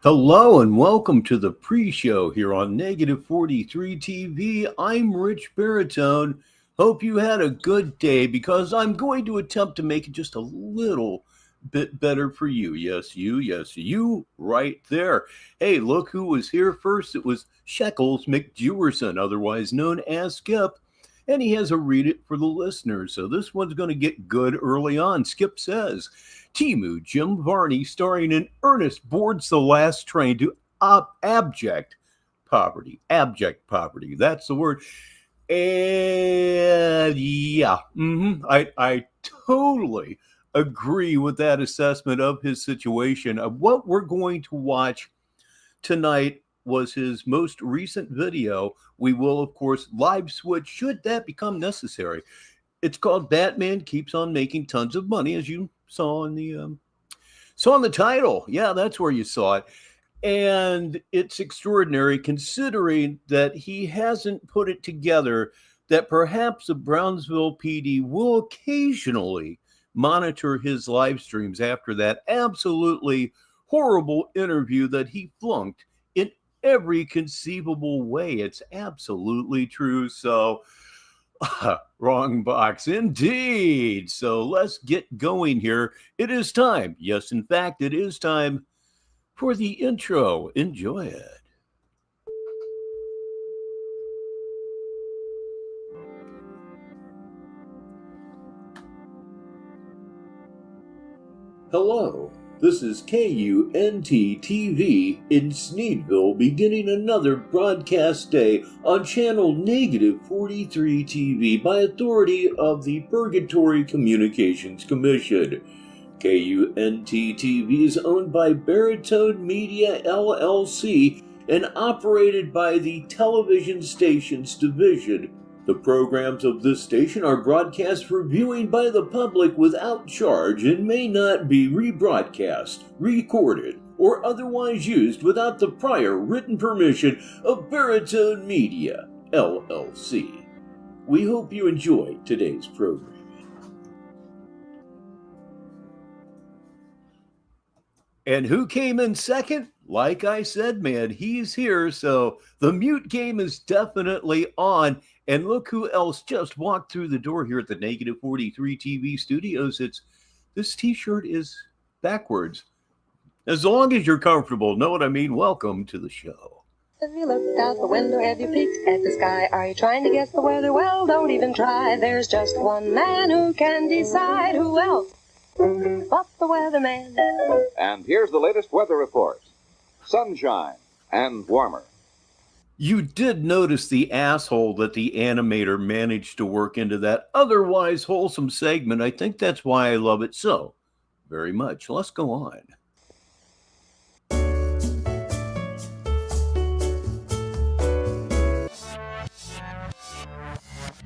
Hello and welcome to the pre-show here on Negative 43 TV. I'm Rich Baritone. Hope you had a good day because I'm going to attempt to make it just a little bit better for you. Yes, you right there. Hey, look who was here first. It was Shekels McJewerson, otherwise known as Skip. And he has a read it for the listeners. So this one's going to get good early on. Skip says, Timu Jim Varney starring in Ernest boards the last train to abject poverty. Abject poverty. That's the word. And yeah, I totally agree with that assessment of his situation. What we're going to watch tonight was his most recent video. We will, of course, live switch should that become necessary. It's called Batman Keeps on Making Tons of Money, as you saw in the title. Yeah, that's where you saw it. And it's extraordinary considering that he hasn't put it together that perhaps the Brownsville PD will occasionally monitor his live streams after that absolutely horrible interview that he flunked in every conceivable way. It's absolutely true. So wrong box indeed. So let's get going here. It is time. Yes, in fact, it is time for the intro. Enjoy it. Hello. This is KUNT-TV in Sneedville, beginning another broadcast day on channel Negative 43 TV by authority of the Purgatory Communications Commission. KUNT-TV is owned by Baritone Media LLC and operated by the Television Stations Division. The programs of this station are broadcast for viewing by the public without charge and may not be rebroadcast, recorded, or otherwise used without the prior written permission of Baritone Media, LLC. We hope you enjoy today's program. And who came in second? Like I said, man, he's here, so the mute game is definitely on. And look who else just walked through the door here at the Negative 43 TV studios. This t-shirt is backwards. As long as you're comfortable, know what I mean? Welcome to the show. Have you looked out the window? Have you peeked at the sky? Are you trying to guess the weather? Well, don't even try. There's just one man who can decide. Who else but the weatherman? And here's the latest weather report. Sunshine and warmer. You did notice the asshole that the animator managed to work into that otherwise wholesome segment. I think that's why I love it so very much. Let's go on.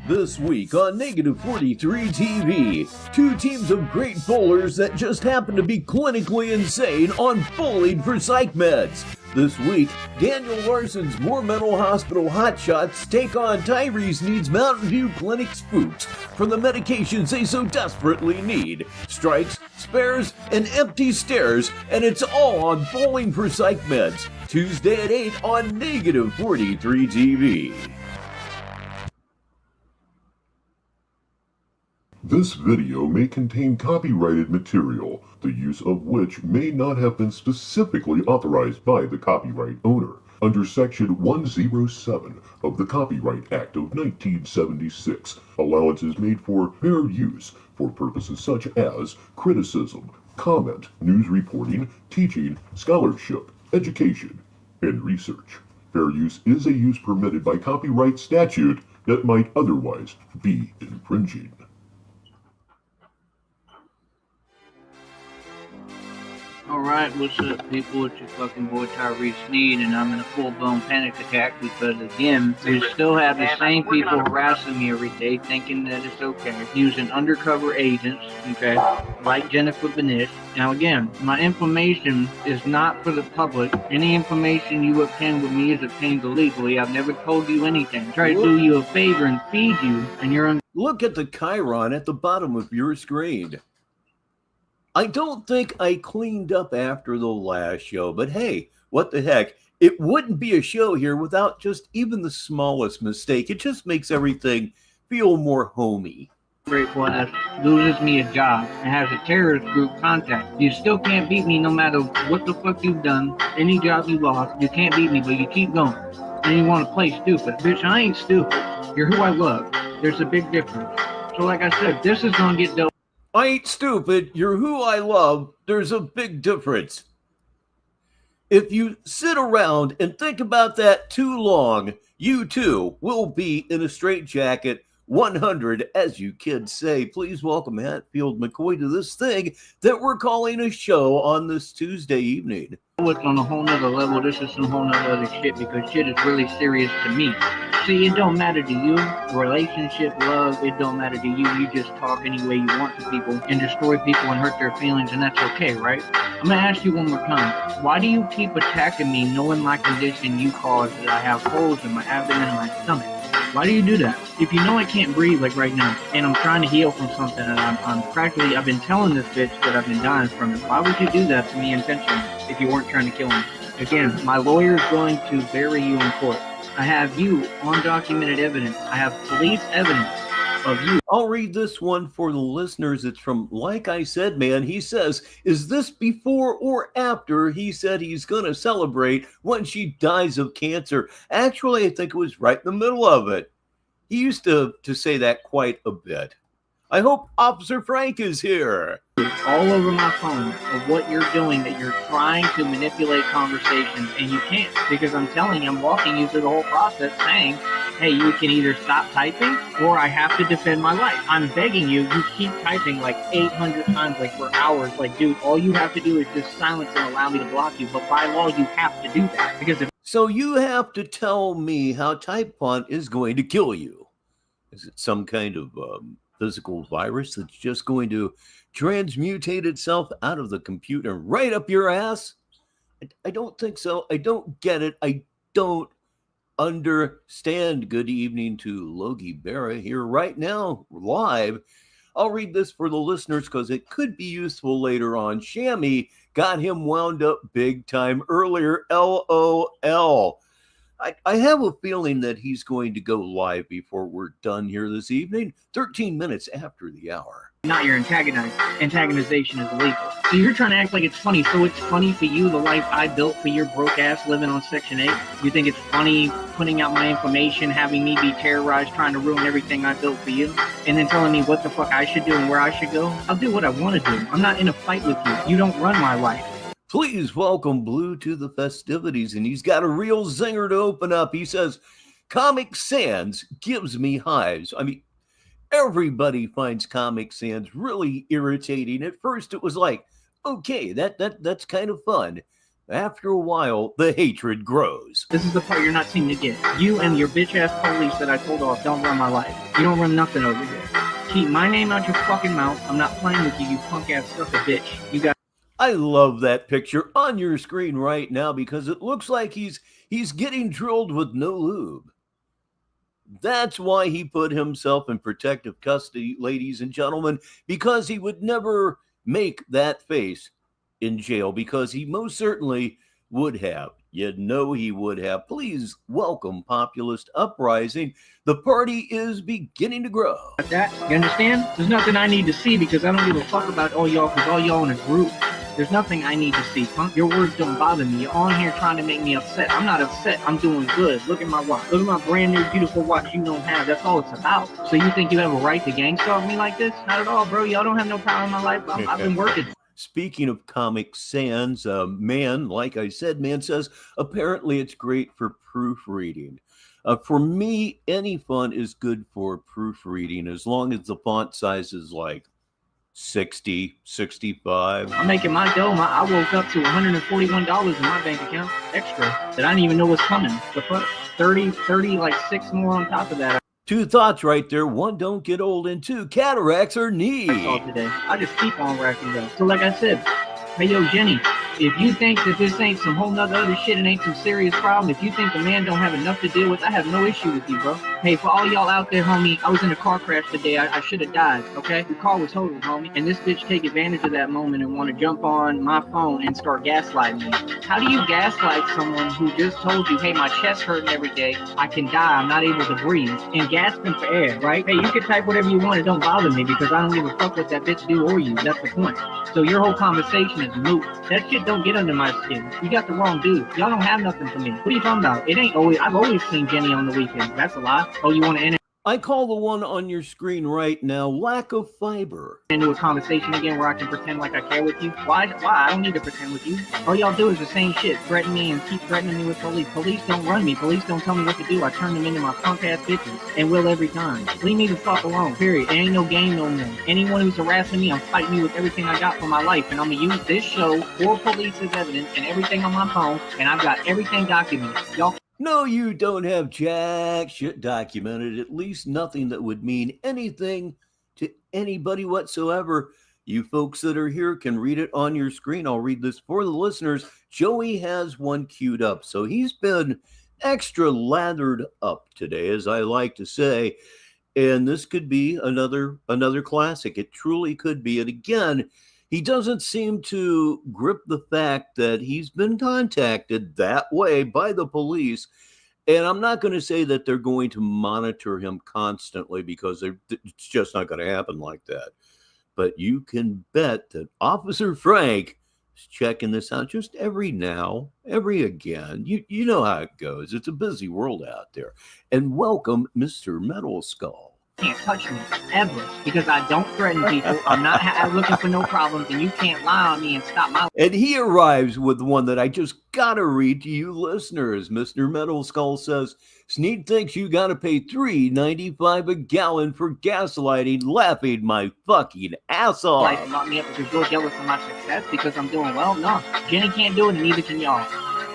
This week on Negative 43 TV, two teams of great bowlers that just happen to be clinically insane on bowling for psych meds. This week, Daniel Larson's More Mental Hospital hotshots take on Tyree's Sneed's Mountain View Clinic spooks for the medications they so desperately need. Strikes, spares, and empty stares, and it's all on Bowling for Psych Meds. Tuesday at 8 on Negative 43 TV. This video may contain copyrighted material, the use of which may not have been specifically authorized by the copyright owner. Under Section 107 of the Copyright Act of 1976, allowance is made for fair use for purposes such as criticism, comment, news reporting, teaching, scholarship, education, and research. Fair use is a use permitted by copyright statute that might otherwise be infringing. Alright, what's up people? It's your fucking boy Tyree Sneed, and I'm in a full-blown panic attack because, again, they still have the same people harassing me every day thinking that it's okay, using undercover agents, okay, like Jennifer Benish. Now again, my information is not for the public. Any information you obtain with me is obtained illegally. I've never told you anything. Try to do you a favor and feed you, and you're Look at the chyron at the bottom of your screen. I don't think I cleaned up after the last show, but hey, what the heck? It wouldn't be a show here without just even the smallest mistake. It just makes everything feel more homey. Grateful ass loses me a job and has a terrorist group contact. You still can't beat me no matter what the fuck you've done. Any job you lost, you can't beat me, but you keep going. And you want to play stupid. Bitch, I ain't stupid. You're who I love. There's a big difference. So like I said, this is gonna get dope. I ain't stupid. You're who I love. There's a big difference. If you sit around and think about that too long, you too will be in a straitjacket 100, as you kids say. Please welcome Hatfield McCoy to this thing that we're calling a show on this Tuesday evening. It's on a whole nother level. This is some whole nother other shit because shit is really serious to me. See, it don't matter to you. Relationship, love, it don't matter to you. You just talk any way you want to people and destroy people and hurt their feelings, and that's okay, right? I'm gonna ask you one more time. Why do you keep attacking me knowing my condition you caused, that I have holes in my abdomen and my stomach? Why do you do that? If you know I can't breathe like right now, and I'm trying to heal from something, and I've been telling this bitch that I've been dying from it, why would you do that to me intentionally if you weren't trying to kill me? Again, my lawyer is going to bury you in court. I have you on documented evidence. I have police evidence of you. I'll read this one for the listeners. It's from Like I Said Man. He says, is this before or after he said he's going to celebrate when she dies of cancer? Actually, I think it was right in the middle of it. He used to say that quite a bit. I hope Officer Frank is here. All over my phone of what you're doing, that you're trying to manipulate conversations, and you can't, because I'm telling you, I'm walking you through the whole process saying, hey, you can either stop typing or I have to defend my life. I'm begging you, you keep typing like 800 times, like for hours. Like, dude, all you have to do is just silence and allow me to block you. But by law, you have to do that. Because if So you have to tell me how type font is going to kill you. Is it some kind of physical virus that's just going to transmutate itself out of the computer right up your ass? I don't think so. I don't get it. I don't understand. Good evening to Logie Berra here right now, live. I'll read this for the listeners because it could be useful later on. Shammy got him wound up big time earlier. LOL. I have a feeling that he's going to go live before we're done here this evening, 13 minutes after the hour. not your antagonist. Antagonization is illegal. So you're trying to act like it's funny. So it's funny for you, the life I built for your broke ass living on Section 8? You think it's funny putting out my information, having me be terrorized, trying to ruin everything I built for you, and then telling me what the fuck I should do and where I should go? I'll do what I want to do. I'm not in a fight with you. You don't run my life. Please welcome Blue to the festivities, and he's got a real zinger to open up. He says, Comic Sans gives me hives. I mean, everybody finds Comic Sans really irritating. At first, it was like, okay, that's kind of fun. After a while, the hatred grows. This is the part you're not seeming to get. You and your bitch-ass police that I told off don't run my life. You don't run nothing over here. Keep my name out your fucking mouth. I'm not playing with you, you punk-ass sucker bitch. You got. I love that picture on your screen right now because it looks like he's getting drilled with no lube. That's why he put himself in protective custody, ladies and gentlemen, because he would never make that face in jail, because he most certainly would have. You know he would have. Please welcome Populist Uprising. The party is beginning to grow. That, you understand? There's nothing I need to see because I don't give a fuck about all y'all, because all y'all in a group. There's nothing I need to see, punk. Your words don't bother me. You're on here trying to make me upset. I'm not upset. I'm doing good. Look at my watch. Look at my brand new beautiful watch you don't have. That's all it's about. So you think you have a right to gangstalk me like this? Not at all, bro. Y'all don't have no power in my life. I've been working. Speaking of Comic Sans, man, like I said, man says, apparently it's great for proofreading. For me, any font is good for proofreading as long as the font size is like 60, 65. I'm making my dough. I woke up to $141 in my bank account, extra, that I didn't even know was coming. The fuck? 30, like 6 more on top of that. 2 thoughts right there. 1, don't get old, and 2, cataracts are neat. That's all today. I just keep on racking though. So like I said, hey yo, Jenny, If you think that this ain't some whole nother other shit and ain't some serious problem, if you think the man don't have enough to deal with, I have no issue with you, bro. Hey, for all y'all out there, homie, I was in a car crash today. I should have died, okay? The car was totaled, homie. And this bitch take advantage of that moment and want to jump on my phone and start gaslighting me. How do you gaslight someone who just told you, hey, my chest hurting every day, I can die, I'm not able to breathe, and gasping for air, right? Hey, you can type whatever you want, it don't bother me because I don't give a fuck what that bitch do or you. That's the point. So your whole conversation is moot. That shit don't get under my skin. You got the wrong dude. Y'all don't have nothing for me. What are you talking about? It ain't always. I've always seen Jenny on the weekends. That's a lie. Oh, you want to enter I call the one on your screen right now lack of fiber. into a conversation again where I can pretend like I care with you? Why? I don't need to pretend with you. All y'all do is the same shit. Threaten me and keep threatening me with police. Police don't run me. Police don't tell me what to do. I turn them into my punk ass bitches and will every time. Leave me the fuck alone. Period. It ain't no game no more. Anyone who's harassing me, I'm fighting you with everything I got for my life. And I'm gonna use this show for police as evidence and everything on my phone. And I've got everything documented. Y'all. No, you don't have jack shit documented, at least nothing that would mean anything to anybody whatsoever. You folks that are here can read it on your screen. I'll read this for the listeners. Joey has one queued up, so he's been extra lathered up today, as I like to say, and this could be another classic. It truly could be. And again, he doesn't seem to grip the fact that he's been contacted that way by the police. And I'm not going to say that they're going to monitor him constantly because it's just not going to happen like that. But you can bet that Officer Frank is checking this out just every now, every again. You know how it goes. It's a busy world out there. And welcome, Mr. Metal Skull. Can't touch me ever because I don't threaten people. I'm not looking for no problems, and you can't lie on me and stop my. And he arrives with one that I just gotta read to you listeners. Mr. Metal Skull says, Sneed thinks you gotta pay $3.95 a gallon for gaslighting, laughing my fucking ass off. Life lock me up because you're jealous of my success because I'm doing well. No, Jenny can't do it, and neither can y'all.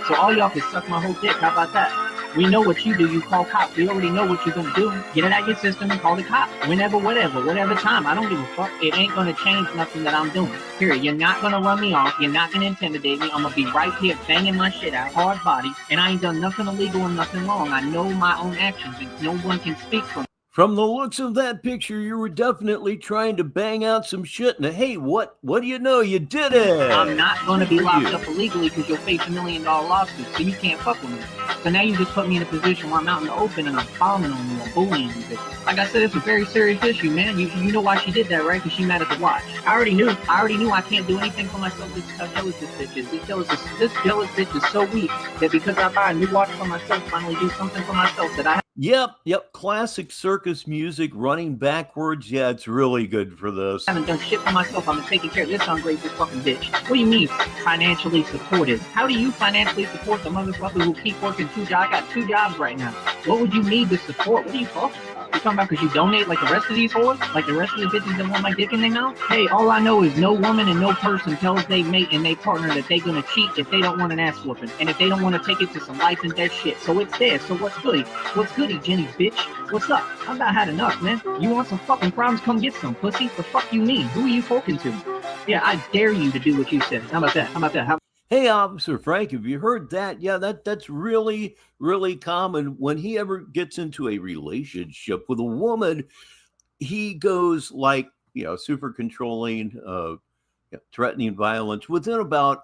So all y'all can suck my whole dick. How about that? We know what you do. You call cops. We already know what you're going to do. Get it out your system and call the cops. Whenever, whatever time. I don't give a fuck. It ain't going to change nothing that I'm doing. Period. You're not going to run me off. You're not going to intimidate me. I'm going to be right here banging my shit out. Hard body. And I ain't done nothing illegal and nothing wrong. I know my own actions and no one can speak for me. From the looks of that picture, you were definitely trying to bang out some shit. And hey, what do you know? You did it. I'm not going to be locked up illegally because you'll face $1 million lawsuit. So you can't fuck with me. So now you just put me in a position where I'm out in the open and I'm bombing on you and bullying you. Like I said, it's a very serious issue, man. You know why she did that, right? Because she mad at the watch. I already knew I can't do anything for myself. This is how jealous this bitch is. This jealous bitch is so weak that because I buy a new watch for myself, finally do something for myself that I. Yep. Classic circus music running backwards. Yeah, it's really good for this. I haven't done shit for myself. I'm taking care of this ungrateful fucking bitch. What do you mean financially supported? How do you financially support the motherfucker who keep working 2 jobs? I got 2 jobs right now. What would you need to support? What are you talking about? You talking about because you donate like the rest of these whores? Like the rest of the bitches that want my dick in their mouth? Hey, all I know is no woman and no person tells they mate and they partner that they gonna cheat if they don't want an ass whooping. And if they don't want to take it to some life and death shit. So it's there. So what's goody? What's goody, Jenny bitch? What's up? I've about had enough, man. You want some fucking problems? Come get some, pussy. The fuck you mean? Who are you talking to? Yeah, I dare you to do what you said. How about that? Hey, Officer Frank, have you heard that? Yeah, that's really, really common. When he ever gets into a relationship with a woman, he goes like, super controlling, threatening violence within about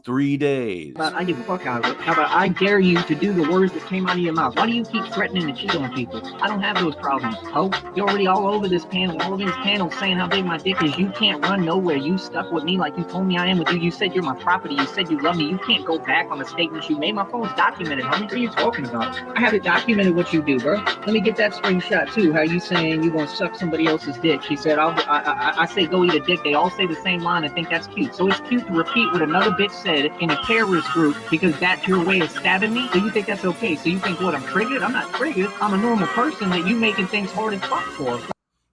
3 days. I give a fuck out of it. How about I dare you to do the words that came out of your mouth? Why do you keep threatening to cheat on people? I don't have those problems. Oh, you're already all over this panel, all over this panel saying how big my dick is. You can't run nowhere. You stuck with me like you told me I am with you. You said you're my property. You said you love me. You can't go back on the statements you made. My phone's documented, homie. What are you talking about? I have it documented what you do, bro. Let me get that screenshot too. How you saying you gonna suck somebody else's dick? She said, I say go eat a dick. They all say the same line. Think that's cute. So it's cute to repeat what another bitch said in a terrorist group because that's your way of stabbing me? So you think that's okay? So you think what, I'm triggered? I'm not triggered. I'm a normal person that you making things hard as fuck for.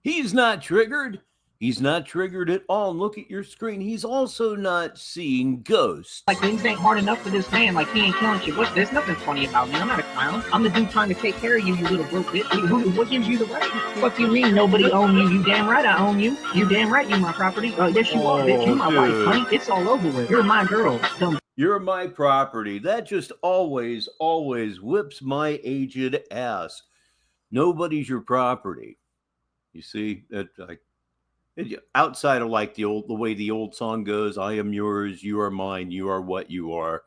He's not triggered. He's not triggered at all. And look at your screen. He's also not seeing ghosts. Like, things ain't hard enough for this man. Like, he ain't killing shit. There's nothing funny about me. I'm not a clown. I'm the dude trying to take care of you, you little broke bitch. What gives you the right? What do you mean nobody own you? You damn right I own you. You damn right you my property. Yes, you are, bitch. You my wife, honey. It's all over with. You're my girl. Dumb. You're my property. That just always whips my aged ass. Nobody's your property. You see, that like outside of like the way the old song goes, I am yours, you are mine, you are what you are.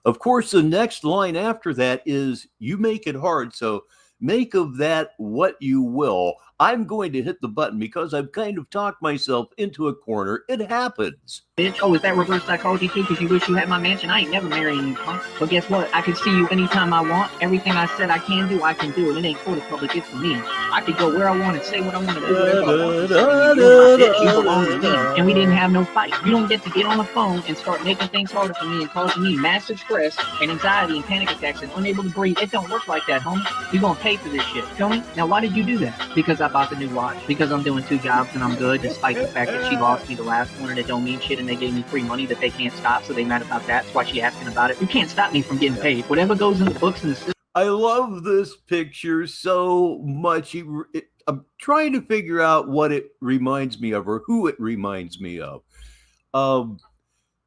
Of course, the next line after that is you make it hard, so make of that what you will. I'm going to hit the button because I've kind of talked myself into a corner. It happens. Bitch, oh, is that reverse psychology too? Because you wish you had my mansion. I ain't never marrying you, punk. But guess what? I can see you anytime I want. Everything I said I can do, I can do. And it ain't for the public, it's for me. I could go where I want and say what I want to do. Whatever I want to say. You belong to me. And we didn't have no fight. You don't get to get on the phone and start making things harder for me and causing me massive stress and anxiety and panic attacks and unable to breathe. It don't work like that, homie. You're going to pay for this shit. Tell me? Now, why did you do that? Because I bought the new watch. Because I'm doing 2 jobs and I'm good, despite the fact that she lost me the last one and it don't mean shit and they gave me free money that they can't stop, so they mad about that. That's why she asking about it. You can't stop me from getting paid. Whatever goes in the books and the system. I love this picture so much. I'm trying to figure out what it reminds me of or who it reminds me of.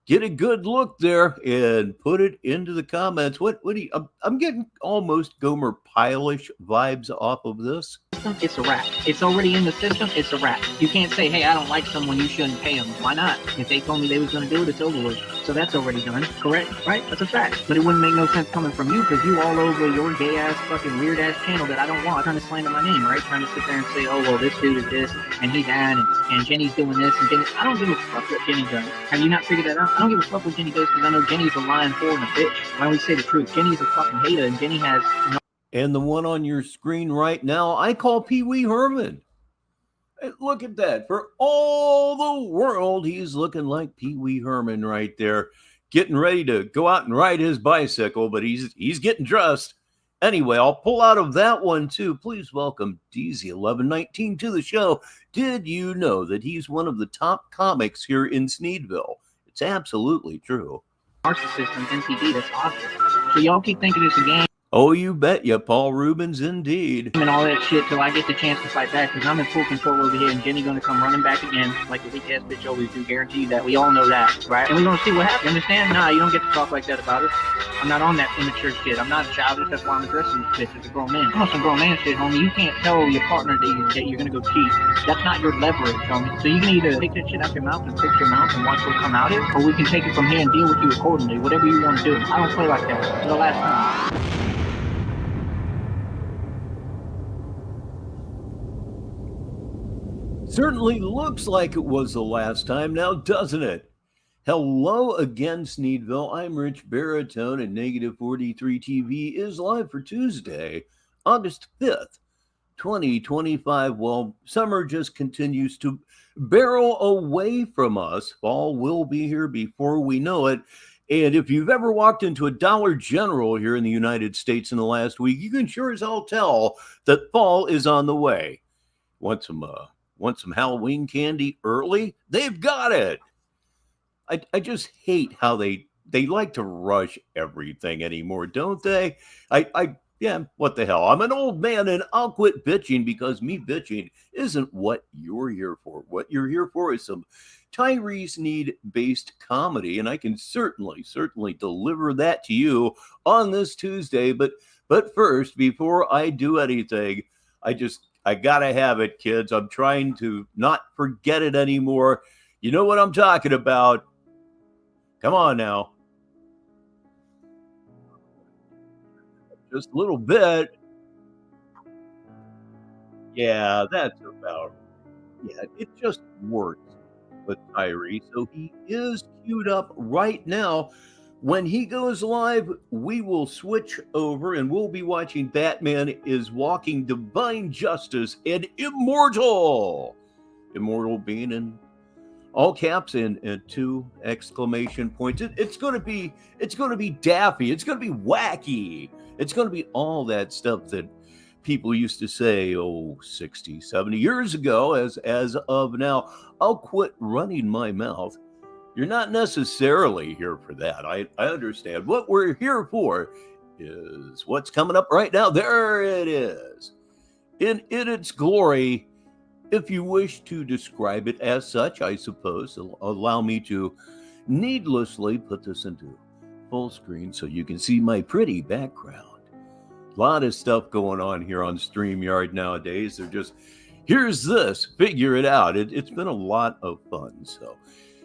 Get a good look there and put it into the comments. What do you? I'm getting almost Gomer Pyle-ish vibes off of this. It's a wrap. It's already in the system. It's a wrap. You can't say, hey, I don't like someone, you shouldn't pay them. Why not? If they told me they was going to do it, it's over with. So that's already done. Correct? Right? That's a fact. But it wouldn't make no sense coming from you because you all over your gay ass fucking weird ass channel that I don't want, trying to slander my name, right? Trying to sit there and say, oh, well, this dude is this and he's that and Jenny's doing this and Jenny. I don't give a fuck what Jenny does. Have you not figured that out? I don't give a fuck what Jenny does because I know Jenny's a lying whore and a bitch. I always say the truth. Jenny's a fucking hater and Jenny has no. And the one on your screen right now, I call Pee Wee Herman. Look at that. For all the world, he's looking like Pee Wee Herman right there, getting ready to go out and ride his bicycle, but he's getting dressed. Anyway, I'll pull out of that one too. Please welcome DZ1119 to the show. Did you know that he's one of the top comics here in Sneedville? It's absolutely true. Narcissist and NPD, that's awesome. So y'all keep thinking it's a game. Oh, you bet you, Paul Rubens, indeed. And all that shit till I get the chance to fight back because I'm in full control over here and Jenny gonna come running back again like the weak ass bitch always do. Guarantee you that. We all know that, right? And we're gonna see what happens. Understand? Nah, you don't get to talk like that about it. I'm not on that immature shit. I'm not childish. That's why I'm addressing this bitch as a grown man. I'm on some grown man shit, homie. You can't tell your partner that you're gonna go cheat. That's not your leverage, homie. So you can either take that shit out your mouth and fix your mouth and watch what come out here, or we can take it from here and deal with you accordingly. Whatever you want to do. I don't play like that. For the last time. Certainly looks like it was the last time now, doesn't it? Hello again, Sneedville. I'm Rich Baritone, and Negative 43 TV is live for Tuesday, August 5th, 2025. Well, summer just continues to barrel away from us. Fall will be here before we know it. And if you've ever walked into a Dollar General here in the United States in the last week, you can sure as hell tell that fall is on the way. Want some Halloween candy early? They've got it. I just hate how they like to rush everything anymore, don't they? Yeah, what the hell? I'm an old man and I'll quit bitching because me bitching isn't what you're here for. What you're here for is some Tyree Sneed based comedy, and I can certainly deliver that to you on this Tuesday. But first, before I do anything, I gotta have it, kids. I'm trying to not forget it anymore. You know what I'm talking about. Come on now. Just a little bit. Yeah, that's about. Yeah, it just works with Tyree. So he is queued up right now. When he goes live, we will switch over and we'll be watching Batman is Walking Divine Justice and Immortal. Immortal being in all caps and 2 exclamation points. It's going to be daffy. It's going to be wacky. It's going to be all that stuff that people used to say, 60, 70 years ago, as of now, I'll quit running my mouth. You're not necessarily here for that. I understand. What we're here for is what's coming up right now. There it is. In its glory, if you wish to describe it as such, I suppose. Allow me to needlessly put this into full screen so you can see my pretty background. A lot of stuff going on here on StreamYard nowadays. They're just, here's this, figure it out. It's been a lot of fun. So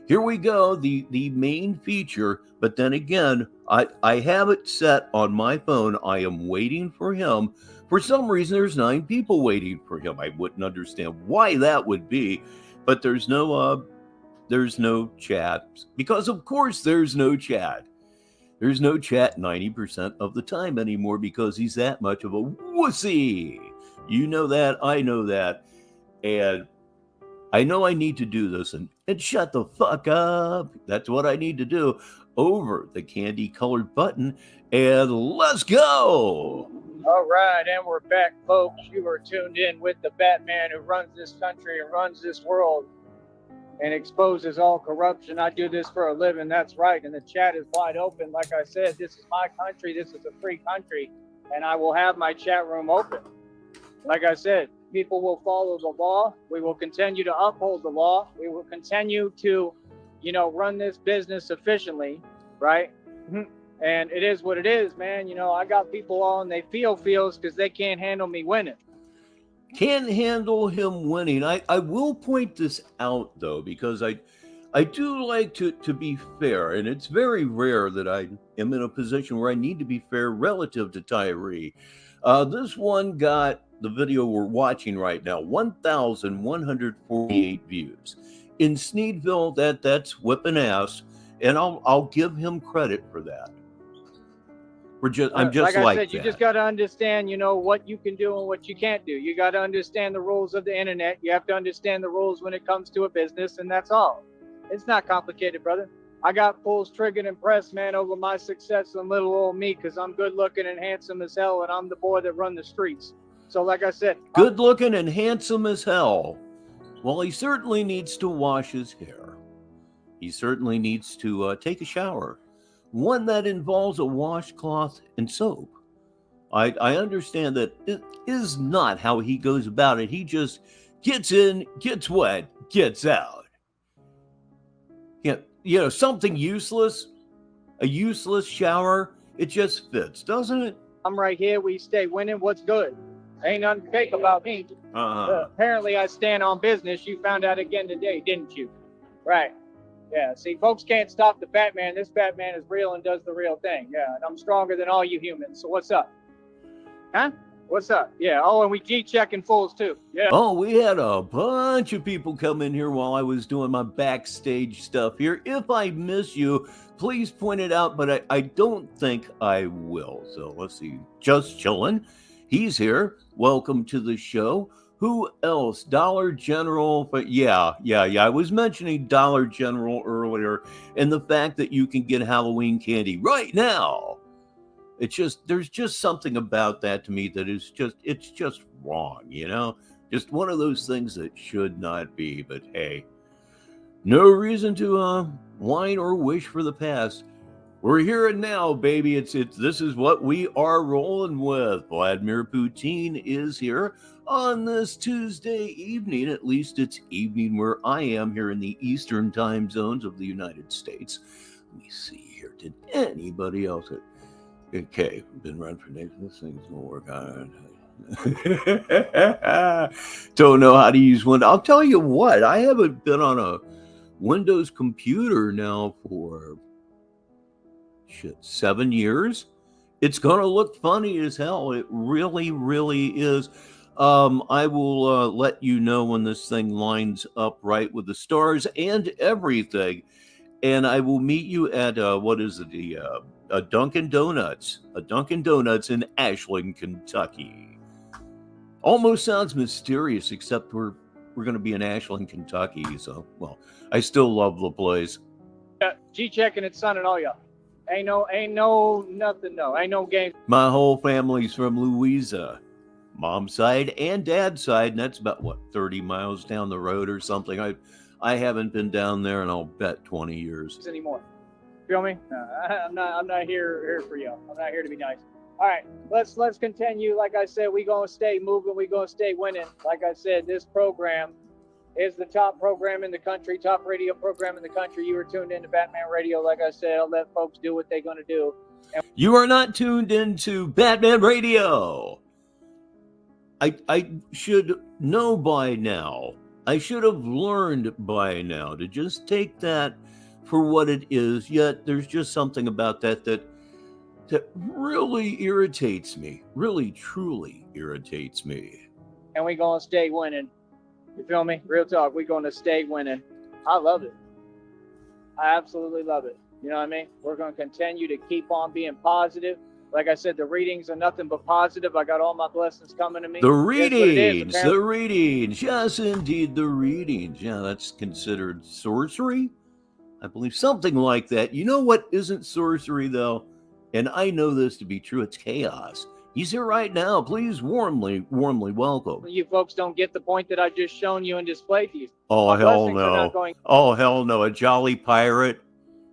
here we go, the main feature. But then again, I have it set on my phone. I am waiting for him. For some reason, there's 9 people waiting for him. I wouldn't understand why that would be, but there's no chat, because of course there's no chat. There's no chat 90% of the time anymore because he's that much of a wussy. You know that, I know that, and I know I need to do this and shut the fuck up. That's what I need to do over the candy-colored button, and let's go! All right, and we're back, folks. You are tuned in with the Batman who runs this country and runs this world and exposes all corruption. I do this for a living, that's right, and the chat is wide open. Like I said, this is my country, this is a free country, and I will have my chat room open. Like I said, people will follow the law. We will continue to uphold the law. We will continue to, run this business efficiently, right? And it is what it is, man. I got people on, they feels because they can't handle me winning. Can't handle him winning. I will point this out, though, because I do like to be fair, and it's very rare that I am in a position where I need to be fair relative to Tyree. This one got, the video we're watching right now, 1,148 views. In Sneedville, that's whipping ass, and I'll give him credit for that. I'm just like I said, that. you just got to understand, what you can do and what you can't do. You got to understand the rules of the internet. You have to understand the rules when it comes to a business, and that's all. It's not complicated, brother. I got fools triggered and pressed, man, over my success and little old me, because I'm good looking and handsome as hell, and I'm the boy that run the streets. So like I said, good looking and handsome as hell. Well, he certainly needs to wash his hair. He certainly needs to take a shower. One that involves a washcloth and soap. I understand that it is not how he goes about it. He just gets in, gets wet, gets out. Yeah, something useless, a useless shower, it just fits, doesn't it? I'm right here. We stay winning. What's good? Ain't nothing fake about me. Apparently, I stand on business. You found out again today, didn't you? Right. Yeah, see, folks can't stop the Batman. This Batman is real and does the real thing. Yeah, and I'm stronger than all you humans. So what's up? Huh? What's up? Yeah, and we G-checking fools, too. Yeah. Oh, we had a bunch of people come in here while I was doing my backstage stuff here. If I miss you, please point it out, but I don't think I will. So let's see. Just chilling. He's here. Welcome to the show. Who else? Dollar General. But yeah. I was mentioning Dollar General earlier, and the fact that you can get Halloween candy right now. There's just something about that to me that is it's just wrong, Just one of those things that should not be. But hey, no reason to whine or wish for the past. We're here and now, baby. This is what we are rolling with. Vladimir Putin is here on this Tuesday evening. At least it's evening where I am here in the Eastern time zones of the United States. Let me see here. Did anybody else? Okay, been running for days. This thing's gonna work out. Don't know how to use Windows. I'll tell you what. I haven't been on a Windows computer now for 7 years. It's gonna look funny as hell. It really, really is. I will let you know when this thing lines up right with the stars and everything. And I will meet you at a Dunkin' Donuts. A Dunkin' Donuts in Ashland, Kentucky. Almost sounds mysterious, except we're going to be in Ashland, Kentucky. So, well, I still love the place. G-checking its son and all y'all. Ain't no nothing, no. Ain't no game. My whole family's from Louisa. mom's side and dad's side, and that's about, what, 30 miles down the road or something. I haven't been down there in, I'll bet, 20 years. Anymore. Feel me? No, I'm not here for you. I'm not here to be nice. All right, let's continue. Like I said, we gonna stay moving. We gonna stay winning. Like I said, this program is the top program in the country, top radio program in the country. You are tuned into Batman Radio. Like I said, I'll let folks do what they're gonna do. You are not tuned into Batman Radio. I should know by now. I should have learned by now to just take that for what it is. Yet there's just something about that really irritates me. Really, truly irritates me. And we gonna stay winning. You feel me? Real talk. We gonna stay winning. I love it. I absolutely love it. You know what I mean? We're gonna continue to keep on being positive. Like I said, the readings are nothing but positive. I got all my blessings coming to me. The readings. Yes, indeed, the readings. Yeah, that's considered sorcery, I believe, something like that. You know what isn't sorcery, though? And I know this to be true. It's chaos. He's here right now. Please warmly welcome. You folks don't get the point that I just shown you and displayed to you. Oh, My hell blessings are not no. going- Oh, hell no. A jolly pirate?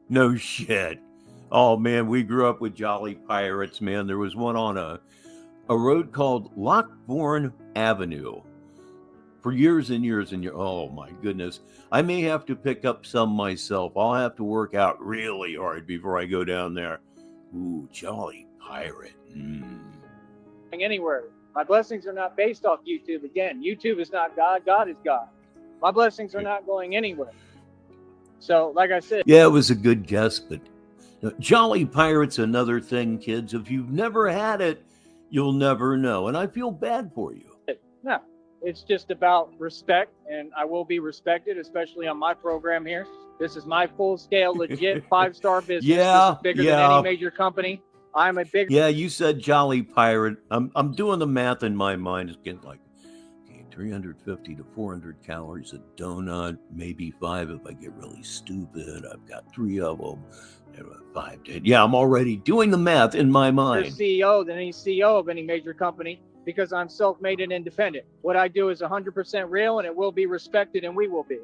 No shit. Oh, man, we grew up with jolly pirates, man. There was one on a road called Lockbourne Avenue for years and years and years. Oh, my goodness. I may have to pick up some myself. I'll have to work out really hard before I go down there. Ooh, jolly pirate. Anywhere. My blessings are not based off YouTube. Again, YouTube is not God. God is God. My blessings are not going anywhere. So, like I said. Yeah, it was a good guess, but jolly pirate's another thing, kids. If you've never had it, you'll never know. And I feel bad for you. No, it's just about respect, and I will be respected, especially on my program here. This is my full-scale, legit 5-star business. Yeah, This is bigger than any major company. I'm a big. Yeah, you said jolly pirate. I'm doing the math in my mind. It's getting like 350 to 400 calories a donut, maybe 5 if I get really stupid. I've got 3 of them. 5 days. Yeah, I'm already doing the math in my mind. CEO than any CEO of any major company because I'm self-made and independent. What I do is 100% real, and it will be respected, and we will be.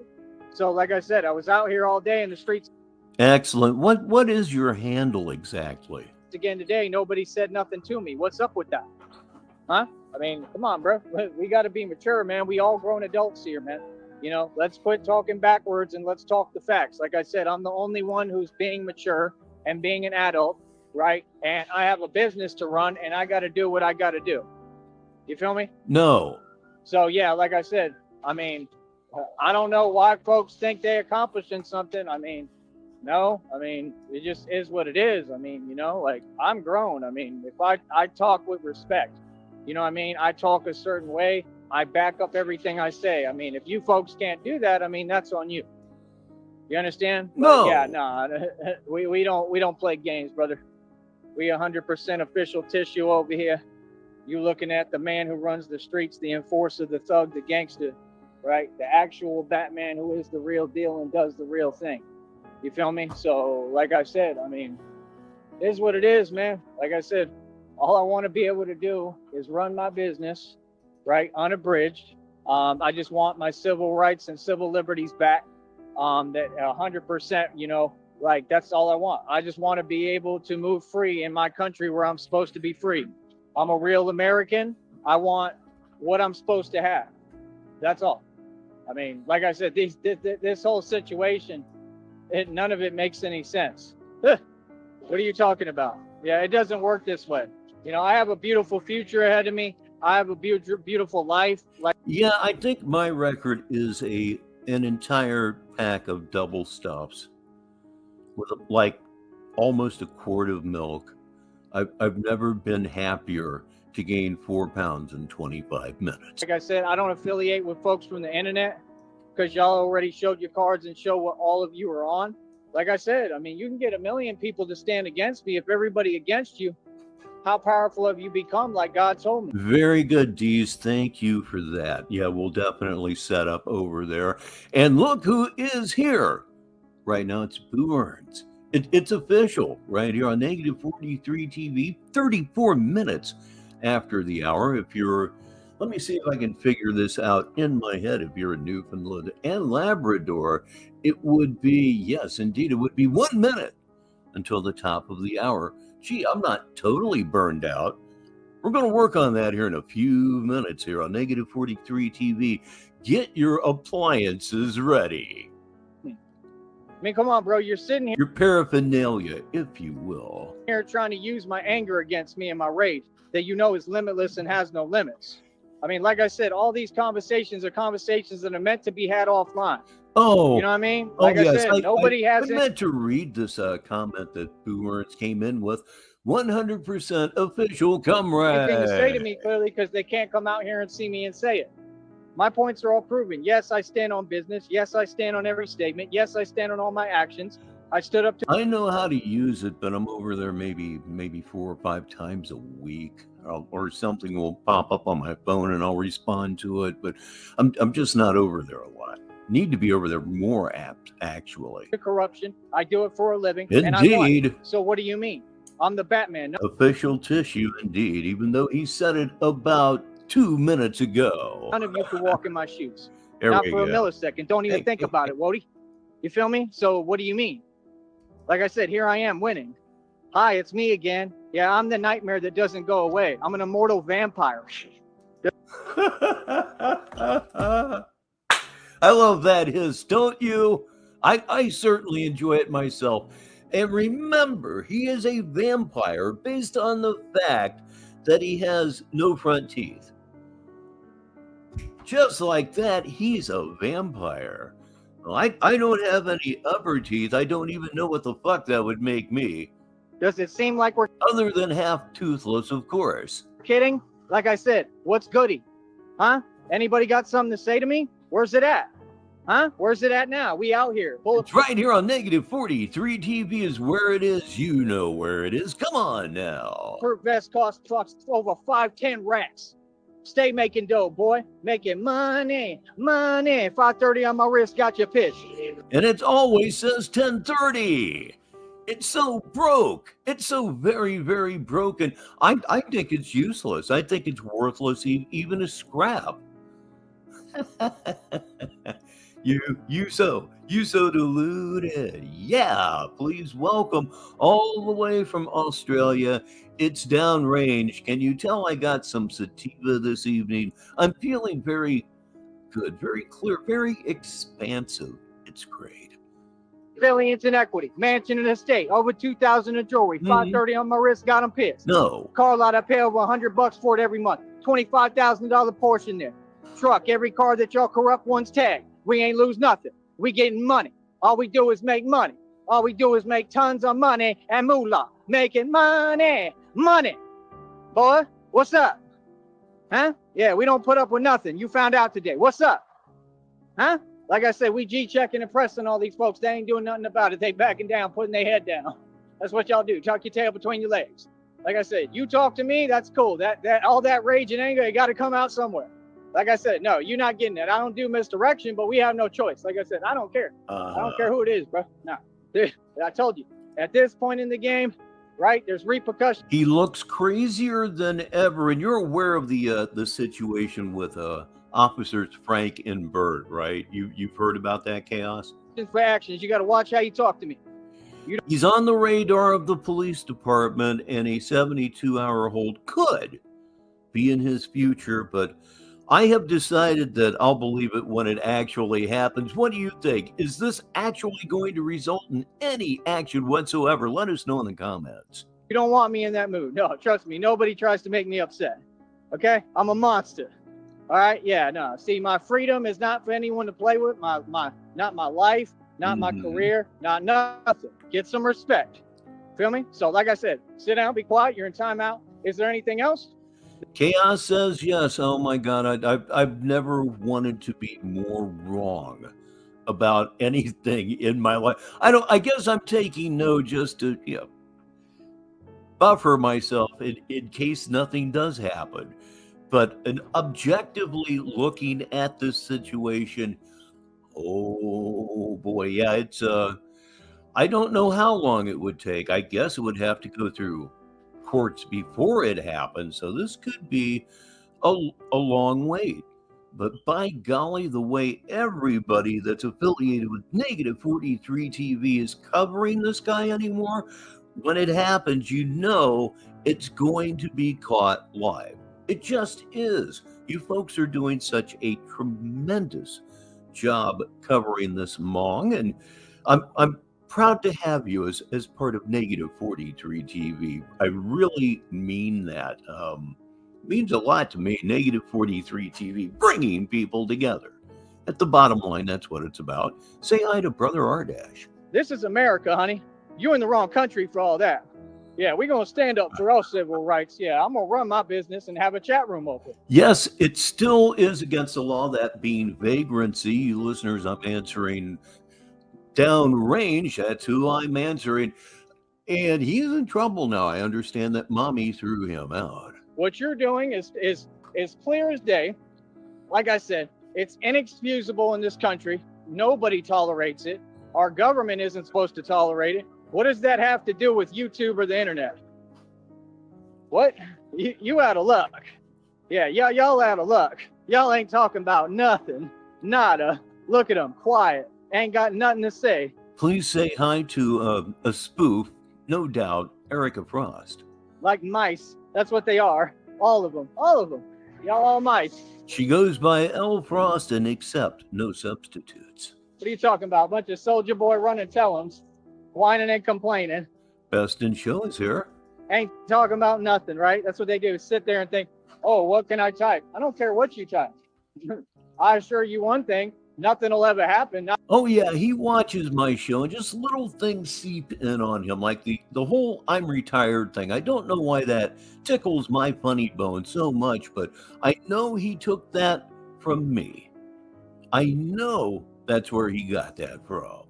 So, like I said, I was out here all day in the streets. Excellent. What is your handle exactly? Again today, nobody said nothing to me. What's up with that? Huh? I mean, come on, bro. We got to be mature, man. We all grown adults here, man. You know, let's quit talking backwards and let's talk the facts. Like I said, I'm the only one who's being mature and being an adult, right? And I have a business to run, and I got to do what I got to do. You feel me? No. So, yeah, like I said, I mean, I don't know why folks think they're accomplishing something. I mean, no, I mean, it just is what it is. I mean, you know, like, I'm grown. I mean, if I talk with respect, you know what I mean? I talk a certain way. I back up everything I say. I mean, if you folks can't do that, I mean, that's on you. You understand? No. But yeah, no, we don't play games, brother. We 100% official tissue over here. You looking at the man who runs the streets, the enforcer, the thug, the gangster, right? The actual Batman who is the real deal and does the real thing. You feel me? So, like I said, I mean, it is what it is, man. Like I said, all I want to be able to do is run my business, right, unabridged. I just want my civil rights and civil liberties back. That 100%, you know, like, that's all I want. I just want to be able to move free in my country where I'm supposed to be free. I'm a real American. I want what I'm supposed to have. That's all. I mean, like I said, this whole situation, none of it makes any sense. What are you talking about? Yeah, it doesn't work this way. You know, I have a beautiful future ahead of me. I have a beautiful life. Yeah, I think my record is an entire pack of double stuffs with like almost a quart of milk. I've never been happier to gain 4 pounds in 25 minutes. Like I said, I don't affiliate with folks from the internet because y'all already showed your cards and show what all of you are on. Like I said, I mean, you can get 1 million people to stand against me. If everybody against you, how powerful have you become, like God told me? Very good, Dees. Thank you for that. Yeah, we'll definitely set up over there. And look who is here. Right now, it's Boo Earns. It's official right here on Negative 43 TV, 34 minutes after the hour. If you're Let me see if I can figure this out in my head. If you're in Newfoundland and Labrador, it would be, yes, indeed, it would be 1 minute until the top of the hour. Gee, I'm not totally burned out. We're going to work on that here in a few minutes here on Negative 43 TV. Get your appliances ready. I mean, come on, bro. You're sitting Your paraphernalia, if you will. here trying to use my anger against me and my rage that you know is limitless and has no limits. I mean, like I said, all these conversations are conversations that are meant to be had offline. Oh, You know what I mean? Like I yes. said, nobody I has meant to read this comment that Boomer's came in with. 100% official comrade. anything to say to me clearly because they can't come out here and see me and say it. My points are all proven. Yes, I stand on business. Yes, I stand on every statement. Yes, I stand on all my actions. I stood up to. I know how to use it, but I'm over there maybe 4 or 5 times a week, or something will pop up on my phone and I'll respond to it. But I'm just not over there a lot. Need to be over there more apt, actually. Corruption. I do it for a living. And I won. Indeed. So what do you mean? I'm the Batman. No, Official tissue, indeed, even though he said it about 2 minutes ago. none of you can walk in my shoes. There Not we for a go. millisecond. Don't even Hey, think hey, about it, Wody. You feel me? So what do you mean? Like I said, here I am winning. Hi, it's me again. Yeah, I'm the nightmare that doesn't go away. I'm an immortal vampire. I love that hiss, don't you? I certainly enjoy it myself. And remember, he is a vampire based on the fact that he has no front teeth. Just like that, he's a vampire. Well, I don't have any upper teeth. I don't even know what the fuck that would make me. Does it seem like we're Other than half toothless, of course. kidding? Like I said, what's goody? Huh? Anybody got something to say to me? Where's it at? Huh? Where's it at now? We out here. It's right here on Negative 43 TV is where it is. You know where it is. Come on now. Bulletproof vest costs trucks over 5-10 racks. Stay making dough, boy. Making money, money. 530 on my wrist, got your pitch. And it always says 10:30. It's so broke. It's so very, very broken. I think it's useless. I think it's worthless, even a scrap. You so deluded. Yeah, please welcome all the way from Australia. It's downrange. Can you tell I got some sativa this evening? I'm feeling very good, very clear, very expansive. It's great. Billions in equity, mansion and estate, over 2,000 in jewelry, 530 on my wrist, got them pissed. No. Car lot, I pay over $100 for it every month. $25,000 portion there. Truck, every car that y'all corrupt ones tag. We ain't lose nothing. We getting money. All we do is make money. All we do is make tons of money and moolah. Making money, money. Boy, what's up? Huh? Yeah, we don't put up with nothing. You found out today. What's up? Huh? Like I said, we G-checking and pressing all these folks. They ain't doing nothing about it. They backing down, putting their head down. That's what y'all do. Tuck your tail between your legs. Like I said, you talk to me, that's cool. That all that rage and anger, it got to come out somewhere. Like I said, no, you're not getting it. I don't do misdirection, but we have no choice. Like I said, I don't care. I don't care who it is, bro. No. I told you, at this point in the game, right, there's repercussions. He looks crazier than ever, and you're aware of the situation with officers Frank and Burt, right? You've heard about that chaos? For actions, you got to watch how you talk to me. He's on the radar of the police department, and a 72-hour hold could be in his future, but I have decided that I'll believe it when it actually happens. What do you think? Is this actually going to result in any action whatsoever? Let us know in the comments. You don't want me in that mood. No, trust me. Nobody tries to make me upset. Okay? I'm a monster. All right? Yeah, no. See, my freedom is not for anyone to play with. Not my life, not my career, not nothing. Get some respect. Feel me? So, like I said, sit down, be quiet. You're in timeout. Is there anything else? Chaos says yes. Oh my God, I've never wanted to be more wrong about anything in my life. I guess I'm taking no just to buffer myself in case nothing does happen. But objectively looking at this situation, oh boy, yeah, it's I don't know how long it would take. I guess it would have to go through courts before it happens. So this could be a long wait. But by golly, the way everybody that's affiliated with Negative 43 TV is covering this guy anymore, when it happens, you know it's going to be caught live. It just is. You folks are doing such a tremendous job covering this Hmong, and I'm proud to have you as part of Negative 43 TV. I really mean that. Means a lot to me. Negative 43 TV, bringing people together. At the bottom line, that's what it's about. Say hi to Brother Ardash. This is America, honey. You're in the wrong country for all that. Yeah, we're going to stand up for our civil rights. Yeah, I'm going to run my business and have a chat room open. Yes, it still is against the law, that being vagrancy. You listeners, I'm answering downrange. That's who I'm answering. And he's in trouble now. I understand that mommy threw him out. What you're doing is clear as day. Like I said, it's inexcusable in this country. Nobody tolerates it. Our government isn't supposed to tolerate it. What does that have to do with YouTube or the internet? What? You out of luck. Yeah, y'all out of luck. Y'all ain't talking about nothing. Nada. Look at them, quiet. Ain't got nothing to say. Please say hi to a spoof, no doubt, Erica Frost. Like mice. That's what they are. All of them. All of them. Y'all all mice. She goes by L. Frost and accept no substitutes. What are you talking about? A bunch of soldier boy running tell-ems, whining and complaining. Best in Show is here. Ain't talking about nothing, right? That's what they do, sit there and think, oh, what can I type? I don't care what you type. I assure you one thing, nothing will ever happen. Oh yeah, he watches my show and just little things seep in on him, like the whole I'm retired thing. I don't know why that tickles my funny bone so much, but I know he took that from me. I know that's where he got that from.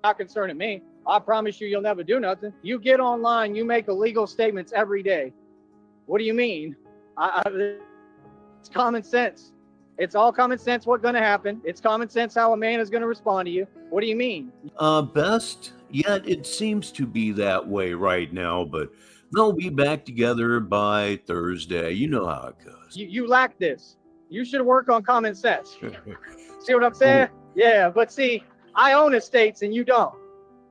Not concerning me. I promise you'll never do nothing. You get online, you make illegal statements every day. What do you mean? It's common sense. It's all common sense what's going to happen. It's common sense how a man is going to respond to you. What do you mean? Best yet, it seems to be that way right now, but they'll be back together by Thursday. You know how it goes. You lack this. You should work on common sense. See what I'm saying? Yeah, but see, I own estates and you don't.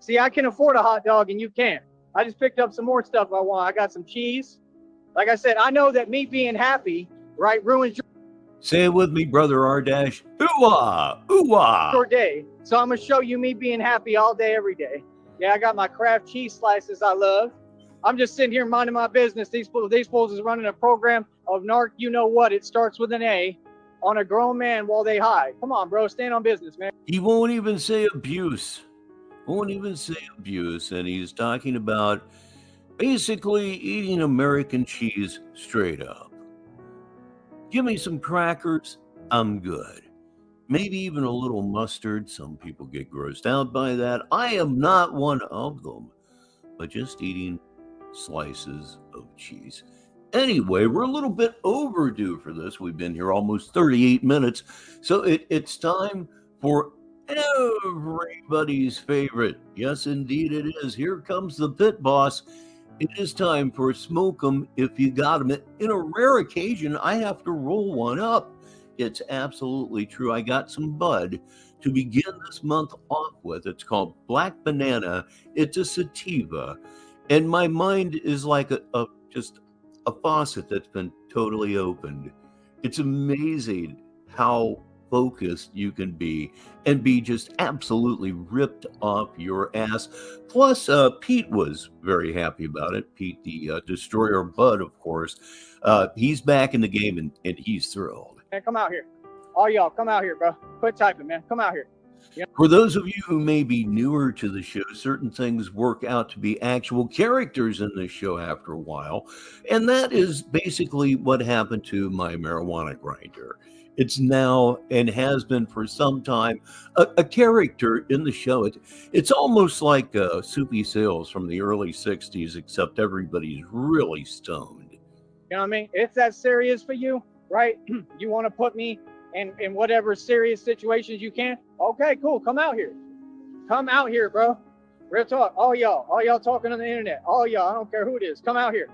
See, I can afford a hot dog and you can't. I just picked up some more stuff I want. I got some cheese. Like I said, I know that me being happy, right, ruins Say it with me, Brother Ardash. Ooh-ah, ooh-ah. your day. So I'm going to show you me being happy all day, every day. Yeah, I got my Kraft cheese slices I love. I'm just sitting here minding my business. These fools is running a program of narc, you know what, it starts with an A, on a grown man while they hide. Come on, bro, stand on business, man. He won't even say abuse. Won't even say abuse. And he's talking about basically eating American cheese straight up. Give me some crackers, I'm good. Maybe even a little mustard. Some people get grossed out by that. I am not one of them, but just eating slices of cheese. Anyway, we're a little bit overdue for this. We've been here almost 38 minutes. So it's time for everybody's favorite. Yes, indeed it is. Here comes the pit boss. It is time for Smoke 'em if you got 'em. In a rare occasion, I have to roll one up. It's absolutely true. I got some bud to begin this month off with. It's called Black Banana. It's a sativa. And my mind is like just a faucet that's been totally opened. It's amazing how focused you can be and be just absolutely ripped off your ass. Plus, Pete was very happy about it. Pete, the Destroyer Bud, of course. He's back in the game and he's thrilled. Man, come out here. All y'all, come out here, bro. Quit typing, man. Come out here. For those of you who may be newer to the show, certain things work out to be actual characters in this show after a while. And that is basically what happened to my marijuana grinder. It's now, and has been for some time, a character in the show. It's almost like Soupy Sales from the early 60s, except everybody's really stoned. You know what I mean? It's that serious for you, right? You want to put me in whatever serious situations you can? Okay, cool. Come out here. Come out here, bro. Real talk. All y'all talking on the internet. All y'all, I don't care who it is. Come out here.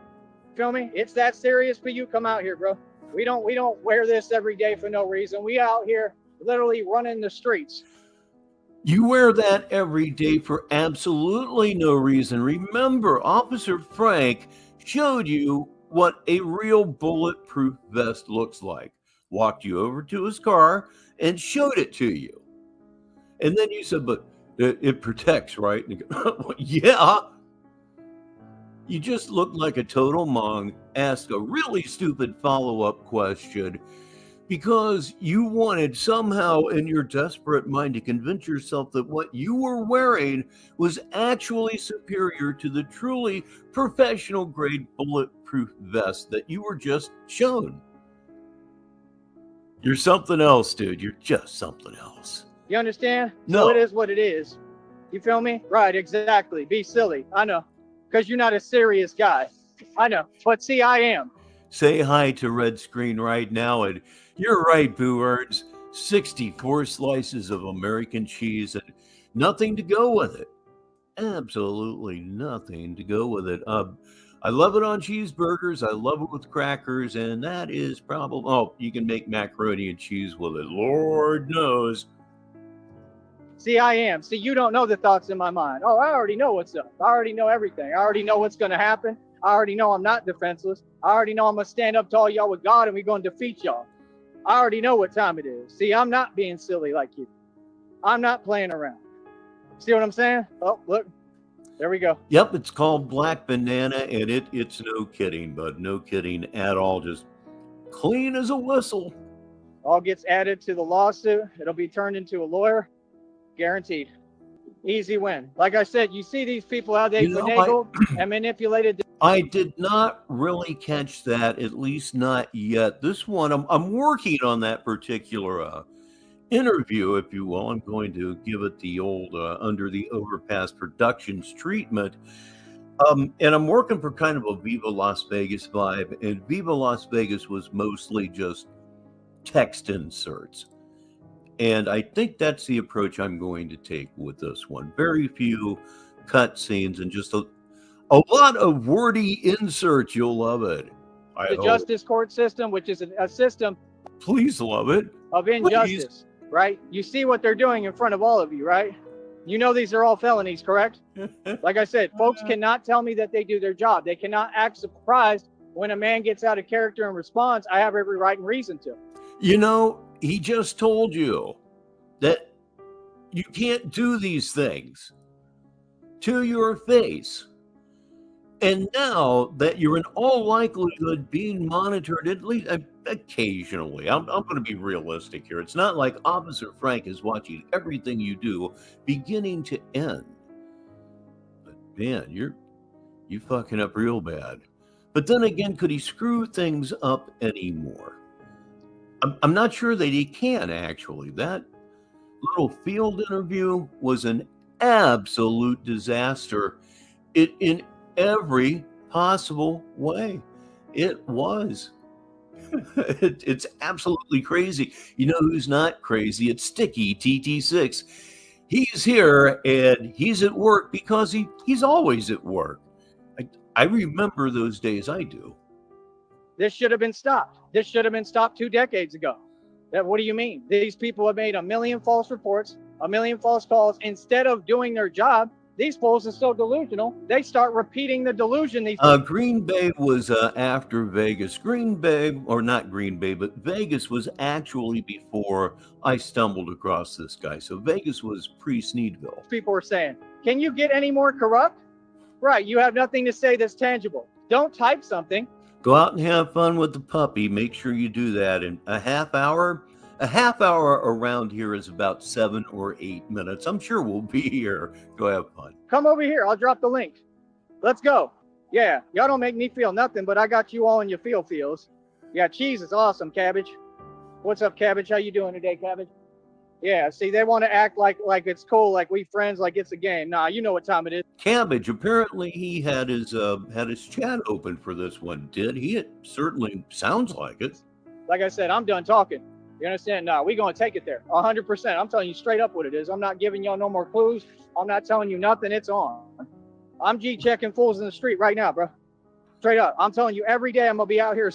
Feel me? It's that serious for you. Come out here, bro. We don't wear this every day for no reason. We out here literally running the streets. You wear that every day for absolutely no reason. Remember, Officer Frank showed you what a real bulletproof vest looks like, walked you over to his car and showed it to you. And then you said, but it protects, right? And you go, yeah. You just look like a total mong, asked a really stupid follow-up question because you wanted somehow in your desperate mind to convince yourself that what you were wearing was actually superior to the truly professional grade bulletproof vest that you were just shown. You're something else, dude. You're just something else. You understand? No. So it is what it is. You feel me? Right, exactly. Be silly. I know. Because you're not a serious guy. I know. But see, I am. Say hi to Red Screen right now. And you're right, Boo Earns. 64 slices of American cheese and nothing to go with it. Absolutely nothing to go with it. I love it on cheeseburgers. I love it with crackers. And that is probably, oh, you can make macaroni and cheese with it. Lord knows. See, I am. See, you don't know the thoughts in my mind. Oh, I already know what's up. I already know everything. I already know what's going to happen. I already know I'm not defenseless. I already know I'm going to stand up to all y'all with God and we're going to defeat y'all. I already know what time it is. See, I'm not being silly like you. I'm not playing around. See what I'm saying? Oh, look. There we go. Yep, it's called Black Banana, and it's no kidding, bud. No kidding at all. Just clean as a whistle. All gets added to the lawsuit. It'll be turned into a lawyer. Guaranteed. Easy win. Like I said, you see these people how they finagled and manipulated. I did not really catch that, at least not yet. This one, I'm working on that particular interview, if you will. I'm going to give it the old Under the Overpass Productions treatment. And I'm working for kind of a Viva Las Vegas vibe. And Viva Las Vegas was mostly just text inserts. And I think that's the approach I'm going to take with this one. Very few cut scenes and just a lot of wordy inserts. You'll love it. The justice court system, which is a system. Please love it. Of injustice, right? You see what they're doing in front of all of you, right? You know these are all felonies, correct? Like I said, folks cannot tell me that they do their job. They cannot act surprised when a man gets out of character and responds. I have every right and reason to. You know, he just told you that you can't do these things to your face. And now that you're in all likelihood being monitored, at least occasionally, I'm going to be realistic here. It's not like Officer Frank is watching everything you do beginning to end. But man, you fucking up real bad. But then again, could he screw things up anymore? I'm not sure that he can, actually. That little field interview was an absolute disaster in every possible way. It was. It's absolutely crazy. You know who's not crazy? It's Sticky TT6. He's here and he's at work because he's always at work. I remember those days. I do. This should have been stopped. This should have been stopped 2 decades ago. What do you mean? These people have made a million false reports, a million false calls. Instead of doing their job, these fools are so delusional, they start repeating the delusion. Green Bay was after Vegas. Green Bay, or not Green Bay, but Vegas was actually before I stumbled across this guy. So Vegas was pre-Sneedville. People were saying, can you get any more corrupt? Right, you have nothing to say that's tangible. Don't type something. Go out and have fun with the puppy. Make sure you do that in a half hour. A half hour around here is about 7 or 8 minutes. I'm sure we'll be here. Go have fun. Come over here. I'll drop the link. Let's go. Yeah, y'all don't make me feel nothing, but I got you all in your feels. Yeah, cheese is awesome, Cabbage. What's up, Cabbage? How you doing today, Cabbage? Yeah, see, they want to act like it's cool, like we friends, like it's a game. Nah, you know what time it is. Cabbage, apparently he had his chat open for this one. Did he? It certainly sounds like it. Like I said, I'm done talking. You understand? Nah, we going to take it there. 100%. I'm telling you straight up what it is. I'm not giving y'all no more clues. I'm not telling you nothing. It's on. I'm G-checking fools in the street right now, bro. Straight up. I'm telling you, every day I'm going to be out here.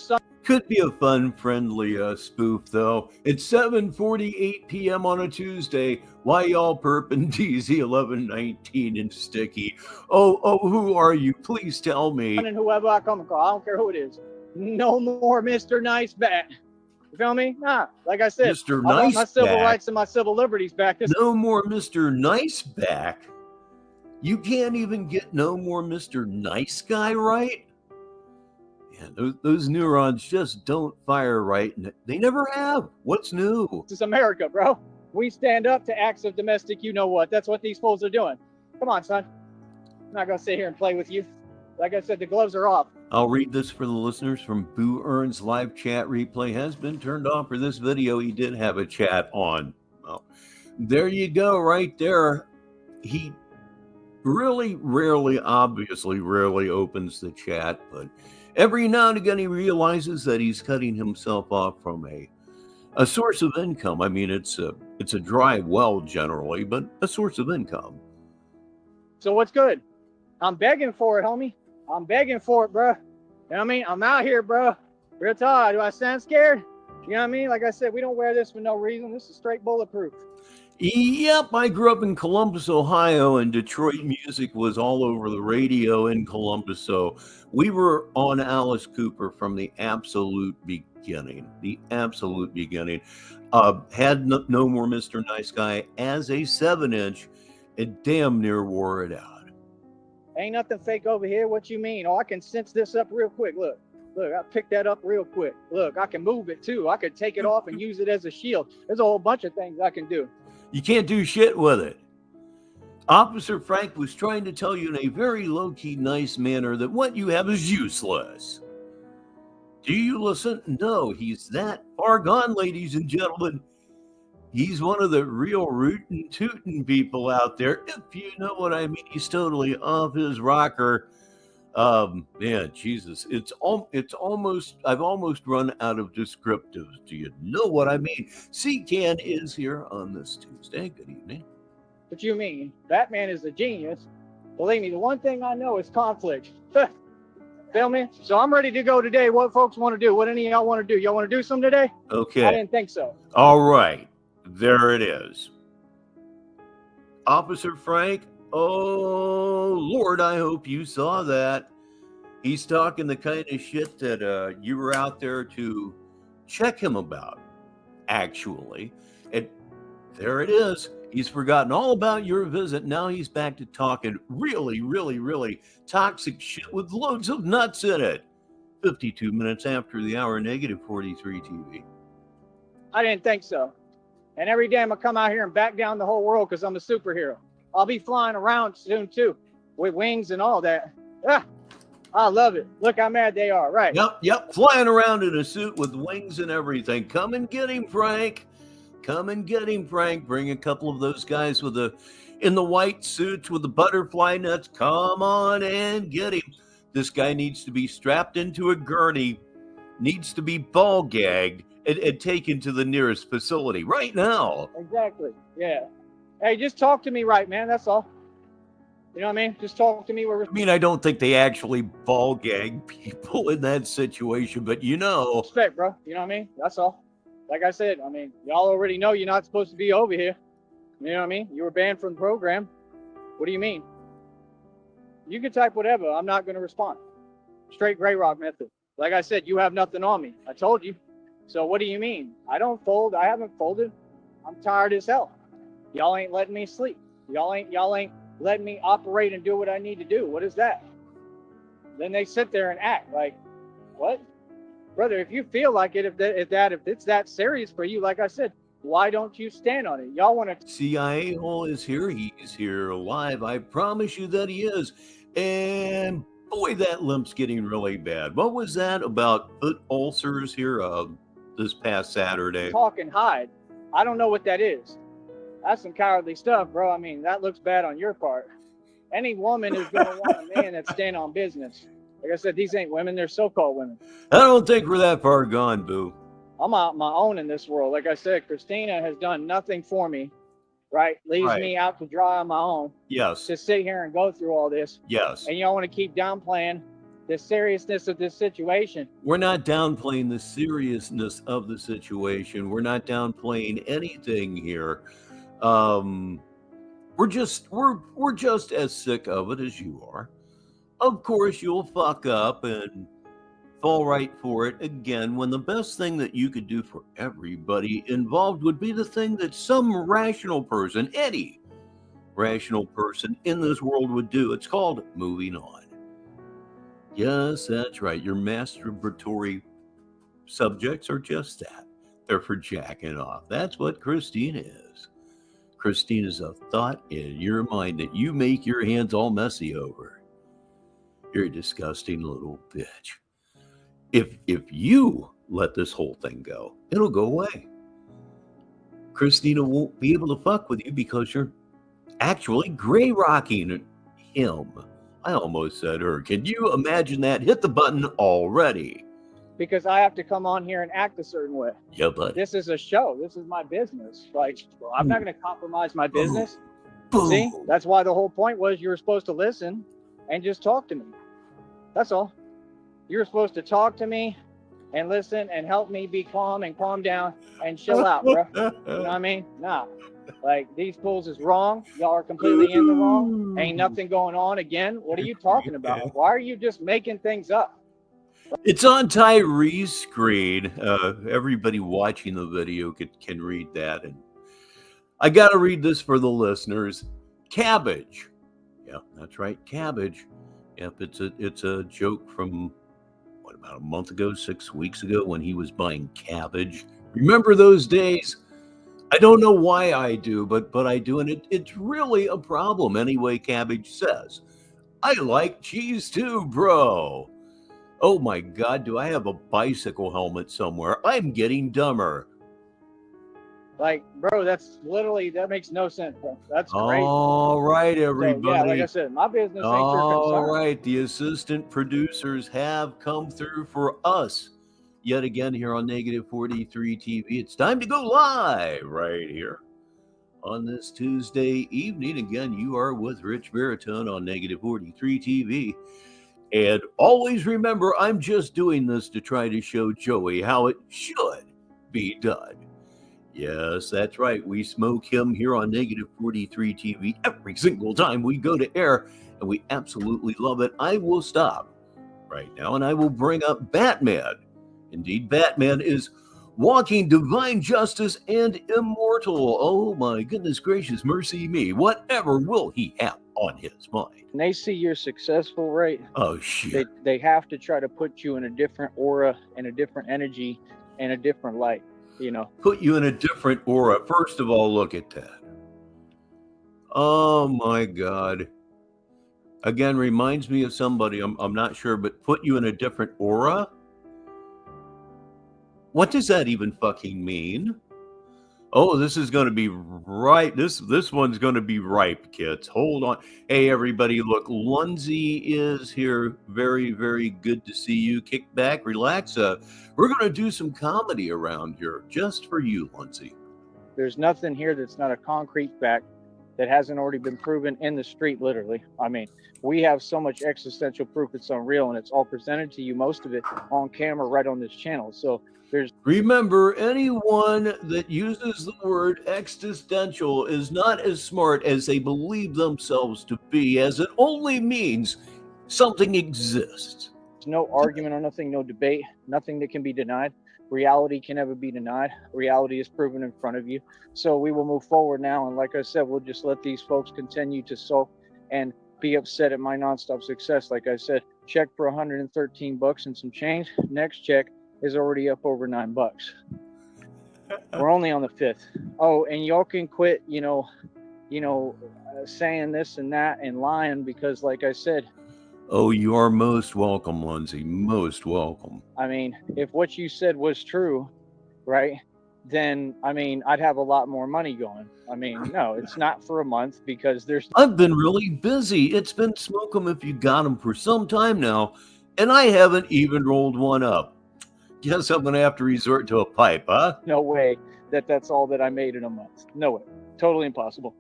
Could be a fun, friendly spoof, though. It's 7:48 p.m. on a Tuesday. Why y'all perping DZ 1119 and Sticky? Oh, who are you? Please tell me. And whoever I come across, I don't care who it is. No more Mr. Nice Bat. You feel me? Nah, like I said, Mr. I want my Nice civil Back. rights and my civil liberties back. No more Mr. Nice Back. You can't even get no more Mr. Nice Guy right? Yeah, those neurons just don't fire right, and they never have. What's new? This is America, bro. We stand up to acts of domestic you-know-what. That's what these fools are doing. Come on, son. I'm not going to sit here and play with you. Like I said, the gloves are off. I'll read this for the listeners from Boo Earn's live chat replay has been turned off for this video. He did have a chat on. Well, there you go, right there. He really rarely opens the chat, but every now and again he realizes that he's cutting himself off from a source of income. I mean, it's a dry well generally, but a source of income. So what's good? I'm begging for it, homie. I'm begging for it, bro. You know what I mean? I'm out here, bro. Real talk. Do I sound scared? You know what I mean? Like I said, we don't wear this for no reason. This is straight bulletproof. Yep, I grew up in Columbus, Ohio, and Detroit music was all over the radio in Columbus. So we were on Alice Cooper from the absolute beginning. Had no more Mr. Nice Guy as a 7-inch and damn near wore it out. Ain't nothing fake over here. What you mean? Oh, I can sense this up real quick. Look, I picked that up real quick. Look, I can move it too. I could take it off and use it as a shield. There's a whole bunch of things I can do. You can't do shit with it. Officer Frank was trying to tell you in a very low-key, nice manner that what you have is useless. Do you listen? No, he's that far gone, ladies and gentlemen. He's one of the real rootin' tootin' people out there, if you know what I mean. He's totally off his rocker. Man, Jesus, it's almost, I've almost run out of descriptives. Do you know what I mean? C-Can is here on this Tuesday. Good evening. What you mean? Batman is a genius. Believe me, the one thing I know is conflict. Feel me? So I'm ready to go today. What folks want to do? What any of y'all want to do? Y'all want to do something today? Okay. I didn't think so. All right. There it is. Officer Frank, oh, Lord, I hope you saw that. He's talking the kind of shit that you were out there to check him about, actually. And there it is. He's forgotten all about your visit. Now he's back to talking really toxic shit with loads of nuts in it. 52 minutes after the hour, negative 43 TV. I didn't think so. And every day I'm going to come out here and back down the whole world because I'm a superhero. I'll be flying around soon, too, with wings and all that. I love it. Look how mad they are, right? Yep. Flying around in a suit with wings and everything. Come and get him, Frank. Come and get him, Frank. Bring a couple of those guys in the white suits with the butterfly nets. Come on and get him. This guy needs to be strapped into a gurney, needs to be ball gagged, and taken to the nearest facility right now. Exactly. Yeah. Hey, just talk to me right, man. That's all. You know what I mean? Just talk to me. I don't think they actually ball gag people in that situation, but respect, bro. You know what I mean? That's all. Like I said, I mean, y'all already know you're not supposed to be over here. You know what I mean? You were banned from the program. What do you mean? You can type whatever. I'm not going to respond. Straight gray rock method. Like I said, you have nothing on me. I told you. So what do you mean? I don't fold. I haven't folded. I'm tired as hell. Y'all ain't letting me sleep. Y'all ain't letting me operate and do what I need to do. What is that? Then they sit there and act like, what? Brother, if you feel like it, if it's that serious for you, like I said, why don't you stand on it? Y'all want to... CIA hole is here. He's here live. I promise you that he is. And boy, that limp's getting really bad. What was that about foot ulcers here this past Saturday? Talk and hide. I don't know what that is. That's some cowardly stuff, bro. I mean, that looks bad on your part. Any woman is going to want a man that stand on business. Like I said, these ain't women. They're so-called women. I don't think we're that far gone, Boo. I'm out my own in this world. Like I said, Christina has done nothing for me, right? Leaves me out to dry on my own. Yes. To sit here and go through all this. Yes. And y'all want to keep downplaying the seriousness of this situation. We're not downplaying the seriousness of the situation. We're not downplaying anything here. We're just as sick of it as you are. Of course, you'll fuck up and fall right for it again when the best thing that you could do for everybody involved would be the thing that some rational person, any rational person in this world would do. It's called moving on. Yes, that's right. Your masturbatory subjects are just that. They're for jacking off. That's what Christine is. Christine is a thought in your mind that you make your hands all messy over. You're a disgusting little bitch. If you let this whole thing go, it'll go away. Christina won't be able to fuck with you because you're actually gray rocking him. I almost said her. Can you imagine that? Hit the button already. Because I have to come on here and act a certain way. Yeah, but This is a show. This is my business. Like, well, I'm not going to compromise my business. boom. See, that's why the whole point was you were supposed to listen and just talk to me. That's all. You were supposed to talk to me and listen and help me be calm and calm down and chill out, bro. You know what I mean? Nah. Like, these fools is wrong. Y'all are completely in the wrong. Ain't nothing going on again. What are you talking about? Why are you just making things up? It's on Tyree's screen. Everybody watching the video can read that. And I got to read this for the listeners. Cabbage. Yeah, that's right. Cabbage. Yep, it's a joke from, about a month ago, 6 weeks ago, when he was buying cabbage. Remember those days? I don't know why I do, but I do, and it's really a problem. Anyway, Cabbage says, I like cheese too, bro. Oh my God, do I have a bicycle helmet somewhere? I'm getting dumber. Like, bro, that's literally, that makes no sense, bro. That's crazy. All right, everybody. So, yeah, like I said, my business ain't your concern. All right, the assistant producers have come through for us yet again here on Negative 43 TV. It's time to go live right here on this Tuesday evening. Again, you are with Rich Baritone on Negative 43 TV. And always remember, I'm just doing this to try to show Joey how it should be done. Yes, that's right. We smoke him here on Negative 43 TV every single time we go to air, and we absolutely love it. I will stop right now, and I will bring up Batman. Indeed, Batman is walking divine justice and immortal. Oh, my goodness gracious, mercy me. Whatever will he have on his mind? When they see you're successful, right? Oh, shit. They have to try to put you in a different aura and a different energy and a different light. You know, put you in a different aura. First of all, look at that. Oh my God. Again, reminds me of somebody, I'm not sure, but put you in a different aura? What does that even fucking mean? Oh, this is going to be right. This one's going to be ripe, kids. Hold on. Hey, everybody, look, Lunzi is here. Very, very good to see you. Kick back, relax. We're going to do some comedy around here just for you, Lunzi. There's nothing here that's not a concrete fact that hasn't already been proven in the street, literally. I mean, we have so much existential proof it's unreal, and it's all presented to you, most of it on camera right on this channel. So remember, anyone that uses the word existential is not as smart as they believe themselves to be, as it only means something exists. There's no argument or nothing, no debate, nothing that can be denied. Reality can never be denied. Reality is proven in front of you. So we will move forward now. And like I said, we'll just let these folks continue to sulk and be upset at my nonstop success. Like I said, check for $113 and some change. Next check is already up over $9. We're only on the 5th. Oh, and y'all can quit, saying this and that and lying, because like I said, oh, you are most welcome, Lindsay. Most welcome. I mean, if what you said was true, right, then, I mean, I'd have a lot more money going. I mean, no, it's not for a month because I've been really busy. It's been smoke 'em if you got 'em for some time now, and I haven't even rolled one up. Guess I'm going to have to resort to a pipe, huh? No way that's all that I made in a month. No way. Totally impossible.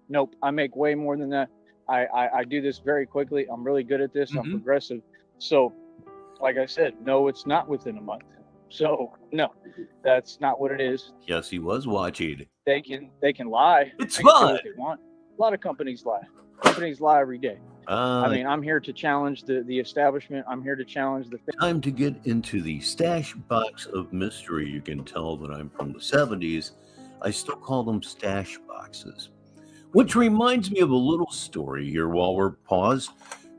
Nope. I make way more than that. I do this very quickly. I'm really good at this. I'm progressive. So, like I said, no, it's not within a month. So, no, that's not what it is. Yes, he was watching. They can lie. It's They can say fun. what they want. A lot of companies lie. Companies lie every day. I mean, I'm here to challenge the establishment. I'm here to challenge the. Time to get into the stash box of mystery. You can tell that I'm from the 70s. I still call them stash boxes. Which reminds me of a little story here while we're paused.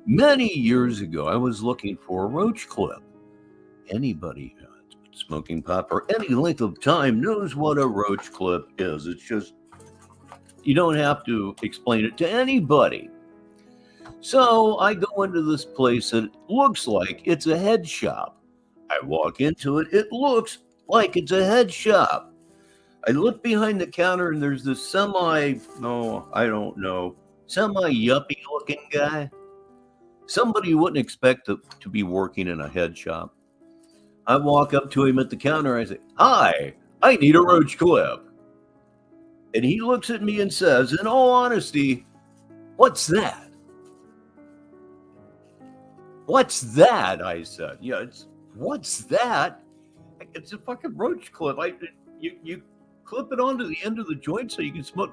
Many years ago, I was looking for a roach clip. Anybody who's been smoking pot for any length of time knows what a roach clip is. It's just, you don't have to explain it to anybody. So I go into this place that looks like it's a head shop. I walk into it. It looks like it's a head shop. I look behind the counter and there's this semi-yuppie looking guy. Somebody you wouldn't expect to be working in a head shop. I walk up to him at the counter. I say, "Hi, I need a roach clip." And he looks at me and says, in all honesty, "What's that?" "What's that?" I said. "Yeah, what's that? It's a fucking roach clip. You clip it onto the end of the joint so you can smoke."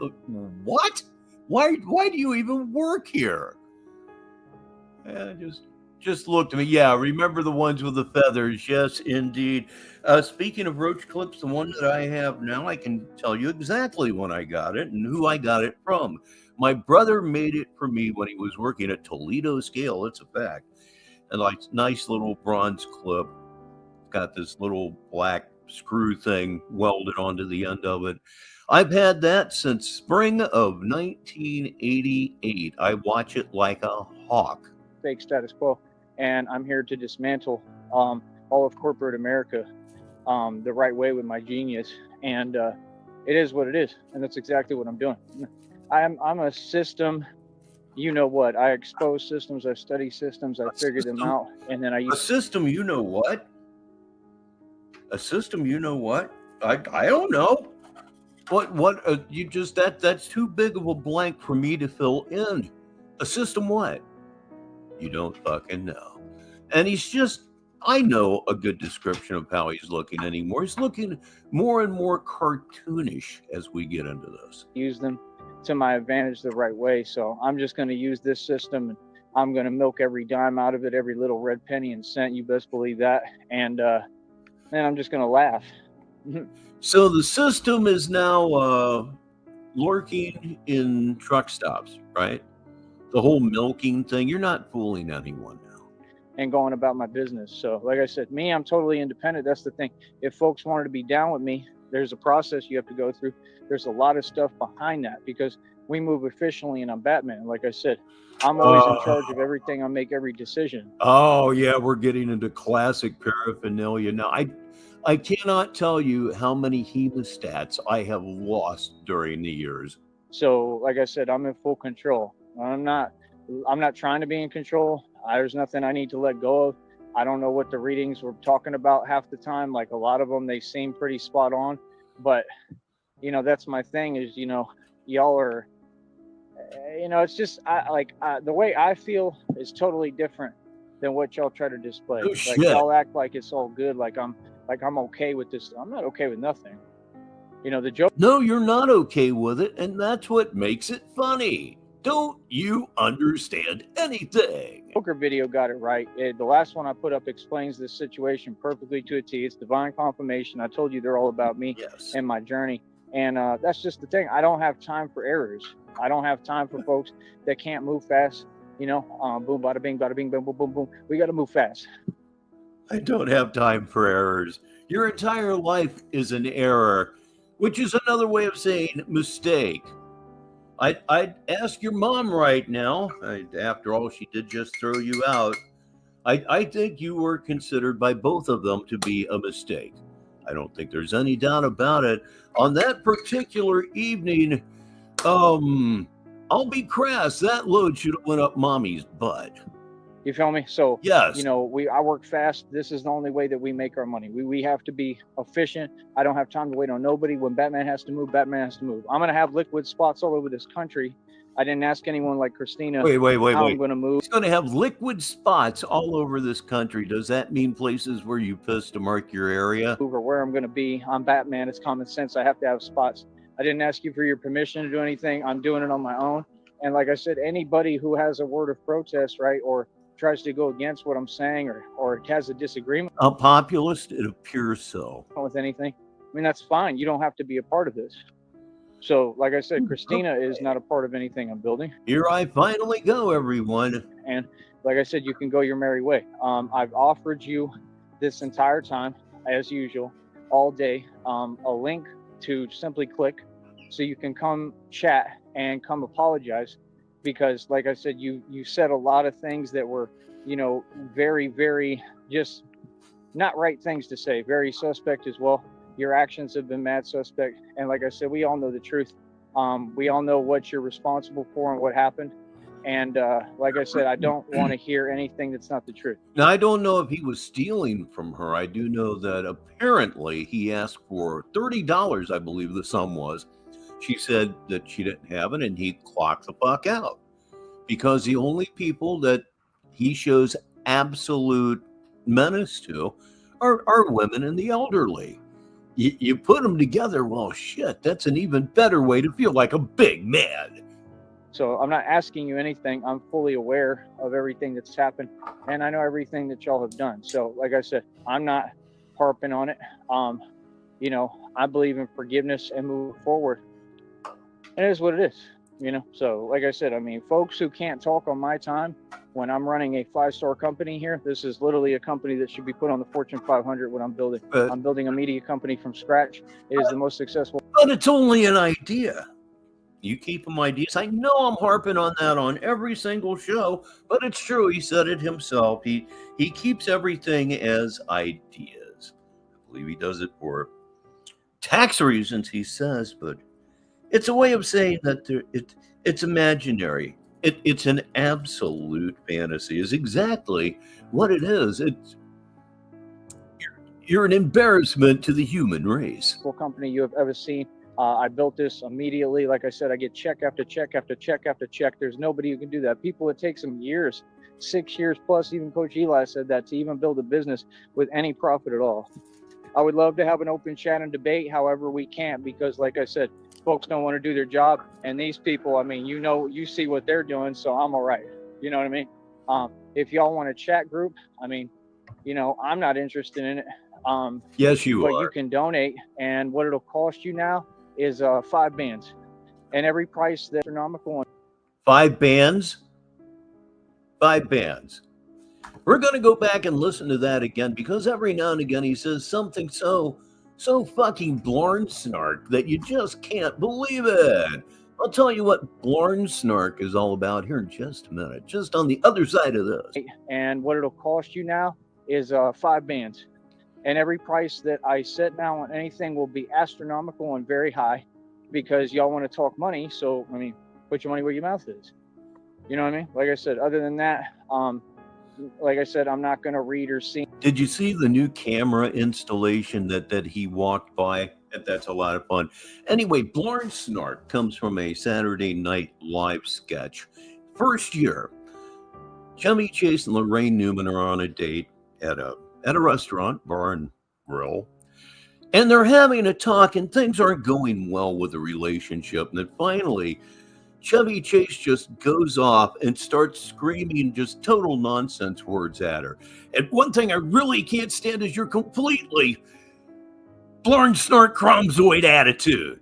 "What? Why do you even work here?" Just looked at me. "Yeah, remember the ones with the feathers?" "Yes, indeed." Speaking of roach clips, the one that I have now, I can tell you exactly when I got it and who I got it from. My brother made it for me when he was working at Toledo Scale. It's a fact. And like nice little bronze clip. Got this little black screw thing welded onto the end of it. I've had that since spring of 1988. I watch it like a hawk. Fake status quo, and I'm here to dismantle all of corporate America the right way with my genius, and it is what it is, and that's exactly what I'm doing. I'm a system. You know what? I expose systems. I study systems. I figure them out, and then I use a system. You know what? A system. You know what? I don't know. What? You just that's too big of a blank for me to fill in. A system. What? You don't fucking know. And he's just. I know a good description of how he's looking anymore. He's looking more and more cartoonish as we get into this. Use them to my advantage the right way. So I'm just going to use this system, and I'm going to milk every dime out of it, every little red penny and cent. You best believe that. And then I'm just going to laugh. So the system is now lurking in truck stops, right? The whole milking thing. You're not fooling anyone now. And going about my business. So like I said, I'm totally independent. That's the thing. If folks wanted to be down with me, there's a process you have to go through. There's a lot of stuff behind that because we move efficiently and I'm Batman. Like I said, I'm always in charge of everything. I make every decision. Oh yeah, we're getting into classic paraphernalia now. I cannot tell you how many hemostats I have lost during the years. So like I said, I'm in full control. I'm not trying to be in control. There's nothing I need to let go of. I don't know what the readings were talking about half the time. Like a lot of them, they seem pretty spot on. But, that's my thing is, y'all are, it's just the way I feel is totally different than what y'all try to display. Oh, like shit. y'all act like it's all good. Like I'm okay with this. I'm not okay with nothing. The joke. No, you're not okay with it. And that's what makes it funny. Don't you understand anything? Joker video got it right. The last one I put up explains this situation perfectly to a T. It's divine confirmation. I told you they're all about me and my journey. And that's just the thing. I don't have time for errors. I don't have time for folks that can't move fast. Boom, bada bing, boom, boom, boom, boom. We got to move fast. I don't have time for errors. Your entire life is an error, which is another way of saying mistake. I'd ask your mom right now, after all, she did just throw you out. I think you were considered by both of them to be a mistake. I don't think there's any doubt about it. On that particular evening, I'll be crass. That load should have went up mommy's butt. You feel me? So, yes. I work fast. This is the only way that we make our money. We have to be efficient. I don't have time to wait on nobody. When Batman has to move, Batman has to move. I'm going to have liquid spots all over this country I didn't ask anyone like Christina Wait. how I'm going to move. He's going to have liquid spots all over this country. Does that mean places where you piss to mark your area? Or where I'm going to be. I'm Batman. It's common sense. I have to have spots. I didn't ask you for your permission to do anything. I'm doing it on my own. And like I said, anybody who has a word of protest, right, or tries to go against what I'm saying, or has a disagreement. A populist, it appears so. With anything, I mean, that's fine. You don't have to be a part of this. So, like I said, Christina is not a part of anything I'm building. Here I finally go, everyone. And like I said, you can go your merry way. I've offered you this entire time, as usual, all day, a link to simply click so you can come chat and come apologize, because like I said, you said a lot of things that were, you know, very, very just not right things to say, very suspect as well. Your actions have been mad suspect. And like I said, we all know the truth. We all know what you're responsible for and what happened. And like I said, I don't want to hear anything that's not the truth. Now, I don't know if he was stealing from her. I do know that apparently he asked for $30, I believe the sum was. She said that she didn't have it, and he clocked the fuck out. Because the only people that he shows absolute menace to are women and the elderly. You put them together, well, shit, that's an even better way to feel like a big man. So I'm not asking you anything. I'm fully aware of everything that's happened, and I know everything that y'all have done. So like I said, I'm not harping on it. You know, I believe in forgiveness and move forward. And it is what it is, you know? So like I said, I mean, folks who can't talk on my time when I'm running a 5-star company here, this is literally a company that should be put on the Fortune 500 when I'm building. I'm building a media company from scratch. It is the most successful. But it's only an idea. You keep them ideas. I know I'm harping on that on every single show, but it's true. He said it himself. He keeps everything as ideas. I believe he does it for tax reasons, he says, but it's a way of saying that it's imaginary. It's an absolute fantasy is exactly what it is. You're an embarrassment to the human race. Company you have ever seen. I built this immediately. Like I said, I get check after check after check after check. There's nobody who can do that. People, it takes them years, 6 years plus. Even Coach Eli said that, to even build a business with any profit at all. I would love to have an open chat and debate. However, we can't, because like I said, folks don't want to do their job. And these people, I mean, you know, you see what they're doing, so I'm all right. You know what I mean? If y'all want a chat group, I mean, you know, I'm not interested in it. Yes, you are. But you can donate, and what it'll cost you now is 5 bands, and every price that's astronomical. 5 bands? 5 bands. We're going to go back and listen to that again, because every now and again he says something so fucking Blarnsnark that you just can't believe it. I'll tell you what Blarnsnark is all about here in just a minute, just on the other side of this. And what it'll cost you now is 5 bands. And every price that I set now on anything will be astronomical and very high, because y'all want to talk money. So, I mean, put your money where your mouth is. You know what I mean? Like I said, other than that, like I said, I'm not going to read or see. Did you see the new camera installation that he walked by? That's a lot of fun. Anyway, Blarnsnark comes from a Saturday Night Live sketch. First year, Chevy Chase and Lorraine Newman are on a date at a restaurant, bar and grill, and they're having a talk, and things aren't going well with the relationship. And then finally, Chevy Chase just goes off and starts screaming just total nonsense words at her. And one thing I really can't stand is your completely Blarnsnark Cromzoid attitude.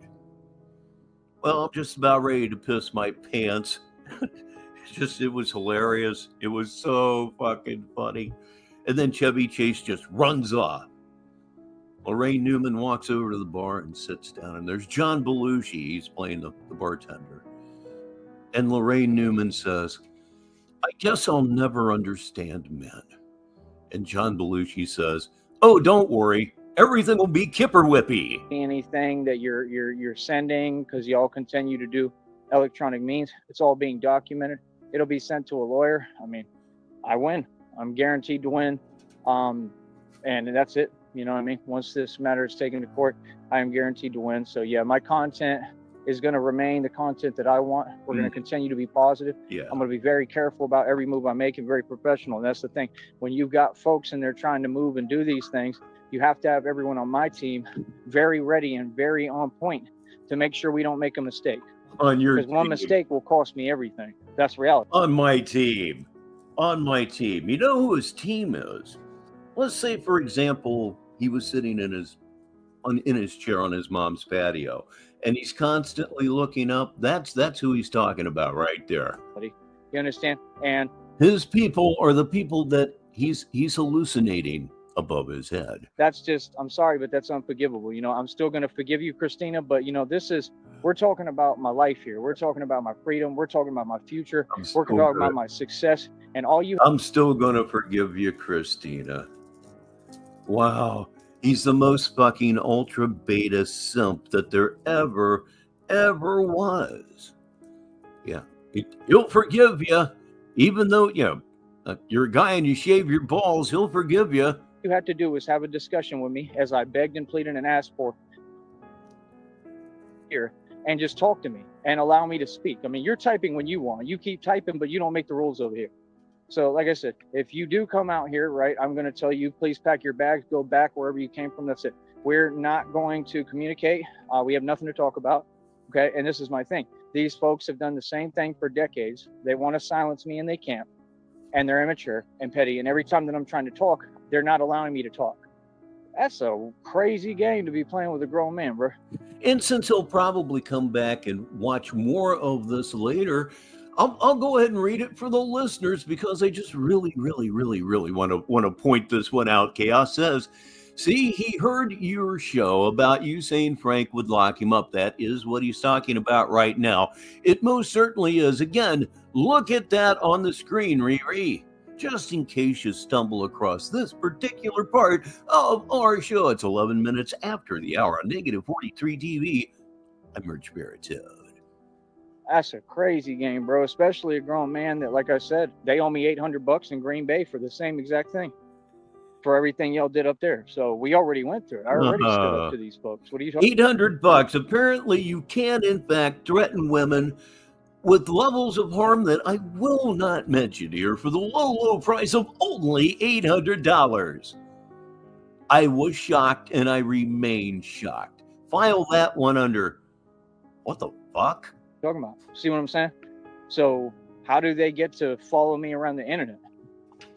Well, I'm just about ready to piss my pants. It was hilarious. It was so fucking funny. And then Chevy Chase just runs off. Lorraine Newman walks over to the bar and sits down, and there's John Belushi. He's playing the bartender. And Lorraine Newman says, "I guess I'll never understand men." And John Belushi says, "Oh, don't worry. Everything will be kipper whippy." Anything that you're sending, because y'all continue to do electronic means, it's all being documented. It'll be sent to a lawyer. I mean, I win. I'm guaranteed to win. And that's it. You know what I mean? Once this matter is taken to court, I am guaranteed to win. So yeah, my content is going to remain the content that I want. We're going to continue to be positive. Yeah. I'm going to be very careful about every move I make and very professional. And that's the thing. When you've got folks in there trying to move and do these things, you have to have everyone on my team very ready and very on point to make sure we don't make a mistake. On your Because one mistake will cost me everything. That's reality. On my team. On my team. You know who his team is? Let's say, for example, he was sitting in his chair on his mom's patio, and he's constantly looking up. That's who he's talking about right there. You understand? And his people are the people that he's hallucinating above his head. That's just, I'm sorry, but that's unforgivable. You know, I'm still going to forgive you, Christina, but you know, we're talking about my life here. We're talking about my freedom. We're talking about my future. We're talking about my success, and I'm still going to forgive you, Christina. Wow. He's the most fucking ultra beta simp that there ever was. Yeah. He'll forgive you, even though, you're a guy and you shave your balls, he'll forgive you. You had to do was have a discussion with me as I begged and pleaded and asked for here, and just talk to me and allow me to speak. I mean, you're typing when you want. You keep typing, but you don't make the rules over here. So like I said, if you do come out here, right, I'm going to tell you, please pack your bags, go back wherever you came from. That's it. We're not going to communicate. We have nothing to talk about. Okay. And this is my thing. These folks have done the same thing for decades. They want to silence me and they can't. And they're immature and petty. And every time that I'm trying to talk, they're not allowing me to talk. That's a crazy game to be playing with a grown man, bro. And since he'll probably come back and watch more of this later, I'll go ahead and read it for the listeners because I just really want to point this one out. Chaos says, see, he heard your show about you saying Frank would lock him up. That is what he's talking about right now. It most certainly is. Again, look at that on the screen, Riri. Just in case you stumble across this particular part of our show. It's 11 minutes after the hour on Negative 43 TV. I'm Merch Spirited. That's a crazy game, bro. Especially a grown man that, like I said, they owe me $800 in Green Bay for the same exact thing, for everything y'all did up there. So we already went through it. I already stood up to these folks. What are you talking about? $800. Apparently, you can, in fact, threaten women with levels of harm that I will not mention here for the low price of only $800. I was shocked, and I remain shocked. File that one under, what the fuck? Talking about. See what I'm saying? So how do they get to follow me around the internet?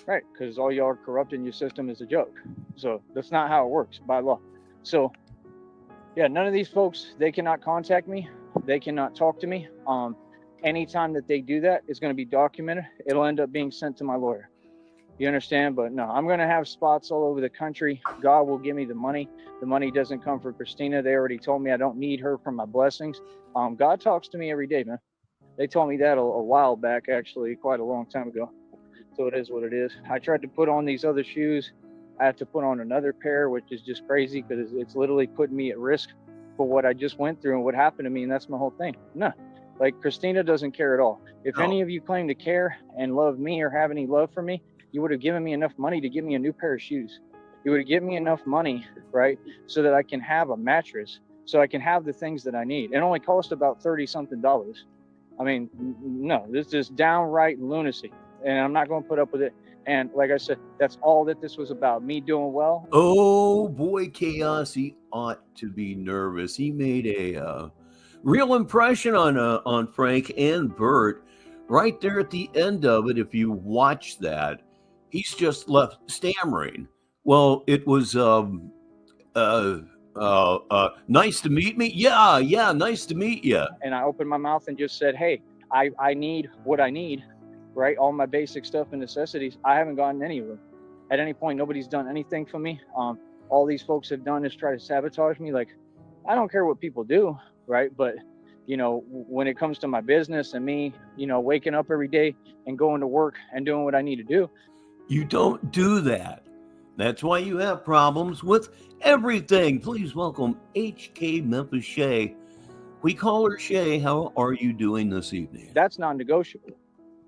Right, because all y'all are corrupt and your system is a joke. So that's not how it works by law. So yeah, none of these folks, they cannot contact me. They cannot talk to me. Anytime that they do that, it's going to be documented. It'll end up being sent to my lawyer. You understand? But no, I'm going to have spots all over the country. God will give me the money. The money doesn't come from Christina. They already told me I don't need her for my blessings. God talks to me every day, man. They told me that a while back, actually, quite a long time ago. So it is what it is. I tried to put on these other shoes. I have to put on another pair, which is just crazy because it's literally putting me at risk for what I just went through and what happened to me. And that's my whole thing. No, like Christina doesn't care at all. If any of you claim to care and love me or have any love for me, you would have given me enough money to give me a new pair of shoes. You would have given me enough money, right, so that I can have a mattress, so I can have the things that I need. It only cost about $30-something. I mean, no, this is downright lunacy, and I'm not going to put up with it. And like I said, that's all that this was about, me doing well. Oh, boy, Chaos, he ought to be nervous. He made a real impression on Frank and Burt right there at the end of it. If you watch that, he's just left stammering. Well, it was nice to meet me. Yeah, nice to meet you. And I opened my mouth and just said, hey, I need what I need, right? All my basic stuff and necessities. I haven't gotten any of them. At any point, nobody's done anything for me. All these folks have done is try to sabotage me. Like, I don't care what people do, right? But, you know, when it comes to my business and me, you know, waking up every day and going to work and doing what I need to do. You don't do that. That's why you have problems with everything. Please welcome HK Memphis Shay. We call her Shay. How are you doing this evening? That's non-negotiable.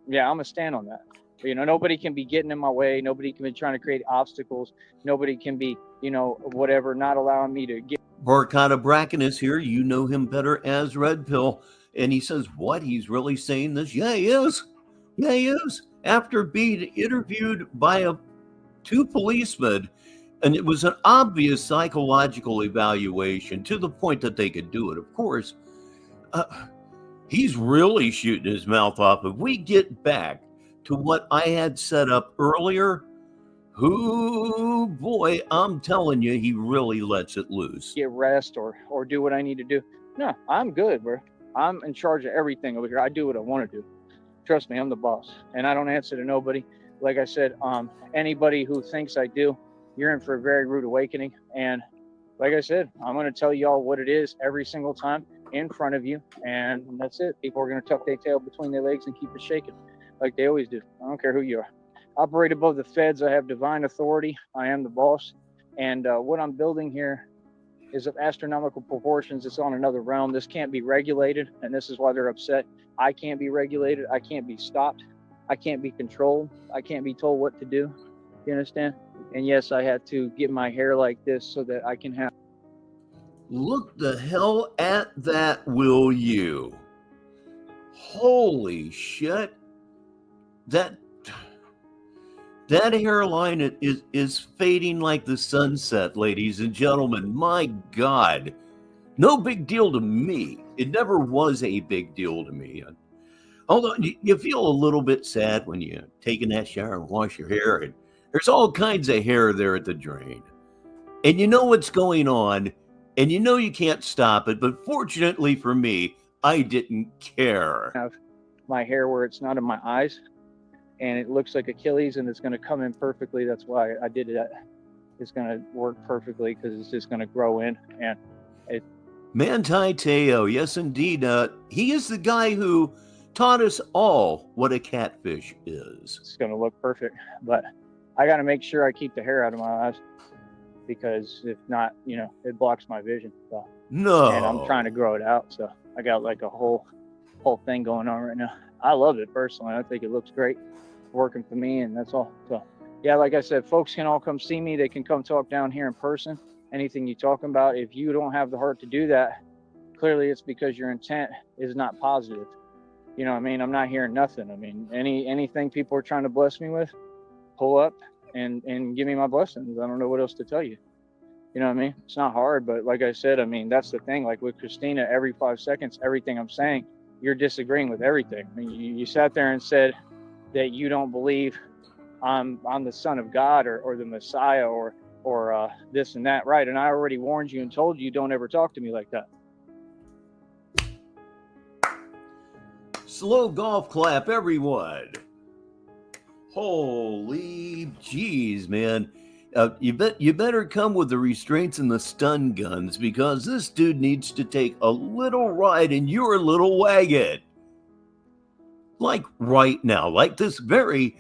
Yeah, I'm going to stand on that. You know, nobody can be getting in my way. Nobody can be trying to create obstacles. Nobody can be, you know, whatever, not allowing me to get. Barcata Bracken is here. You know him better as Red Pill. And he says, what? He's really saying this? Yeah, he is. Yeah, he is. After being interviewed by two policemen, and it was an obvious psychological evaluation to the point that they could do it, of course. He's really shooting his mouth off. If we get back to what I had set up earlier, oh boy, I'm telling you, he really lets it loose. Get rest or do what I need to do. No, I'm good, bro. I'm in charge of everything over here. I do what I want to do. Trust me, I'm the boss, and I don't answer to nobody. Like I said, anybody who thinks I do, you're in for a very rude awakening. And like I said, I'm going to tell y'all what it is every single time in front of you, and that's it. People are going to tuck their tail between their legs and keep it shaking like they always do. I don't care who you are. Operate above the feds. I have divine authority. I am the boss, and what I'm building here is of astronomical proportions. It's on another realm. This can't be regulated, and this is why they're upset. I can't be regulated. I can't be stopped. I can't be controlled. I can't be told what to do. You understand? And yes, I had to get my hair like this so that I can have. Look the hell at that, will you? Holy shit. That hairline is fading like the sunset, ladies and gentlemen. My God. No big deal to me. It never was a big deal to me. Although you feel a little bit sad when you take in that shower and wash your hair, and there's all kinds of hair there at the drain. And you know what's going on, and you know you can't stop it, but fortunately for me, I didn't care. Have my hair where it's not in my eyes, and it looks like Achilles, and it's going to come in perfectly. That's why I did it. It's going to work perfectly because it's just going to grow in, and it. Manti Te'o, yes indeed. He is the guy who taught us all what a catfish is. It's going to look perfect, but I got to make sure I keep the hair out of my eyes, because if not, it blocks my vision. So. No. And I'm trying to grow it out, so I got like a whole thing going on right now. I love it personally. I think it looks great, working for me, and that's all. So yeah, like I said, folks can all come see me. They can come talk down here in person. Anything you're talking about, if you don't have the heart to do that, clearly it's because your intent is not positive. You know what I mean? I'm not hearing nothing. I mean, anything people are trying to bless me with, pull up and give me my blessings. I don't know what else to tell you. You know what I mean? It's not hard, but like I said, I mean, that's the thing. Like with Christina, every 5 seconds, everything I'm saying, you're disagreeing with everything. I mean, you sat there and said that you don't believe I'm the Son of God or the Messiah or this and that, right? And I already warned you and told you don't ever talk to me like that. Slow golf clap, everyone. Holy jeez, man. You better come with the restraints and the stun guns, because this dude needs to take a little ride in your little wagon. Like right now, like this very,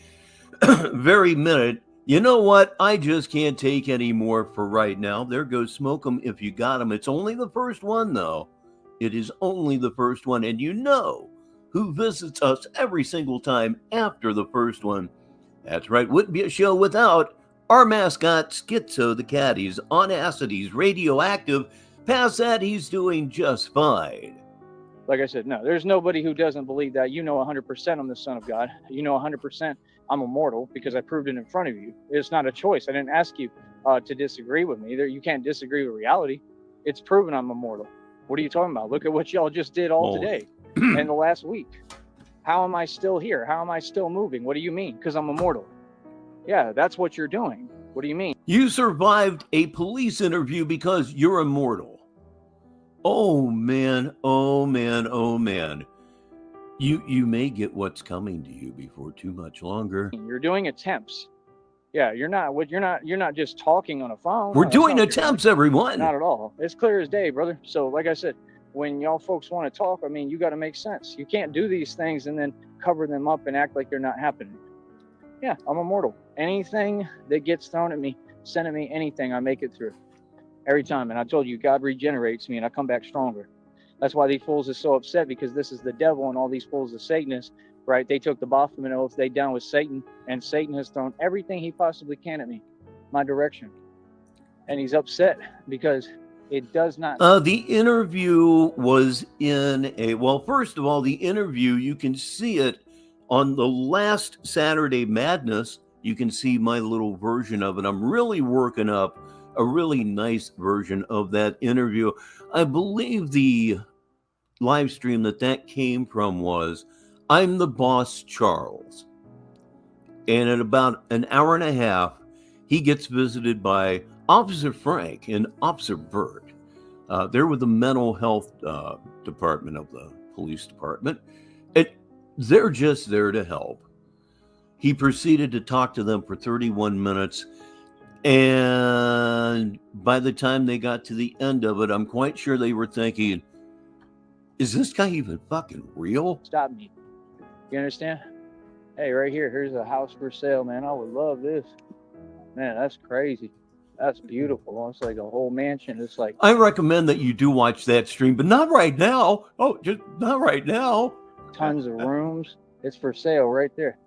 very minute. You know what? I just can't take any more for right now. There goes Smoke 'em if you got 'em. It's only the first one, though. It is only the first one. And you know who visits us every single time after the first one. That's right. Wouldn't be a show without our mascot, Schizo the cat. He's on acid. He's radioactive. Past that, he's doing just fine. Like I said, no, there's nobody who doesn't believe that. You know 100% I'm the Son of God. You know 100% I'm immortal, because I proved it in front of you. It's not a choice. I didn't ask you to disagree with me. You can't disagree with reality. It's proven I'm immortal. What are you talking about? Look at what y'all just did all today and the last week. How am I still here? How am I still moving? What do you mean? Because I'm immortal. Yeah, that's what you're doing. What do you mean? You survived a police interview because you're immortal. Oh man, oh man, oh man. You may get what's coming to you before too much longer. You're doing attempts. Yeah, you're not just talking on a phone. We're doing attempts, everyone. Not at all. It's clear as day, brother. So like I said, when y'all folks want to talk, I mean, you got to make sense. You can't do these things and then cover them up and act like they're not happening. Yeah, I'm immortal. Anything that gets thrown at me, send at me, anything, I make it through. Every time. And I told you, God regenerates me and I come back stronger. That's why these fools are so upset, because this is the devil and all these fools are Satanists, right? They took the Baphomet oath, they down with Satan, and Satan has thrown everything he possibly can at me, my direction. And he's upset because It does not. The interview was in a, well, first of all, the interview, you can see it on the last Saturday Madness. You can see my little version of it. I'm really working up a really nice version of that interview. I believe the live stream that came from was I'm the Boss Charles. And in about an hour and a half, he gets visited by Officer Frank and Officer Burt. They're with the mental health department of the police department. They're just there to help. He proceeded to talk to them for 31 minutes. And by the time they got to the end of it, I'm quite sure they were thinking, is this guy even fucking real? Stop me. You understand? Hey, right here, here's a house for sale, man. I would love this. Man, that's crazy. That's beautiful. It's like a whole mansion. It's like, I recommend that you do watch that stream, but not right now. Oh, just not right now. Tons of rooms. It's for sale right there.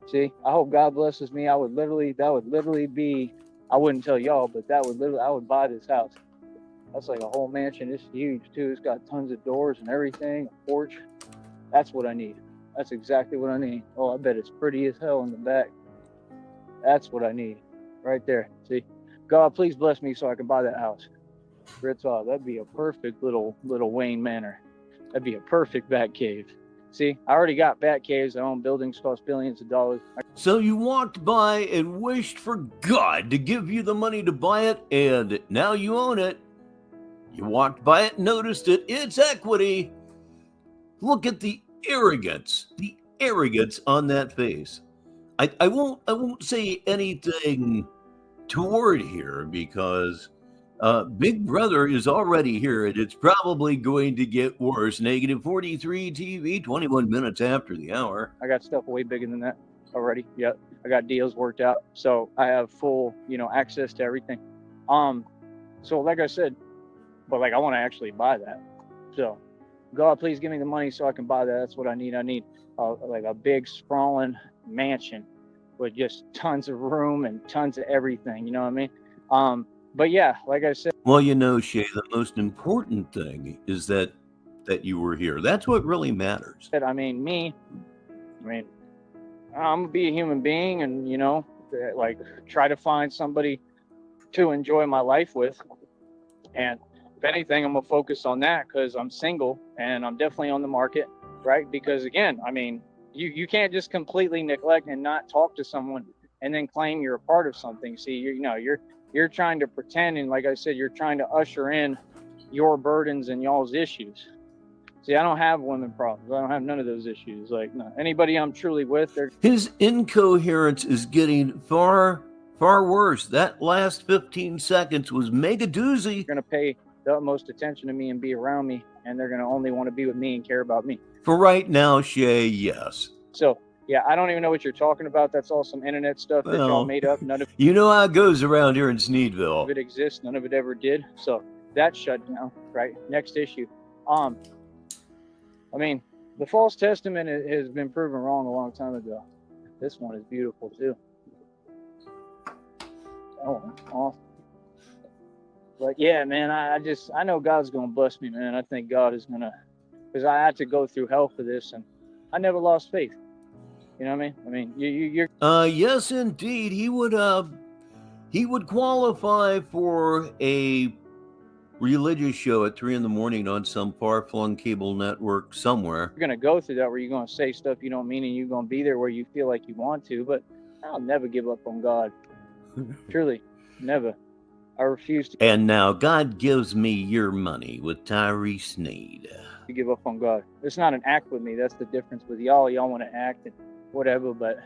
See, I hope God blesses me. That would literally be, I wouldn't tell y'all, but I would buy this house. That's like a whole mansion. It's huge too. It's got tons of doors and everything, a porch. That's what I need. That's exactly what I need. Oh, I bet it's pretty as hell in the back. That's what I need right there. See, God, please bless me so I can buy that house. Ritz off. That'd be a perfect little Wayne Manor. That'd be a perfect bat cave. See, I already got bat caves. I own buildings cost billions of dollars. So you walked by and wished for God to give you the money to buy it, and now you own it. You walked by it, noticed it. It's equity. Look at the arrogance on that face. I won't say anything toward here because Big Brother is already here, and it's probably going to get worse. Negative 43 TV, 21 minutes after the hour. I got stuff way bigger than that already. Yep. I got deals worked out. So I have full, access to everything. So like I said, but like I want to actually buy that. So God, please give me the money so I can buy that. That's what I need. I need like a big sprawling mansion with just tons of room and tons of everything. You know what I mean? But yeah, like I said. Well, Shay, the most important thing is that you were here. That's what really matters. I'm gonna be a human being and, like try to find somebody to enjoy my life with. And if anything, I'm gonna focus on that because I'm single and I'm definitely on the market, right? Because again, you can't just completely neglect and not talk to someone and then claim you're a part of something. See, you're trying to pretend, and like I said, you're trying to usher in your burdens and y'all's issues. See, I don't have women problems. I don't have none of those issues. Like, no, anybody I'm truly with, his incoherence is getting far worse. That last 15 seconds was mega doozy. They're going to pay the utmost attention to me and be around me, and they're going to only want to be with me and care about me. For right now, Shay, yes. So, yeah, I don't even know what you're talking about. That's all some internet stuff that y'all made up. None of how it goes around here in Sneedville. It exists. None of it ever did. So that's shut down, right? Next issue. The false testament has been proven wrong a long time ago. This one is beautiful too. Oh, awesome. But yeah, man, I know God's gonna bless me, man. I think God is gonna, because I had to go through hell for this, and I never lost faith. You know what I mean? You're. Yes, indeed. He would qualify for a religious show at 3 a.m. on some far-flung cable network somewhere. You're gonna go through that where you're gonna say stuff you don't mean, and you're gonna be there where you feel like you want to. But I'll never give up on God. Truly, never. I refuse to. And now God gives me your money with Tyree Sneed. You give up on God. It's not an act with me. That's the difference with y'all. Y'all want to act and whatever, but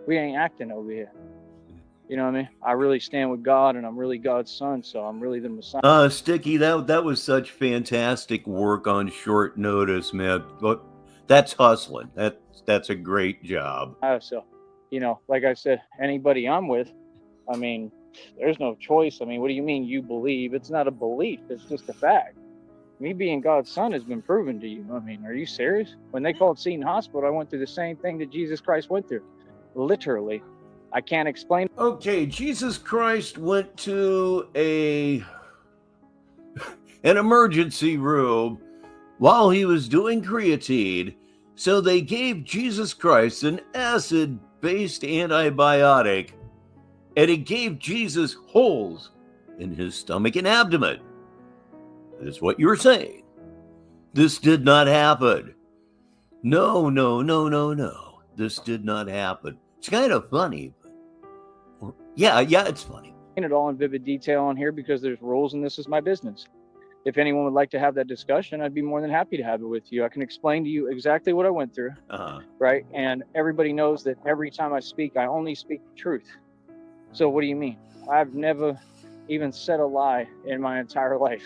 we ain't acting over here. You know what I mean? I really stand with God, and I'm really God's son, so I'm really the Messiah. Sticky, that was such fantastic work on short notice, man. But that's hustling. That's a great job. So, like I said, anybody I'm with, there's no choice. What do you mean you believe? It's not a belief. It's just a fact. Me being God's son has been proven to you. Are you serious? When they called Seton Hospital, I went through the same thing that Jesus Christ went through. Literally. I can't explain. Okay, Jesus Christ went to a an emergency room while he was doing creatine. So they gave Jesus Christ an acid-based antibiotic, and it gave Jesus holes in his stomach and abdomen. That's what you're saying. This did not happen. No. This did not happen. It's kind of funny. Yeah, it's funny. It all in vivid detail on here because there's rules and this is my business. If anyone would like to have that discussion, I'd be more than happy to have it with you. I can explain to you exactly what I went through, right? And everybody knows that every time I speak, I only speak the truth. So what do you mean? I've never even said a lie in my entire life,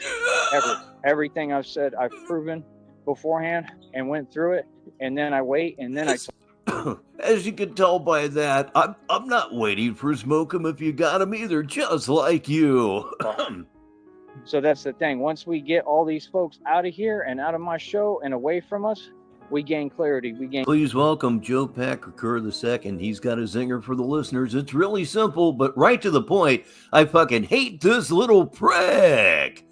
ever. Everything I've said, I've proven beforehand and went through it, and then I wait, and then As you can tell by that, I'm not waiting for smoke 'em if you got 'em either, just like you. So that's the thing. Once we get all these folks out of here and out of my show and away from us, we gain clarity. Please welcome Joe Packer II. He's got a zinger for the listeners. It's really simple, but right to the point. I fucking hate this little prick.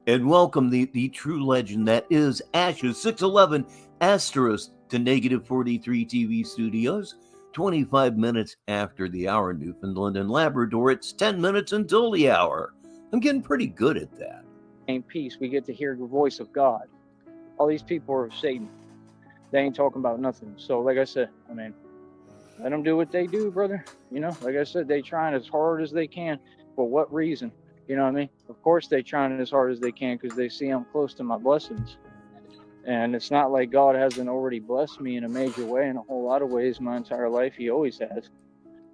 And welcome the true legend that is Ashes 611 asterisk to negative 43 TV studios. 25 minutes after the hour, Newfoundland and Labrador. It's 10 minutes until the hour. I'm getting pretty good at that. In peace, we get to hear the voice of God. All these people are of Satan. They ain't talking about nothing. So like I said, I mean, let them do what they do, brother. You know, like I said, they trying as hard as they can. For what reason? You know what I mean? Of course they trying as hard as they can because they see I'm close to my blessings. And it's not like God hasn't already blessed me in a major way in a whole lot of ways my entire life. He always has.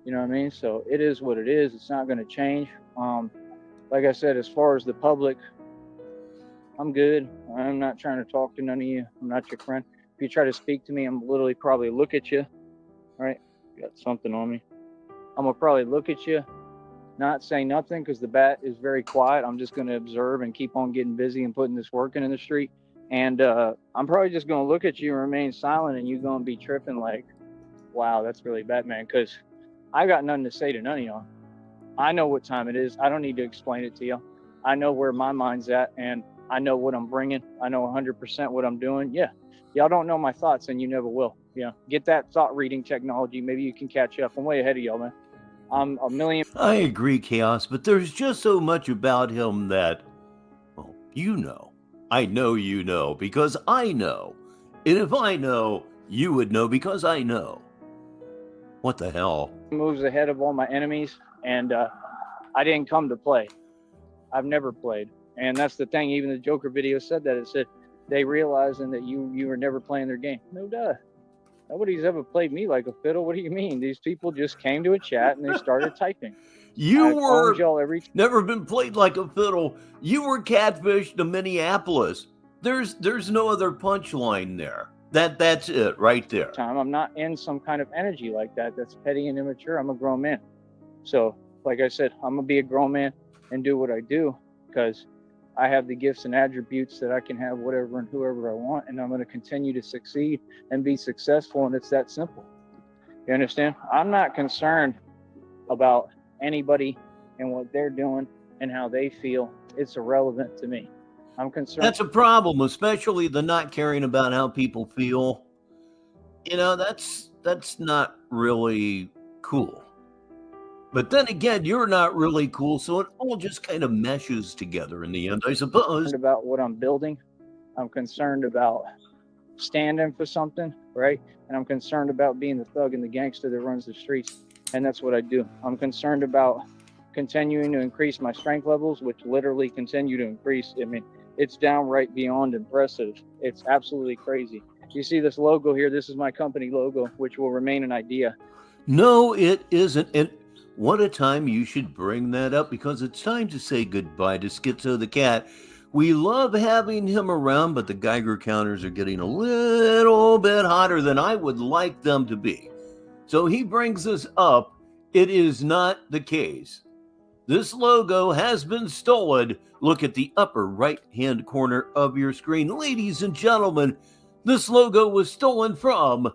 You know what I mean? So it is what it is. It's not going to change. Like I said, as far as the public, I'm good. I'm not trying to talk to none of you. I'm not your friend. If you try to speak to me, I'm literally probably look at you. All right? Got something on me. I'm going to probably look at you, not say nothing because the bat is very quiet. I'm just going to observe and keep on getting busy and putting this work in the street. And I'm probably just going to look at you and remain silent, and you're going to be tripping like, wow, that's really Batman, because I got nothing to say to none of y'all. I know what time it is. I don't need to explain it to you. I know where my mind's at, and I know what I'm bringing. I know 100% what I'm doing. Yeah, y'all don't know my thoughts, and you never will. Yeah, get that thought reading technology. Maybe you can catch up. I'm way ahead of y'all, man. I'm a million. I agree, Chaos, but there's just so much about him that, well, you know. I know you know because I know. And if I know, you would know because I know. What the hell? Moves ahead of all my enemies, and I didn't come to play. I've never played. And that's the thing. Even the Joker video said that. It said they realizing that you were never playing their game. No duh. Nobody's ever played me like a fiddle. What do you mean? These people just came to a chat and they started typing. You were never been played like a fiddle. You were catfished to Minneapolis. There's no other punchline there. That's it right there. I'm not in some kind of energy like that. That's petty and immature. I'm a grown man. So, like I said, I'm gonna be a grown man and do what I do because I have the gifts and attributes that I can have whatever and whoever I want, and I'm gonna continue to succeed and be successful, and it's that simple. You understand? I'm not concerned about anybody and what they're doing and how they feel. It's irrelevant to me. I'm concerned. That's a problem, especially the not caring about how people feel. You know, that's not really cool. But then again, you're not really cool, so it all just kind of meshes together in the end, I suppose. About what I'm building. I'm concerned about standing for something, right? And I'm concerned about being the thug and the gangster that runs the streets. And that's what I do. I'm concerned about continuing to increase my strength levels, which literally continue to increase. I mean, it's downright beyond impressive. It's absolutely crazy. You see this logo here? This is my company logo, which will remain an idea. No, it isn't. And what a time you should bring that up, because it's time to say goodbye to Schizo the Cat. We love having him around, but the Geiger counters are getting a little bit hotter than I would like them to be. So he brings this up. It is not the case. This logo has been stolen. Look at the upper right-hand corner of your screen. Ladies and gentlemen, this logo was stolen from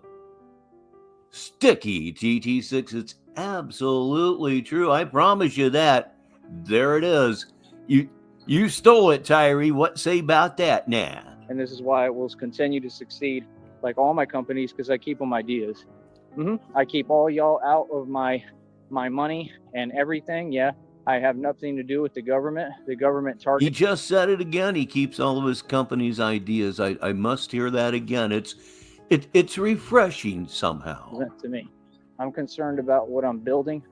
Sticky TT6. It's absolutely true. I promise you that. There it is. You stole it, Tyree. What say about that now? And this is why it will continue to succeed, like all my companies, because I keep them ideas. I keep all y'all out of my money and everything. Yeah, I have nothing to do with the government. The government target. He just said it again. He keeps all of his company's ideas. I must hear that again. It's refreshing somehow. To me, I'm concerned about what I'm building.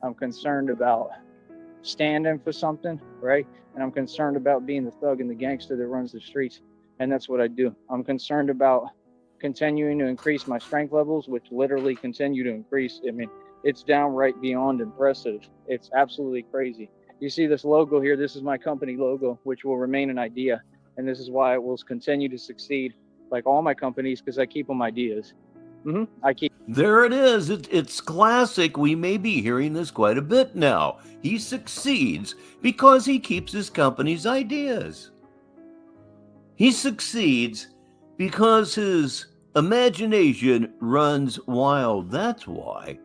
I'm concerned about standing for something, right? And I'm concerned about being the thug and the gangster that runs the streets. And that's what I do. I'm concerned about continuing to increase my strength levels, which literally continue to increase. I mean, it's downright beyond impressive. It's absolutely crazy. You see this logo here? This is my company logo, which will remain an idea. And this is why it will continue to succeed, like all my companies, because I keep them ideas. There it is. It's classic. We may be hearing this quite a bit now. He succeeds because he keeps his company's ideas. He succeeds because his imagination runs wild. That's why.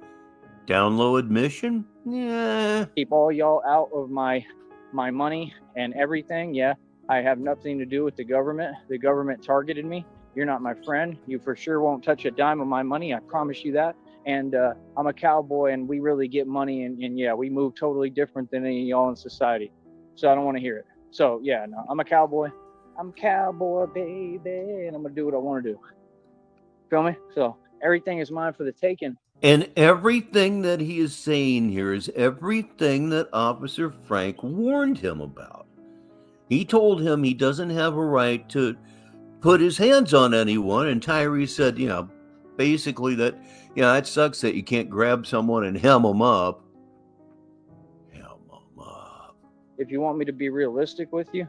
Down low admission? Yeah. Keep all y'all out of my money and everything. Yeah, I have nothing to do with the government. The government targeted me. You're not my friend. You for sure won't touch a dime of my money. I promise you that. And I'm a cowboy, and we really get money. And yeah, we move totally different than any of y'all in society. So I don't want to hear it. So yeah, no, I'm a cowboy. I'm a cowboy, baby, and I'm going to do what I want to do. Feel me? So everything is mine for the taking. And everything that he is saying here is everything that Officer Frank warned him about. He told him he doesn't have a right to put his hands on anyone, and Tyree said, basically that, it sucks that you can't grab someone and hem them up. Hem them up. If you want me to be realistic with you,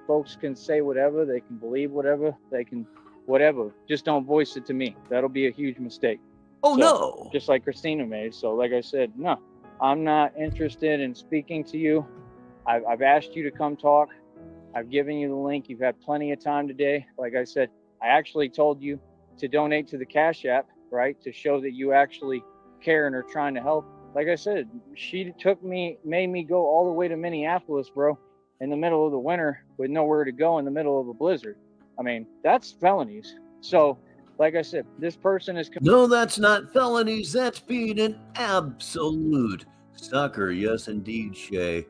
folks can say whatever, they can believe whatever, they can whatever. Just don't voice it to me. That'll be a huge mistake. Oh, no. Just like Christina made. So like I said, no, I'm not interested in speaking to you. I've asked you to come talk. I've given you the link. You've had plenty of time today. Like I said, I actually told you to donate to the Cash App, right? To show that you actually care and are trying to help. Like I said, she made me go all the way to Minneapolis, bro, in the middle of the winter with nowhere to go in the middle of a blizzard. I mean, that's felonies. So, like I said, this person is... No, that's not felonies. That's being an absolute sucker. Yes, indeed, Shay.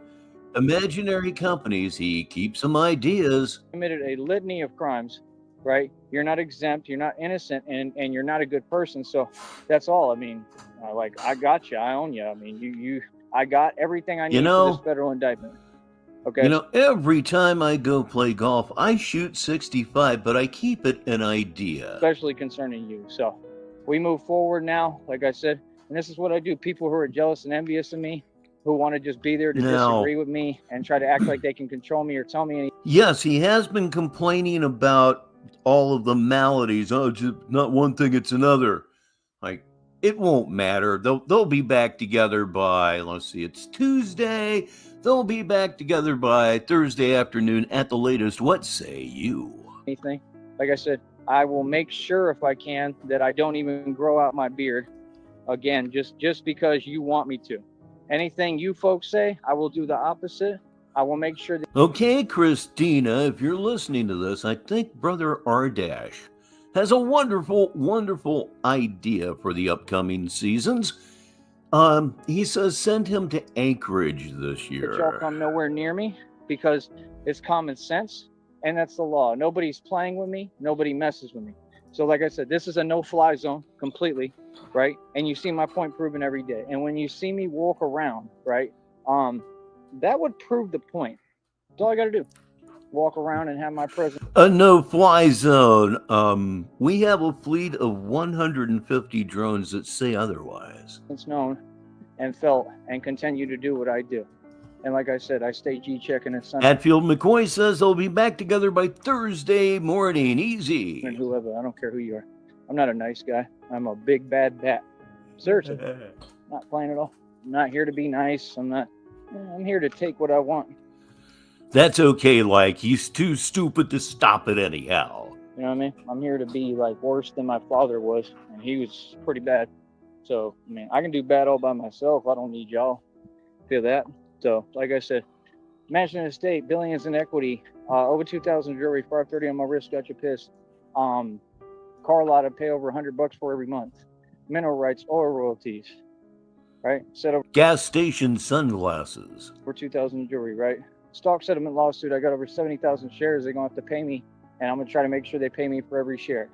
Imaginary companies, he keeps some ideas. Committed a litany of crimes, right? You're not exempt, you're not innocent, and you're not a good person. So that's all. I mean, I got you. I own you. I mean, I got everything I need for this federal indictment. Okay. Every time I go play golf, I shoot 65, but I keep it an idea. Especially concerning you. So we move forward now, like I said, and this is what I do. People who are jealous and envious of me, who want to just be there to disagree with me and try to act like they can control me or tell me anything. Yes, he has been complaining about all of the maladies. Oh, just not one thing, it's another. Like, it won't matter. They'll be back together by, let's see, it's Tuesday. They'll be back together by Thursday afternoon at the latest. What say you? Anything. Like I said, I will make sure if I can that I don't even grow out my beard again, just because you want me to. Anything you folks say, I will do the opposite. I will make sure that... Okay, Christina, if you're listening to this, I think Brother R-Dash has a wonderful, wonderful idea for the upcoming seasons. He says send him to Anchorage this year. But y'all come nowhere near me because it's common sense, and that's the law. Nobody's playing with me. Nobody messes with me. So like I said, this is a no-fly zone completely, right? And you see my point proven every day. And when you see me walk around, right, that would prove the point. That's all I got to do. Walk around and have my presence. A no-fly zone. We have a fleet of 150 drones that say otherwise. It's known and felt and continue to do what I do. And like I said, I stay G-checking it Sunday. Hatfield McCoy says they'll be back together by Thursday morning. Easy. And whoever, I don't care who you are. I'm not a nice guy. I'm a big bad bat. Seriously. Not playing at all. I'm not here to be nice. I'm here to take what I want. That's okay, like, he's too stupid to stop it anyhow. You know what I mean? I'm here to be, like, worse than my father was, and he was pretty bad. So, I mean, I can do bad all by myself. I don't need y'all. Feel that? So, like I said, Mansion and estate, billions in equity, over 2,000 jewelry, 530 on my wrist, got you pissed. Car lot I pay over $100 for every month. Mineral rights, oil royalties, right? Set over Gas station sunglasses. 2,000 jewelry, right? Stock settlement lawsuit, I got over 70,000 shares. They're gonna have to pay me, and I'm gonna try to make sure they pay me for every share.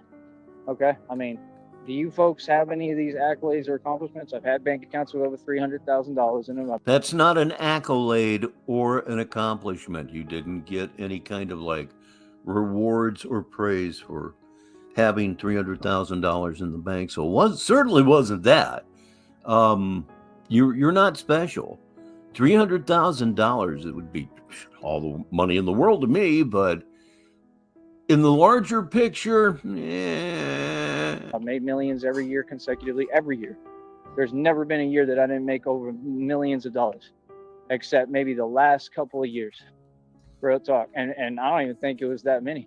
Okay, I mean, do you folks have any of these accolades or accomplishments? I've had bank accounts with over $300,000 in them. That's not an accolade or an accomplishment. You didn't get any kind of like rewards or praise for having $300,000 in the bank. So it certainly wasn't that. You're not special. $300,000, it would be all the money in the world to me, but in the larger picture, I've made millions every year consecutively, every year. There's never been a year that I didn't make over millions of dollars, except maybe the last couple of years. Real talk. And I don't even think it was that many.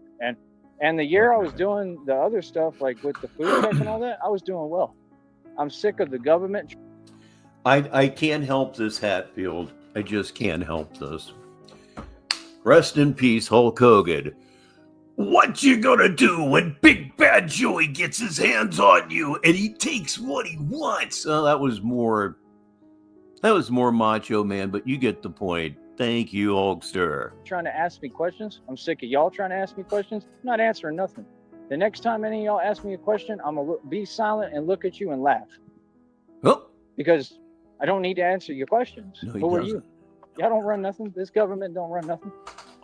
And the year I was doing the other stuff, like with the food truck and all that, I was doing well. I'm sick of the government. I can't help this, Hatfield. I just can't help this. Rest in peace, Hulk Hogan. What you gonna do when Big Bad Joey gets his hands on you and he takes what he wants? Oh, that was more Macho Man, but you get the point. Thank you, Hulkster. Trying to ask me questions. I'm sick of y'all trying to ask me questions. I'm not answering nothing. The next time any of y'all ask me a question, I'm gonna be silent and look at you and laugh. Oh, because I don't need to answer your questions. no, he Who are doesn't. you? Y'all don't run nothing. This government don't run nothing.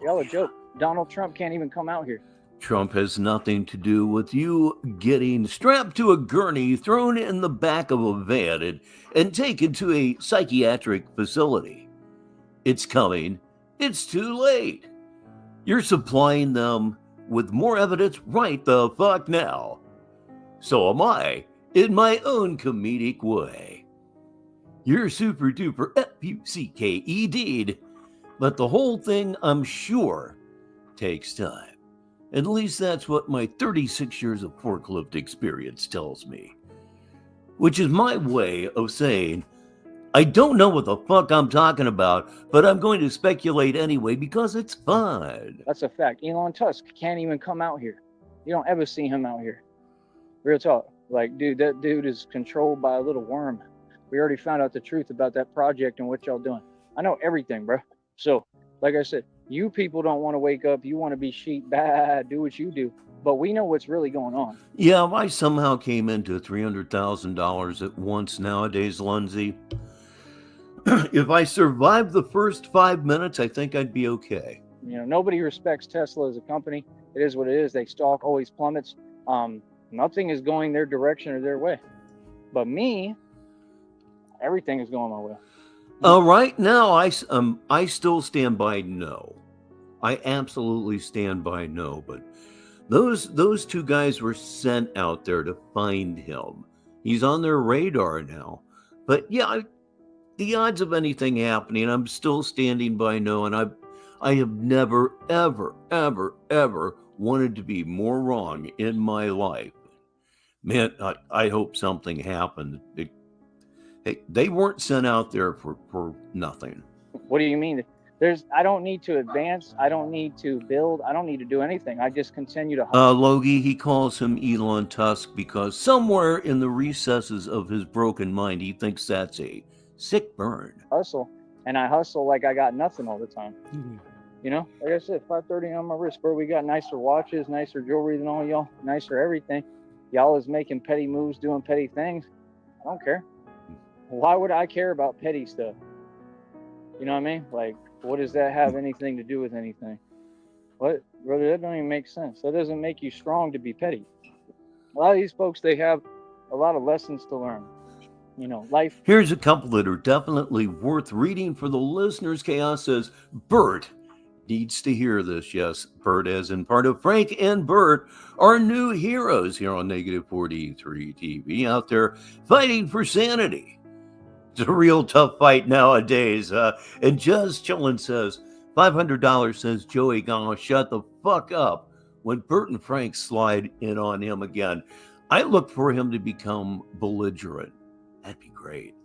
Y'all a joke. Donald Trump can't even come out here. Trump has nothing to do with you getting strapped to a gurney, thrown in the back of a van, and taken to a psychiatric facility. It's coming. It's too late. You're supplying them with more evidence right the fuck now. So am I, in my own comedic way. You're super duper F-U-C-K-E-D, but the whole thing, I'm sure, takes time. At least that's what my 36 years of forklift experience tells me. Which is my way of saying, I don't know what the fuck I'm talking about, but I'm going to speculate anyway because it's fun. That's a fact. Elon Musk can't even come out here. You don't ever see him out here. Real talk. Like, dude, that dude is controlled by a little worm. We already found out the truth about that project and what y'all doing. I know everything, bro. So, like I said, you people don't want to wake up. You want to be sheep, bad, do what you do. But we know what's really going on. Yeah, if I somehow came into $300,000 at once nowadays, Lindsay, if I survived the first 5 minutes, I think I'd be okay. You know, nobody respects Tesla as a company. It is what it is. They stock always plummets. Nothing is going their direction or their way. But me, everything is going my way. Right now, I still stand by no. I absolutely stand by no. But those two guys were sent out there to find him. He's on their radar now. But yeah, the odds of anything happening, I'm still standing by no. And I have never, ever, ever, ever wanted to be more wrong in my life. Man, I hope something happened. They weren't sent out there for nothing. What do you mean? I don't need to advance. I don't need to build. I don't need to do anything. I just continue to hustle. Logie, he calls him Elon Tusk because somewhere in the recesses of his broken mind, he thinks that's a sick burn. Hustle. And I hustle like I got nothing all the time. Mm-hmm. You know, like I said, 530 on my wrist, bro. We got nicer watches, nicer jewelry than all y'all, nicer everything. Y'all is making petty moves, doing petty things. I don't care. Why would I care about petty stuff? You know what I mean? Like, what does that have anything to do with anything? What, brother? That don't even make sense. That doesn't make you strong to be petty. A lot of these folks, they have a lot of lessons to learn. You know, life. Here's a couple that are definitely worth reading for the listeners. Chaos says, Burt needs to hear this. Yes, Burt, as in part of Frank and Burt, are new heroes here on Negative 43 TV, out there fighting for sanity. It's a real tough fight nowadays. And Just Chillin' says, $500 says Joey gonna shut the fuck up when Burt and Frank slide in on him again. I look for him to become belligerent. That'd be great.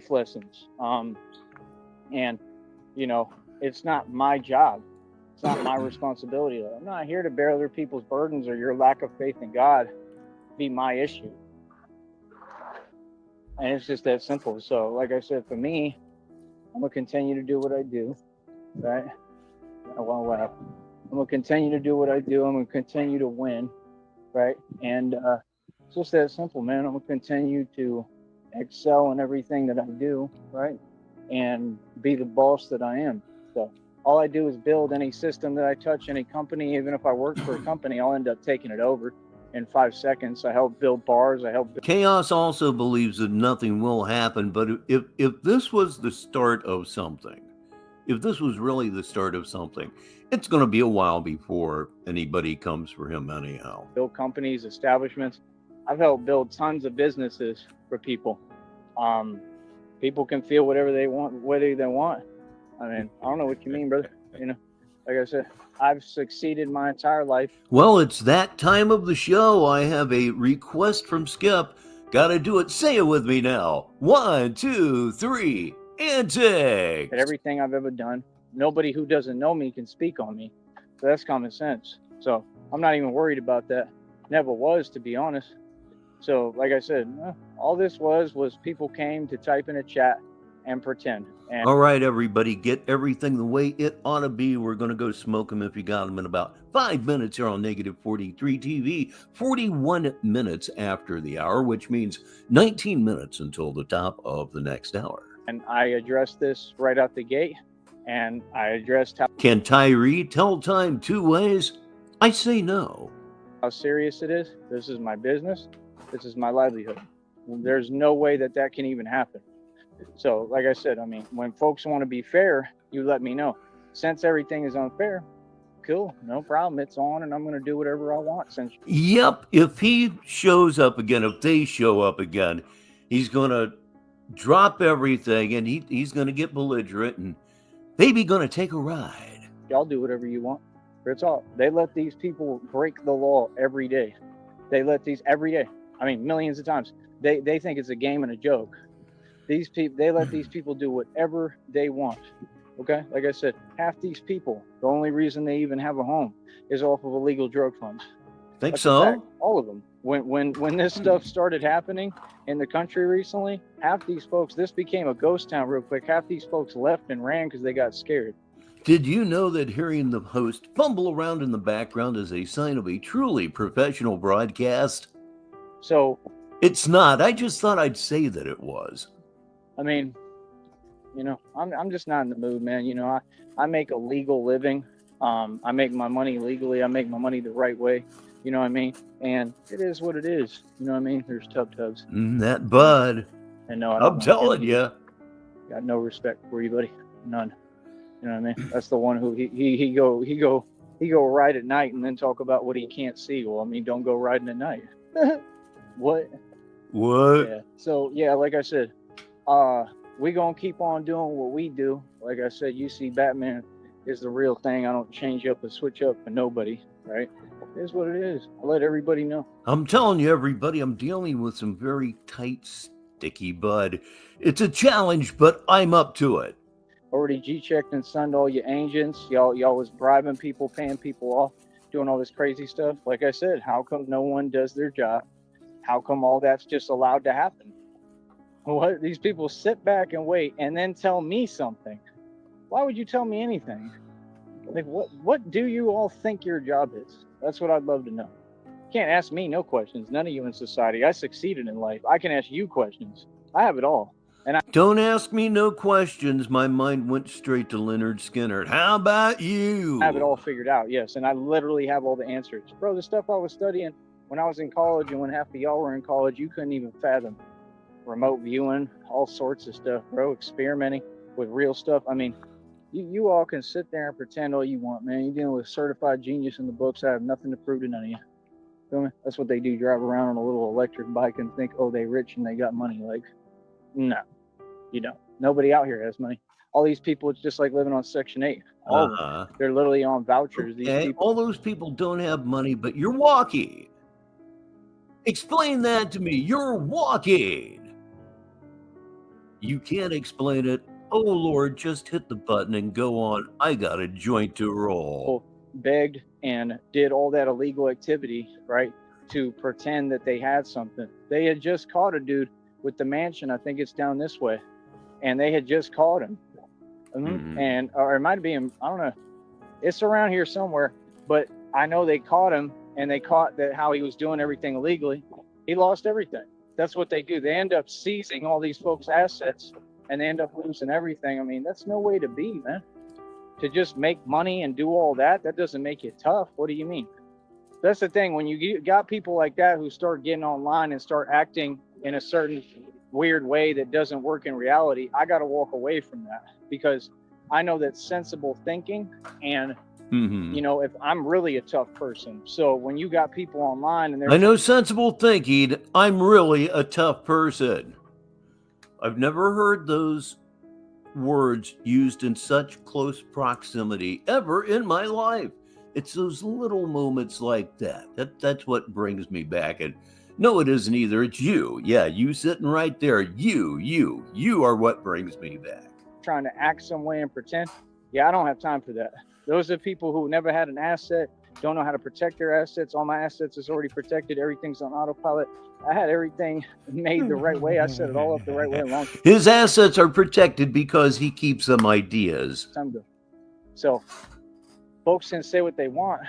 Lessons. And, you know, it's not my job. It's not my responsibility. I'm not here to bear other people's burdens or your lack of faith in God be my issue. And it's just that simple. So, like I said, for me, I'm going to continue to do what I do, right? I won't laugh. I'm going to continue to do what I do. I'm going to continue to win, right? And it's just that simple, man. I'm going to continue to excel in everything that I do, right? And be the boss that I am. So all I do is build any system that I touch, any company. Even if I work for a company, I'll end up taking it over in 5 seconds. I help build bars. I help. Chaos also believes that nothing will happen, but if this was the start of something, if this was really the start of something, it's going to be a while before anybody comes for him anyhow. Build companies, establishments. I've helped build tons of businesses for people. People can feel whatever they want, whether they want. I mean, I don't know what you mean, brother. You know, like I said, I've succeeded my entire life. Well, it's that time of the show. I have a request from Skip. Gotta do it. Say it with me now. 1, 2, 3, and take. At everything I've ever done, nobody who doesn't know me can speak on me. So that's common sense. So I'm not even worried about that. Never was, to be honest. So, like I said, all this was people came to type in a chat and pretend. And all right, everybody, get everything the way it ought to be. We're going to go smoke them if you got them in about 5 minutes here on Negative 43 TV. 41 minutes after the hour, which means 19 minutes until the top of the next hour. And I addressed this right out the gate. And I addressed Can Tyree tell time 2 ways? I say no. How serious it is. This is my business. This is my livelihood. There's no way that can even happen. So, like I said, I mean, when folks want to be fair, you let me know. Since everything is unfair, cool, no problem. It's on, and I'm going to do whatever I want. Yep. If he shows up again, if they show up again, he's going to drop everything, and he's going to get belligerent, and maybe going to take a ride. Y'all do whatever you want. That's all. They let these people break the law every day. They let these every day. I mean, millions of times. They think it's a game and a joke. These people, they let these people do whatever they want. Okay, like I said, half these people, the only reason they even have a home is off of illegal drug funds. Think That's so? a fact. All of them. When this stuff started happening in the country recently, half these folks, this became a ghost town real quick. Half these folks left and ran because they got scared. Did you know that hearing the host fumble around in the background is a sign of a truly professional broadcast? So it's not. I just thought I'd say that it was. I mean, you know, I'm just not in the mood, man. You know, I make a legal living. I make my money legally. I make my money the right way. You know what I mean? And it is what it is. You know what I mean? There's tub-tubs. That bud. And no, I'm telling you. Got no respect for you, buddy. None. You know what I mean? That's the one who he go ride at night and then talk about what he can't see. Well, I mean, don't go riding at night. What? Yeah. So yeah, like I said, we gonna keep on doing what we do. Like I said, you see, Batman is the real thing. I don't change up or switch up for nobody, right? It is what it is. I let everybody know. I'm telling you, everybody, I'm dealing with some very tight, sticky bud. It's a challenge, but I'm up to it. Already G-checked and signed all your agents. Y'all was bribing people, paying people off, doing all this crazy stuff. Like I said, how come no one does their job? How come all that's just allowed to happen? What? These people sit back and wait and then tell me something. Why would you tell me anything? Like, what do you all think your job is? That's what I'd love to know. You can't ask me no questions. None of you in society. I succeeded in life. I can ask you questions. I have it all. And don't ask me no questions. My mind went straight to Leonard Skinner. How about you? I have it all figured out, yes. And I literally have all the answers. Bro, the stuff I was studying when I was in college and when half of y'all were in college, you couldn't even fathom. Remote viewing, all sorts of stuff, bro. Experimenting with real stuff. I mean, you all can sit there and pretend all you want, man. You're dealing with certified genius in the books. I have nothing to prove to none of you. Feel me? That's what they do, drive around on a little electric bike and think, oh, they rich and they got money. Like, no, you don't. Nobody out here has money. All these people, it's just like living on Section 8. All of them. They're literally on vouchers. Okay. These people. All those people don't have money, but you're walking. Explain that to me. You're walking. You can't explain it. Oh, Lord, just hit the button and go on. I got a joint to roll. Begged and did all that illegal activity, right, to pretend that they had something. They had just caught a dude with the mansion. I think it's down this way, and they had just caught him. And or it might be him. I don't know. It's around here somewhere, but I know they caught him, and they caught that how he was doing everything illegally. He lost everything. That's what they do. They end up seizing all these folks' assets, and they end up losing everything. I mean, that's no way to be, man. To just make money and do all that, that doesn't make you tough. What do you mean? That's the thing. When you got people like that who start getting online and start acting in a certain weird way that doesn't work in reality, I got to walk away from that, because I know that's sensible thinking. And, you know, if I'm really a tough person. So when you got people online and they're... I know sensible thinking, I'm really a tough person. I've never heard those words used in such close proximity ever in my life. It's those little moments like that's what brings me back. And no, it isn't either. It's you. Yeah, you sitting right there. You are what brings me back. Trying to act some way and pretend. Yeah, I don't have time for that. Those are people who never had an asset, don't know how to protect their assets. All my assets is already protected. Everything's on autopilot. I had everything made the right way. I set it all up the right way. His assets are protected because he keeps them ideas. So folks can say what they want.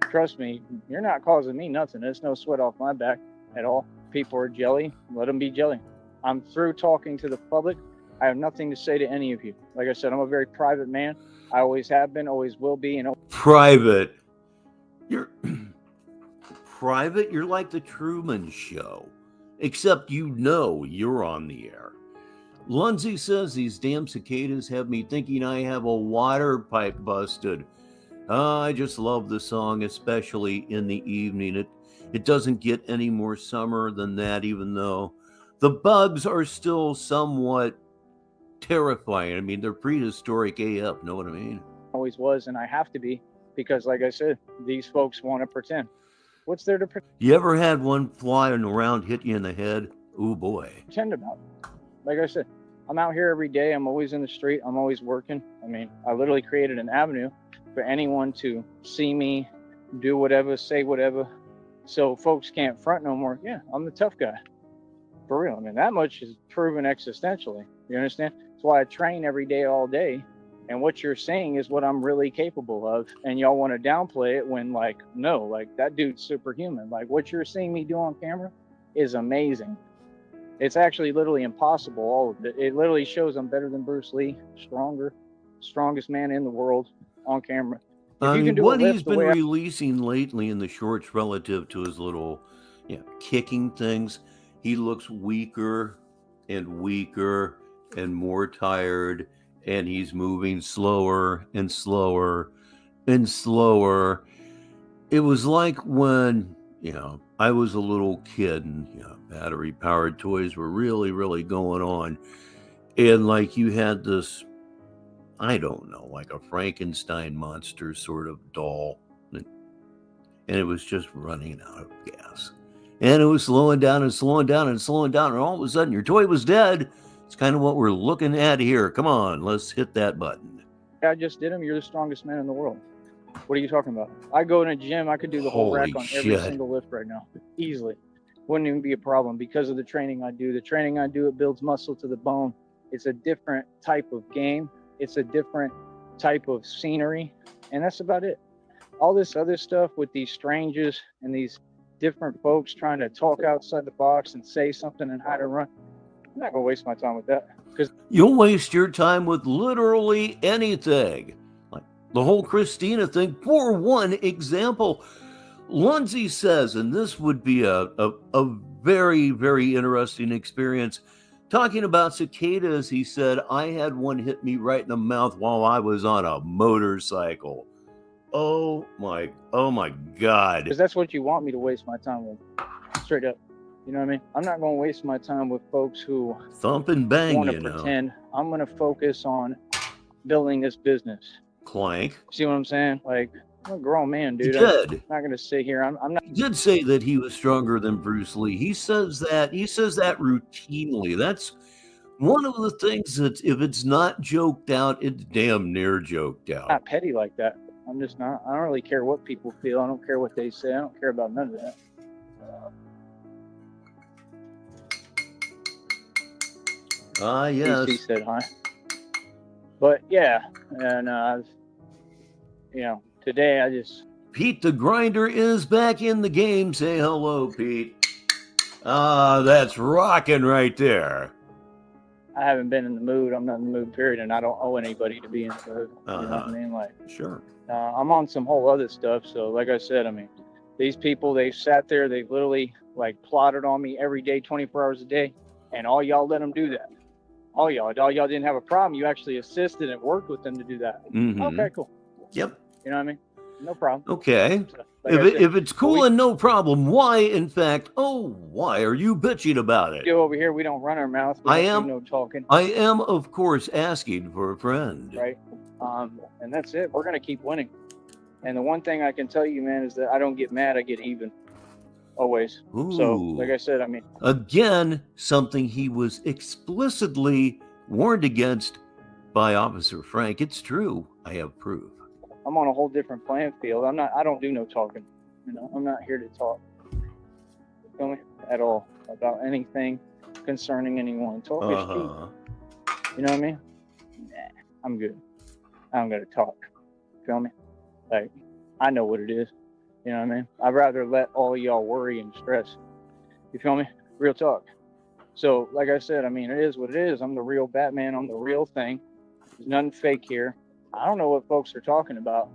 Trust me, you're not causing me nothing. There's no sweat off my back at all. People are jelly. Let them be jelly. I'm through talking to the public. I have nothing to say to any of you. Like I said, I'm a very private man. I always have been, always will be. You know, private. You're private. You're like the Truman Show, except you know you're on the air. Lundsey says these damn cicadas have me thinking I have a water pipe busted. I just love the song, especially in the evening. It doesn't get any more summer than that, even though the bugs are still somewhat terrifying. I mean, they're prehistoric AF, know what I mean? Always was, and I have to be, because like I said, these folks want to pretend. What's there to pretend? You ever had one flying around hit you in the head? Ooh, boy. Pretend about. Like I said, I'm out here every day. I'm always in the street. I'm always working. I mean, I literally created an avenue for anyone to see me, do whatever, say whatever, so folks can't front no more. Yeah, I'm the tough guy. For real. I mean, that much is proven existentially. You understand? That's why I train every day, all day. And what you're saying is what I'm really capable of. And y'all want to downplay it when, like, no, like, that dude's superhuman. Like, what you're seeing me do on camera is amazing. It's actually literally impossible, all of it. It literally shows I'm better than Bruce Lee, strongest man in the world on camera. I mean, what he's been releasing lately in the shorts relative to his little, kicking things, he looks weaker and weaker and more tired, and he's moving slower and slower and slower. It was like when, I was a little kid and, battery-powered toys were really, really going on. And like you had this, I don't know, like a Frankenstein monster sort of doll. And it was just running out of gas. And it was slowing down and slowing down and slowing down. And all of a sudden your toy was dead. It's kind of what we're looking at here. Come on, let's hit that button. I just did him. You're the strongest man in the world. What are you talking about? I go in a gym. I could do the whole rack on every single lift right now. Easily. Wouldn't even be a problem because of the training I do. The training I do, it builds muscle to the bone. It's a different type of game. It's a different type of scenery. And that's about it. All this other stuff with these strangers and these different folks trying to talk outside the box and say something and how to run. I'm not going to waste my time with that. Because you'll waste your time with literally anything. Like the whole Christina thing, for one example. Lundsey says, and this would be a very, very interesting experience, talking about cicadas, he said, I had one hit me right in the mouth while I was on a motorcycle. Oh my God. Because that's what you want me to waste my time with. Straight up. You know what I mean? I'm not going to waste my time with folks who thump and bang, want to pretend. I'm going to focus on building this business. Clank. See what I'm saying? Like, I'm a grown man, dude. He did. I'm not going to sit here. I'm not. He did say that he was stronger than Bruce Lee. He says that routinely. one of the things that if it's not joked out, it's damn near joked out. Not petty like that. I'm just not. I don't really care what people feel. I don't care what they say. I don't care about none of that. Ah, yes. PC said hi. But yeah, and today I just. Pete the Grinder is back in the game. Say hello, Pete. Ah, that's rocking right there. I haven't been in the mood. I'm not in the mood, period, and I don't owe anybody to be in the mood. You know what I mean? Like, sure. I'm on some whole other stuff. So, like I said, I mean, these people, they've sat there, they've literally like plotted on me every day, 24 hours a day, and all y'all let them do that. All y'all didn't have a problem. You actually assisted and worked with them to do that. Mm-hmm. Okay, cool. Yep. You know what I mean? No problem. Okay. So, like if it's cool and no problem, why, in fact, why are you bitching about it? Over here, we don't run our mouth. We don't do no talking. I am, of course, asking for a friend. Right. And that's it. We're going to keep winning. And the one thing I can tell you, man, is that I don't get mad. I get even. Always. Ooh. So, like I said, I mean. Again, something he was explicitly warned against by Officer Frank. It's true. I have proof. I'm on a whole different playing field. I don't do no talking. You know, I'm not here to talk. You feel me? At all. About anything concerning anyone. Talk is cheap. You know what I mean? Nah, I'm good. I don't gotta talk. Feel me? Like, I know what it is. You know what I mean? I'd rather let all y'all worry and stress. You feel me? Real talk. So, like I said, I mean, it is what it is. I'm the real Batman. I'm the real thing. There's nothing fake here. I don't know what folks are talking about.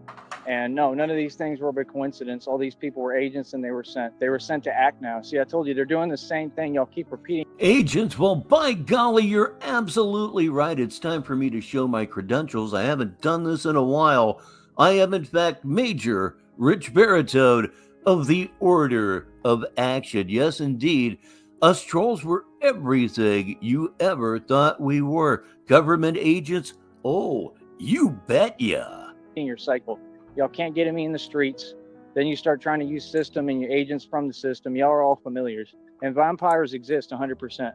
And no, none of these things were by coincidence. All these people were agents and they were sent. They were sent to act now. See, I told you, they're doing the same thing. Y'all keep repeating. Agents? Well, by golly, you're absolutely right. It's time for me to show my credentials. I haven't done this in a while. I am, in fact, Major Rich Baritone of the Order of Action. Yes, indeed. Us trolls were everything you ever thought we were. Government agents? Oh, you bet ya. In your cycle. Y'all can't get me in the streets. Then you start trying to use system and your agents from the system. Y'all are all familiars. And vampires exist 100%.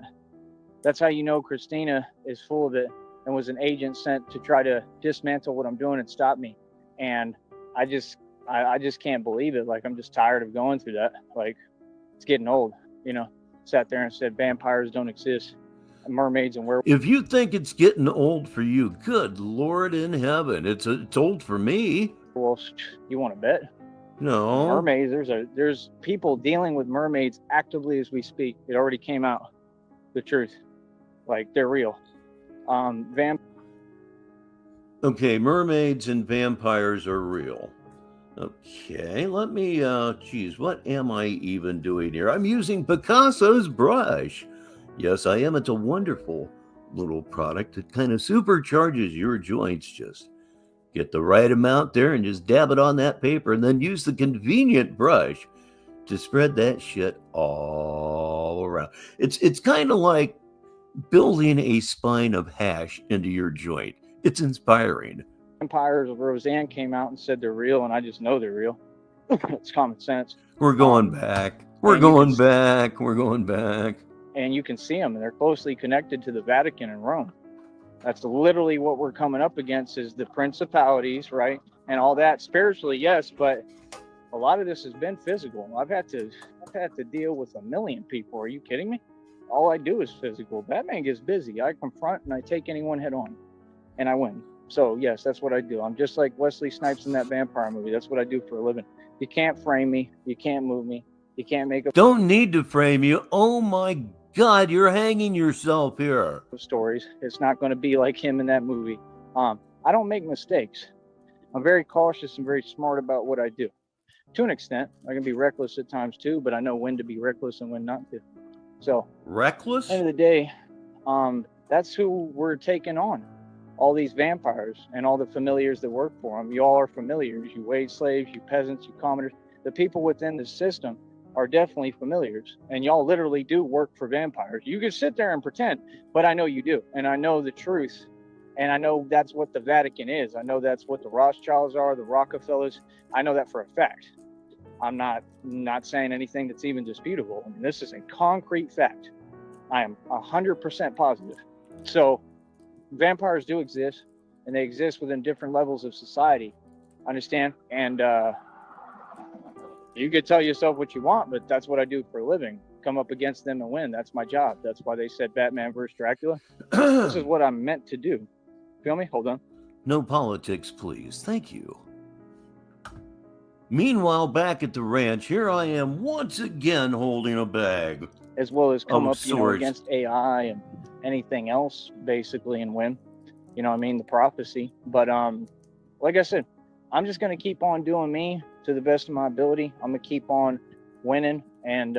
That's how you know Christina is full of it and was an agent sent to try to dismantle what I'm doing and stop me. And I just can't believe it. Like, I'm just tired of going through that. Like, it's getting old, you know. Sat there and said vampires don't exist. Mermaids and werewolves. If you think it's getting old for you, good Lord in heaven, it's old for me. Well, you want to bet? No. Mermaids. There's people dealing with mermaids actively as we speak. It already came out. The truth, like, they're real. Okay, mermaids and vampires are real. Okay, let me. Geez, what am I even doing here? I'm using Picasso's brush. Yes, I am. It's a wonderful little product that kind of supercharges your joints. Just get the right amount there and just dab it on that paper and then use the convenient brush to spread that shit all around. It's kind of like building a spine of hash into your joint. It's inspiring. Vampires of Roseanne came out and said they're real, and I just know they're real. It's common sense. We're going back. We're going back. We're going back. And you can see them, and they're closely connected to the Vatican and Rome. That's literally what we're coming up against, is the principalities, right? And all that spiritually, yes, but a lot of this has been physical. I've had to deal with 1 million people. Are you kidding me? All I do is physical. Batman gets busy. I confront and I take anyone head on, and I win. So yes, that's what I do. I'm just like Wesley Snipes in that vampire movie. That's what I do for a living. You can't frame me. You can't move me. You can't make up. Don't need to frame you. Oh my God, you're hanging yourself here. Stories. It's not going to be like him in that movie. I don't make mistakes. I'm very cautious and very smart about what I do. To an extent, I can be reckless at times too, but I know when to be reckless and when not to. So reckless? End of the day, that's who we're taking on. All these vampires and all the familiars that work for them. You all are familiars. You wage slaves, you peasants, you commoners. The people within the system are definitely familiars, and y'all literally do work for vampires. You can sit there and pretend, but I know you do, and I know the truth, and I know that's what the Vatican is. I know that's what the Rothschilds are, the Rockefellers. I know that for a fact. I'm not saying anything that's even disputable. I mean, this is a concrete fact. I am 100% positive. So vampires do exist, and they exist within different levels of society. Understand? And you could tell yourself what you want, but that's what I do for a living. Come up against them and win. That's my job. That's why they said Batman versus Dracula. This is what I'm meant to do. Feel me? Hold on. No politics, please. Thank you. Meanwhile, back at the ranch, here I am once again holding a bag. As well as come of up, swords. Against AI and anything else, basically, and win. You know what I mean? The prophecy. But like I said, I'm just gonna keep on doing me to the best of my ability. I'm gonna keep on winning, and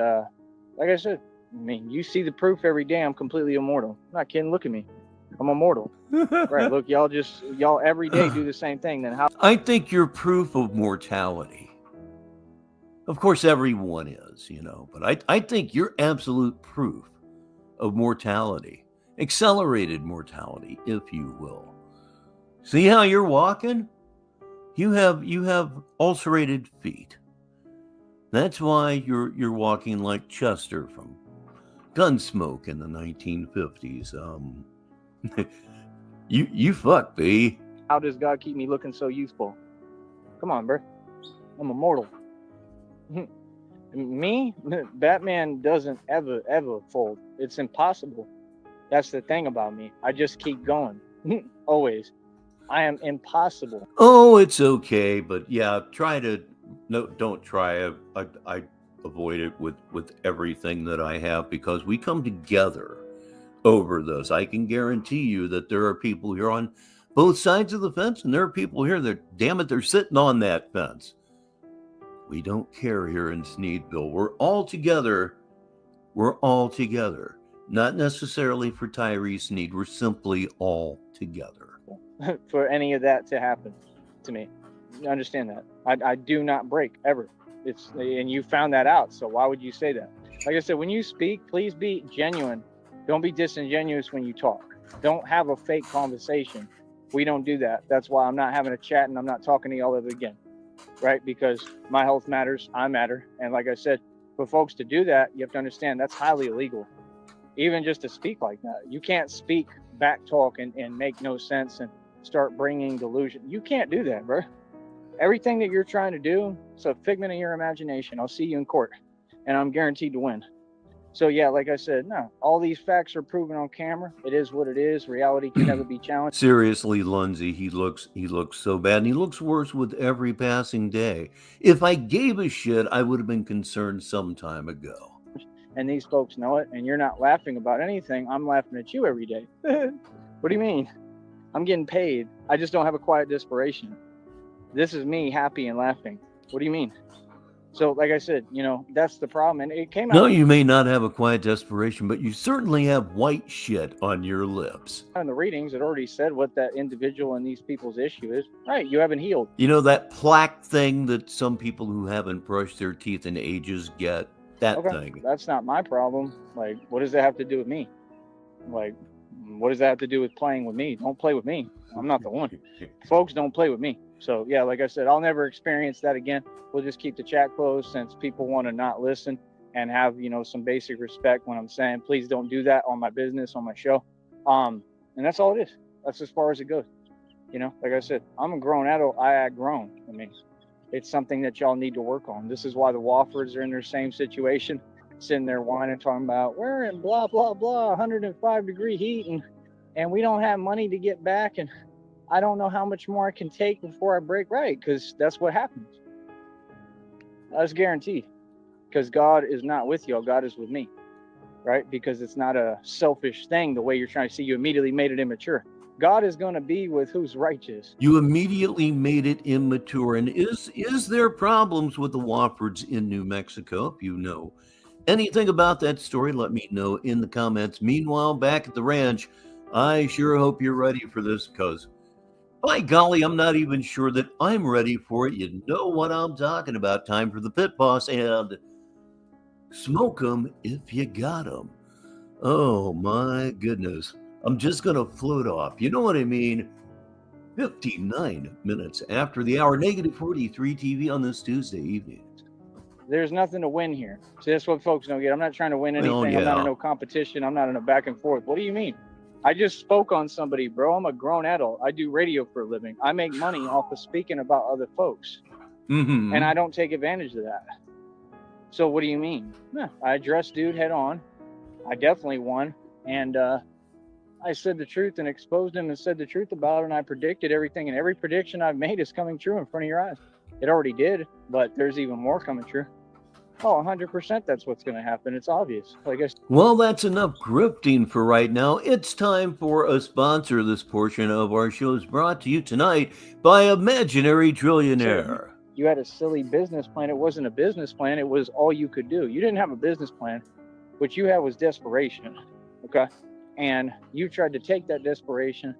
like I said, I mean, you see the proof every day. I'm completely immortal. I'm not kidding. Look at me. I'm immortal. Right? Look, y'all every day do the same thing. Then how? I think you're proof of mortality. Of course, everyone is, but I think you're absolute proof of mortality, accelerated mortality, if you will. See how you're walking? You have ulcerated feet. That's why you're walking like Chester from Gunsmoke in the 1950s. You fuck, B. How does God keep me looking so youthful? Come on, bro. I'm immortal. Me, Batman doesn't ever fold. It's impossible. That's the thing about me. I just keep going. Always. I am impossible. Oh, it's okay, but yeah, don't try. I avoid it with everything that I have, because we come together over this. I can guarantee you that there are people here on both sides of the fence, and there are people here that, damn it, they're sitting on that fence. We don't care here in Sneedville. We're all together. We're all together. Not necessarily for Tyree Sneed. We're simply all together. For any of that to happen to me. You understand that? I do not break ever. And you found that out. So why would you say that? Like I said, when you speak, please be genuine. Don't be disingenuous when you talk. Don't have a fake conversation. We don't do that. That's why I'm not having a chat and I'm not talking to y'all ever again. Right? Because my health matters. I matter. And like I said, for folks to do that, you have to understand that's highly illegal. Even just to speak like that. You can't speak back talk and make no sense and start bringing delusion. You can't do that, bro. Everything that you're trying to do, it's a figment of your imagination. I'll see you in court, and I'm guaranteed to win. So yeah, like I said, no, all these facts are proven on camera. It is what it is. Reality can never be challenged. Seriously, Lindsay, he looks so bad, and he looks worse with every passing day. If I gave a shit, I would have been concerned some time ago. And these folks know it, and you're not laughing about anything. I'm laughing at you every day. What do you mean? I'm getting paid. I just don't have a quiet desperation. This is me happy and laughing. What do you mean? So, like I said, that's the problem. And it came out. No, you may not have a quiet desperation, but you certainly have white shit on your lips. In the readings, it already said what that individual and these people's issue is. Right, you haven't healed. You know that plaque thing that some people who haven't brushed their teeth in ages get? That thing. That's not my problem. Like, what does that have to do with me? Like, what does that have to do with playing with me? Don't play with me. I'm not the one. Folks don't play with me. So yeah, like I said, I'll never experience that again. We'll just keep the chat closed since people want to not listen and have, some basic respect when I'm saying, please don't do that on my business, on my show. And that's all it is. That's as far as it goes. Like I said, I'm a grown adult. I act grown. I mean, it's something that y'all need to work on. This is why the Woffords are in their same situation, sitting there whining, talking about we're in blah, blah, blah, 105-degree heat, and we don't have money to get back, and I don't know how much more I can take before I break. Right, because that's what happens. That's guaranteed. Because God is not with y'all. God is with me. Right? Because it's not a selfish thing the way you're trying to see. You immediately made it immature. God is going to be with who's righteous. You immediately made it immature. And is there problems with the Woffords in New Mexico? If you know anything about that story, let me know in the comments. Meanwhile, back at the ranch, I sure hope you're ready for this, because by golly, I'm not even sure that I'm ready for it. You know what I'm talking about. Time for the Pit Boss and smoke 'em if you got 'em. Oh my goodness. I'm just going to float off. You know what I mean? 59 minutes after the hour, -43 TV on this Tuesday evening. There's nothing to win here. So that's what folks don't get. I'm not trying to win anything. Well, yeah. I'm not in no competition. I'm not in a back and forth. What do you mean? I just spoke on somebody, bro. I'm a grown adult. I do radio for a living. I make money off of speaking about other folks. Mm-hmm. And I don't take advantage of that. So what do you mean? Yeah, I addressed dude head on. I definitely won. And I said the truth and exposed him and said the truth about it. And I predicted everything. And every prediction I've made is coming true in front of your eyes. It already did, but there's even more coming true. Oh, 100% that's what's going to happen. It's obvious. Like I said. Well, that's enough grifting for right now. It's time for a sponsor. This portion of our show is brought to you tonight by Imaginary Trillionaire. You had a silly business plan. It wasn't a business plan. It was all you could do. You didn't have a business plan. What you had was desperation. Okay. And you tried to take that desperation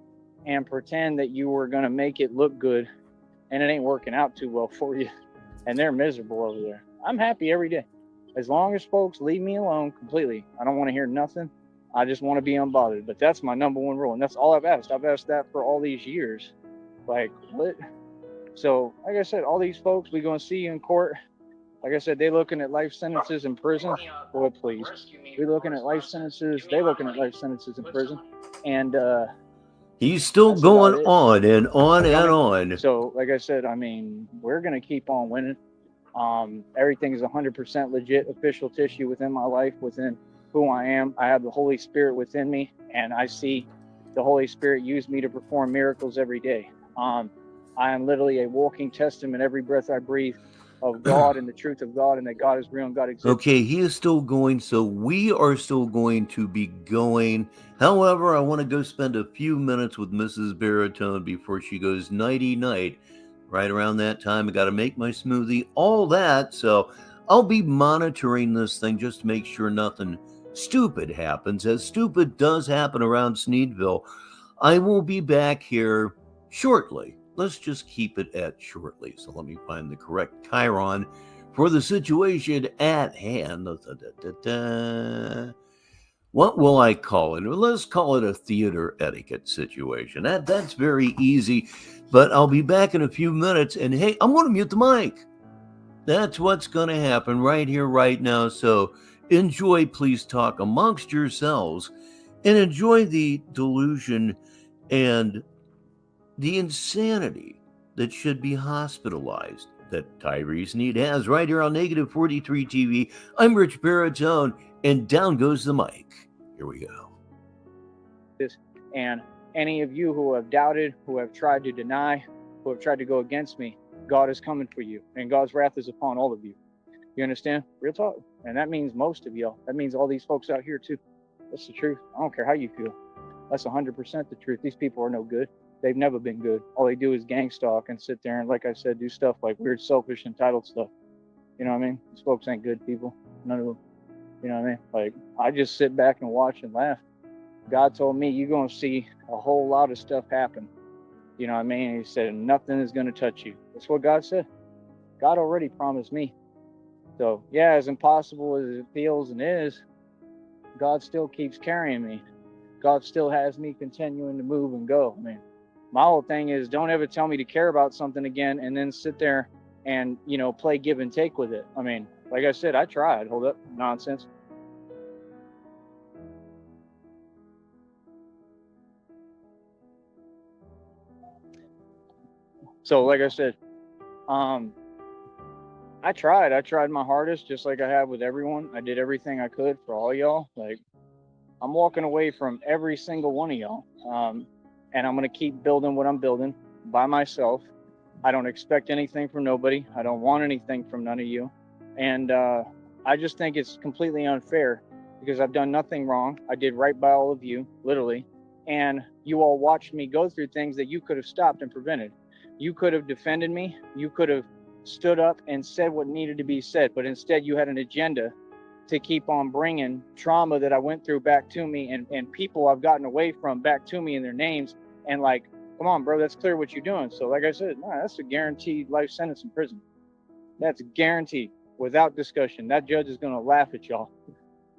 and pretend that you were going to make it look good. And it ain't working out too well for you. And they're miserable over there. I'm happy every day. As long as folks leave me alone completely. I don't want to hear nothing. I just want to be unbothered. But that's my number one rule. And that's all I've asked. I've asked that for all these years. Like, what? So, like I said, all these folks, we going to see you in court. Like I said, they looking at life sentences in prison. Boy, please. We looking at life sentences. They looking at life sentences in prison. And he's still going on and on and on. So, like I said, I mean, we're going to keep on winning. Everything is 100% legit official tissue within my life, within who I am. I have the Holy Spirit within me, and I see the Holy Spirit use me to perform miracles every day. I am literally a walking testament every breath I breathe of God and the truth of God, and that God is real and God exists. Okay, he is still going, so we are still going to be going. However, I want to go spend a few minutes with Mrs. Baritone before she goes nighty-night. Right around that time, I got to make my smoothie, all that. So I'll be monitoring this thing just to make sure nothing stupid happens, as stupid does happen around Sneedville. I will be back here shortly. Let's just keep it at shortly. So let me find the correct chyron for the situation at hand. What will I call it? Well, let's call it a theater etiquette situation. That's very easy, but I'll be back in a few minutes. And hey, I'm going to mute the mic. That's what's going to happen right here, right now. So enjoy, please talk amongst yourselves and enjoy the delusion and the insanity that should be hospitalized that Tyree Sneed has right here on Negative 43 TV. I'm Rich Baritone, and down goes the mic. Here we go. And any of you who have doubted, who have tried to deny, who have tried to go against me, God is coming for you, and God's wrath is upon all of you. You understand? Real talk. And that means most of y'all. That means all these folks out here too. That's the truth. I don't care how you feel. That's 100% the truth. These people are no good. They've never been good. All they do is gang stalk and sit there and, like I said, do stuff like weird, selfish, entitled stuff. You know what I mean? These folks ain't good people. None of them. You know what I mean? Like, I just sit back and watch and laugh. God told me you're going to see a whole lot of stuff happen. You know what I mean? He said nothing is going to touch you. That's what God said. God already promised me. So, yeah, as impossible as it feels and is, God still keeps carrying me. God still has me continuing to move and go. I mean, my whole thing is don't ever tell me to care about something again and then sit there and, you know, play give and take with it. I mean, like I said, I tried. Hold up. Nonsense. So, like I said, I tried my hardest, just like I have with everyone. I did everything I could for all y'all. Like, I'm walking away from every single one of y'all. And I'm going to keep building what I'm building by myself. I don't expect anything from nobody. I don't want anything from none of you. And I just think it's completely unfair because I've done nothing wrong. I did right by all of you, literally. And you all watched me go through things that you could have stopped and prevented. You could have defended me. You could have stood up and said what needed to be said. But instead, you had an agenda to keep on bringing trauma that I went through back to me and people I've gotten away from back to me in their names. And like, come on, bro, that's clear what you're doing. So like I said, nah, that's a guaranteed life sentence in prison. That's guaranteed without discussion. That judge is going to laugh at y'all.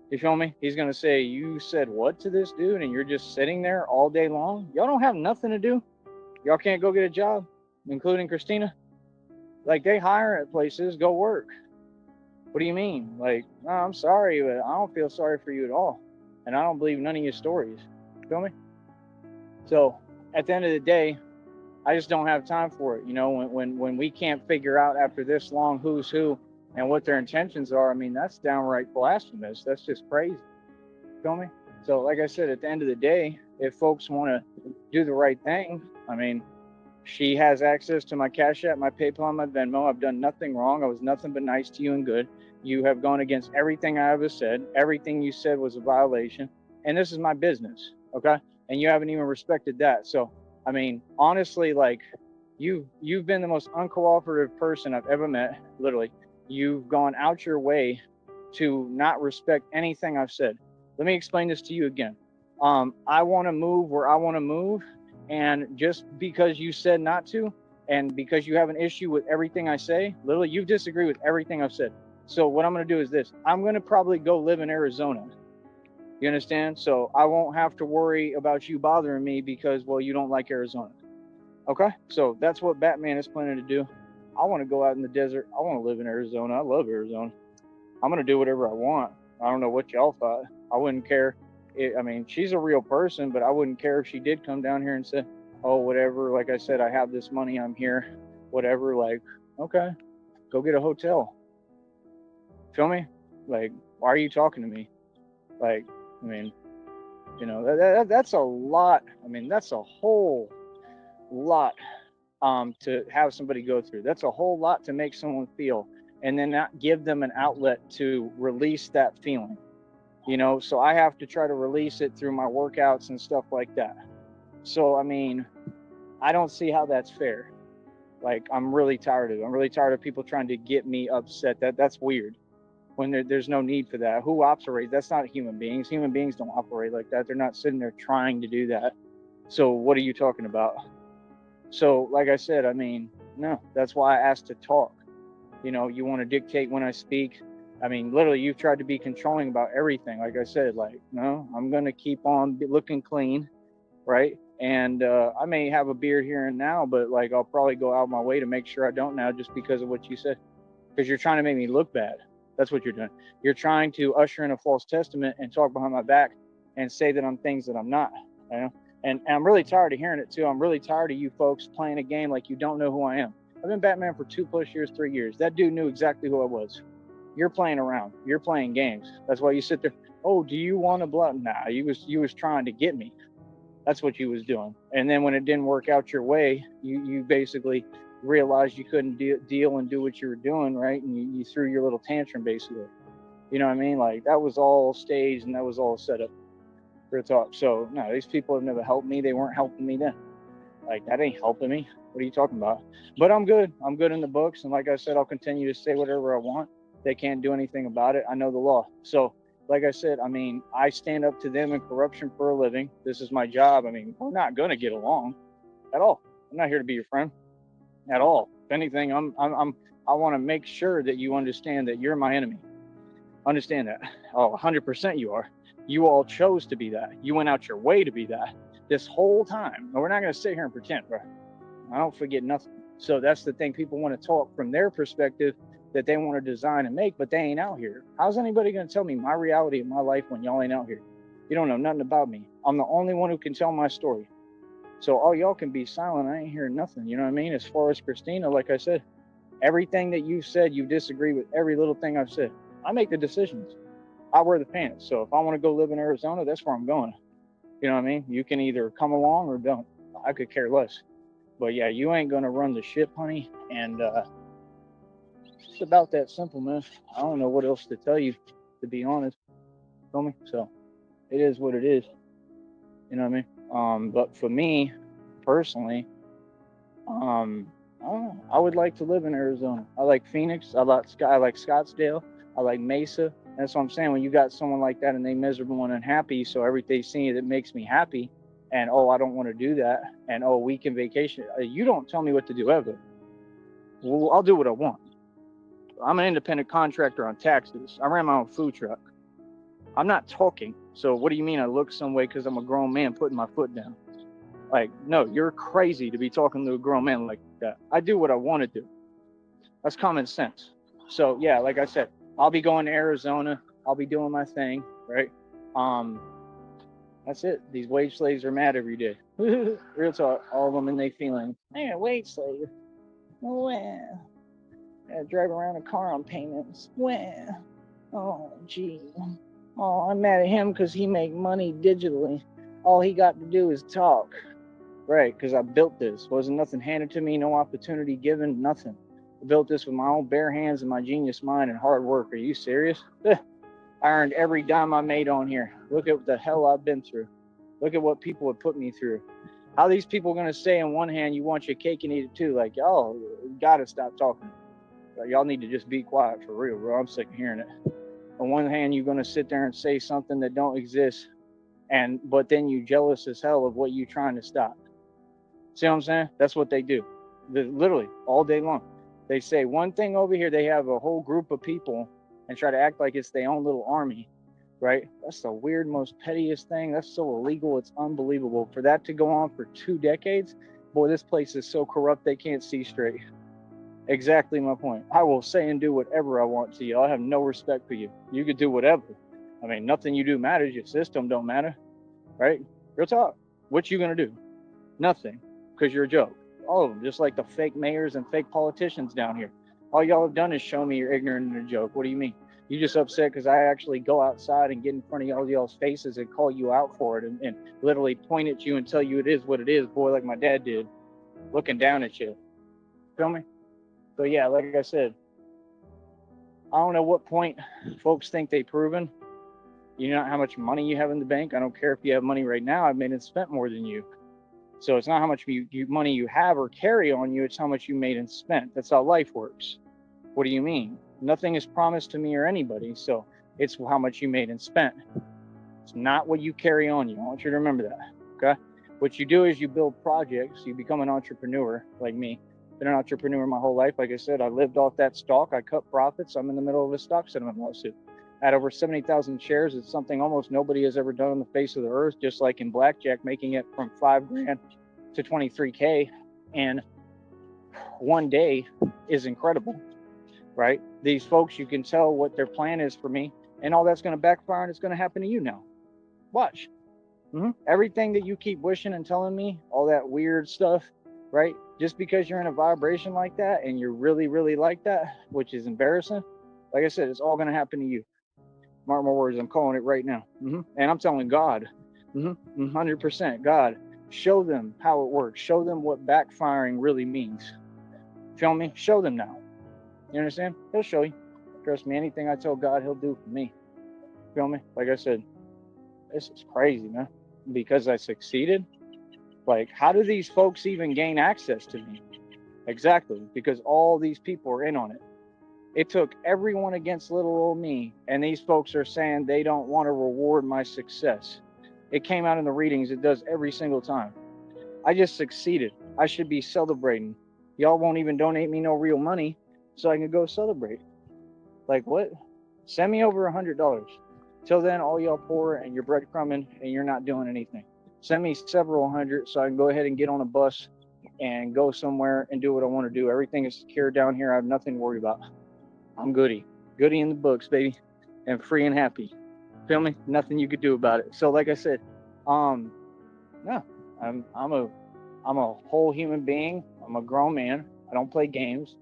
You feel me? He's going to say, you said what to this dude? And you're just sitting there all day long. Y'all don't have nothing to do. Y'all can't go get a job, including Christina. Like, they hire at places, go work. What do you mean? Like, no, I'm sorry, but I don't feel sorry for you at all. And I don't believe none of your stories. You feel me? So at the end of the day, I just don't have time for it. You know, when we can't figure out after this long who's who and what their intentions are, I mean, that's downright blasphemous. That's just crazy. Feel me? So like I said, at the end of the day, if folks want to do the right thing, I mean, she has access to my Cash App, my PayPal, and my Venmo. I've done nothing wrong. I was nothing but nice to you and good. You have gone against everything I ever said. Everything you said was a violation. And this is my business, okay? And you haven't even respected that. So, I mean, honestly, like, you've been the most uncooperative person I've ever met, literally. You've gone out your way to not respect anything I've said. Let me explain this to you again. I want to move where I want to move. And just because you said not to, and because you have an issue with everything I say, literally, you disagree with everything I've said. So what I'm going to do is this. I'm going to probably go live in Arizona. You understand? So I won't have to worry about you bothering me because, well, you don't like Arizona. Okay? So that's what Batman is planning to do. I want to go out in the desert. I want to live in Arizona. I love Arizona. I'm going to do whatever I want. I don't know what y'all thought. I wouldn't care. I mean, she's a real person, but I wouldn't care if she did come down here and say, oh, whatever. Like I said, I have this money. I'm here. Whatever. Like, okay, go get a hotel. Feel me? Like, why are you talking to me? Like, I mean, you know, that's a lot. I mean, that's a whole lot to have somebody go through. That's a whole lot to make someone feel and then not give them an outlet to release that feeling. You know, so I have to try to release it through my workouts and stuff like that. So, I mean, I don't see how that's fair. Like, I'm really tired of it. I'm really tired of people trying to get me upset. That's weird when there's no need for that. Who operates? That's not human beings. Human beings don't operate like that. They're not sitting there trying to do that. So what are you talking about? So, like I said, I mean, no, that's why I asked to talk. You know, you want to dictate when I speak. I mean, literally, you've tried to be controlling about everything. Like I said, like, no, I'm going to keep on looking clean, right? And I may have a beard here and now, but, like, I'll probably go out my way to make sure I don't now just because of what you said. Because you're trying to make me look bad. That's what you're doing. You're trying to usher in a false testament and talk behind my back and say that I'm things that I'm not, you know? And I'm really tired of hearing it, too. I'm really tired of you folks playing a game like you don't know who I am. I've been Batman for 2+ years, 3 years. That dude knew exactly who I was. You're playing around. You're playing games. That's why you sit there. Oh, do you want to bluff? Nah, you was trying to get me. That's what you was doing. And then when it didn't work out your way, you basically realized you couldn't deal and do what you were doing, right? And you threw your little tantrum, basically. You know what I mean? Like, that was all staged and that was all set up for a talk. So, no, these people have never helped me. They weren't helping me then. Like, that ain't helping me. What are you talking about? But I'm good. I'm good in the books. And like I said, I'll continue to say whatever I want. They can't do anything about it. I know the law. So, like I said, I mean, I stand up to them in corruption for a living. This is my job. I mean, we're not going to get along at all. I'm not here to be your friend at all. If anything, I want to make sure that you understand that you're my enemy. Understand that. Oh, 100% you are. You all chose to be that. You went out your way to be that this whole time. We're not going to sit here and pretend, bro. I don't forget nothing. So that's the thing. People want to talk from their perspective that they want to design and make, but they ain't out here. How's anybody going to tell me my reality of my life when y'all ain't out here? You don't know nothing about me. I'm the only one who can tell my story. So all y'all can be silent. I ain't hearing nothing. You know what I mean? As far as Christina, like I said, everything that you've said, you disagree with every little thing I've said. I make the decisions. I wear the pants. So if I want to go live in Arizona, that's where I'm going. You know what I mean? You can either come along or don't. I could care less. But yeah, you ain't going to run the ship, honey. And it's about that simple, man. I don't know what else to tell you, to be honest. Feel me? So it is what it is. You know what I mean? But for me, personally, I don't know. I would like to live in Arizona. I like Phoenix. I like Scottsdale. I like Mesa. That's what I'm saying. When you got someone like that and they miserable and unhappy, so everything seeing that makes me happy, and oh, I don't want to do that, and oh, weekend vacation. You don't tell me what to do ever. Well, I'll do what I want. I'm an independent contractor on taxes. I ran my own food truck. I'm not talking. So what do you mean I look some way because I'm a grown man putting my foot down? Like, no, you're crazy to be talking to a grown man like that. I do what I want to do. That's common sense. So yeah, like I said, I'll be going to Arizona. I'll be doing my thing, right? That's it. These wage slaves are mad every day. Real talk, all of them in their feelings. I got wait slave. Well, I drive around a car on payments. Well, oh gee. Oh, I'm mad at him because he make money digitally. All he got to do is talk. Right, because I built this. Wasn't nothing handed to me, no opportunity given, nothing. I built this with my own bare hands and my genius mind and hard work. Are you serious? I earned every dime I made on here. Look at what the hell I've been through. Look at what people have put me through. How these people going to say on one hand, you want your cake and eat it too? Like, y'all got to stop talking. Like, y'all need to just be quiet for real, bro. I'm sick of hearing it. On one hand, you're going to sit there and say something that don't exist, but then you jealous as hell of what you trying to stop. See what I'm saying? That's what they do. Literally all day long. They say one thing over here, they have a whole group of people and try to act like it's their own little army, right? That's the weird, most pettiest thing. That's so illegal. It's unbelievable. For that to go on for 2 decades, boy, this place is so corrupt they can't see straight. Exactly my point. I will say and do whatever I want to you. I have no respect for you. You could do whatever. I mean, nothing you do matters. Your system don't matter, right? Real talk. What you gonna do? Nothing. Because you're a joke. All of them, just like the fake mayors and fake politicians down here. All y'all have done is show me you're ignorant and a joke. What do you mean? You just upset because I actually go outside and get in front of all y'all's faces and call you out for it and literally point at you and tell you it is what it is, boy, like my dad did, looking down at you. Feel me? So yeah, like I said, I don't know what point folks think they've proven. You know how much money you have in the bank. I don't care if you have money right now. I've made and spent more than you. So it's not how much money you have or carry on you, it's how much you made and spent. That's how life works. What do you mean? Nothing is promised to me or anybody, so it's how much you made and spent. It's not what you carry on you. I want you to remember that, okay? What you do is you build projects, you become an entrepreneur like me. Been an entrepreneur my whole life. Like I said, I lived off that stock. I cut profits. I'm in the middle of a stock settlement lawsuit. I had over 70,000 shares. It's something almost nobody has ever done on the face of the earth, just like in blackjack, making it from $5,000 to 23K in one day is incredible, right? These folks, you can tell what their plan is for me, and all that's going to backfire, and it's going to happen to you now. Watch. Everything that you keep wishing and telling me, all that weird stuff, right? Just because you're in a vibration like that and you're really, really like that, which is embarrassing, like I said, it's all going to happen to you. Mark my words, I'm calling it right now. And I'm telling God, 100% God, show them how it works. Show them what backfiring really means. Feel me? Show them now. You understand? He'll show you. Trust me, anything I tell God, he'll do for me. Feel me? Like I said, this is crazy, man. Because I succeeded. Like, how do these folks even gain access to me? Exactly. Because all these people are in on it. It took everyone against little old me, and these folks are saying they don't want to reward my success. It came out in the readings. It does every single time. I just succeeded. I should be celebrating. Y'all won't even donate me no real money so I can go celebrate. Like, what? Send me over $100. Till then, all y'all poor and you're breadcrumbing and you're not doing anything. Send me several hundred so I can go ahead and get on a bus and go somewhere and do what I want to do. Everything is secure down here. I have nothing to worry about. I'm goody in the books, baby, and free and happy. Feel me? Nothing you could do about it. So, like I said, no, I'm a whole human being. I'm a grown man. I don't play games.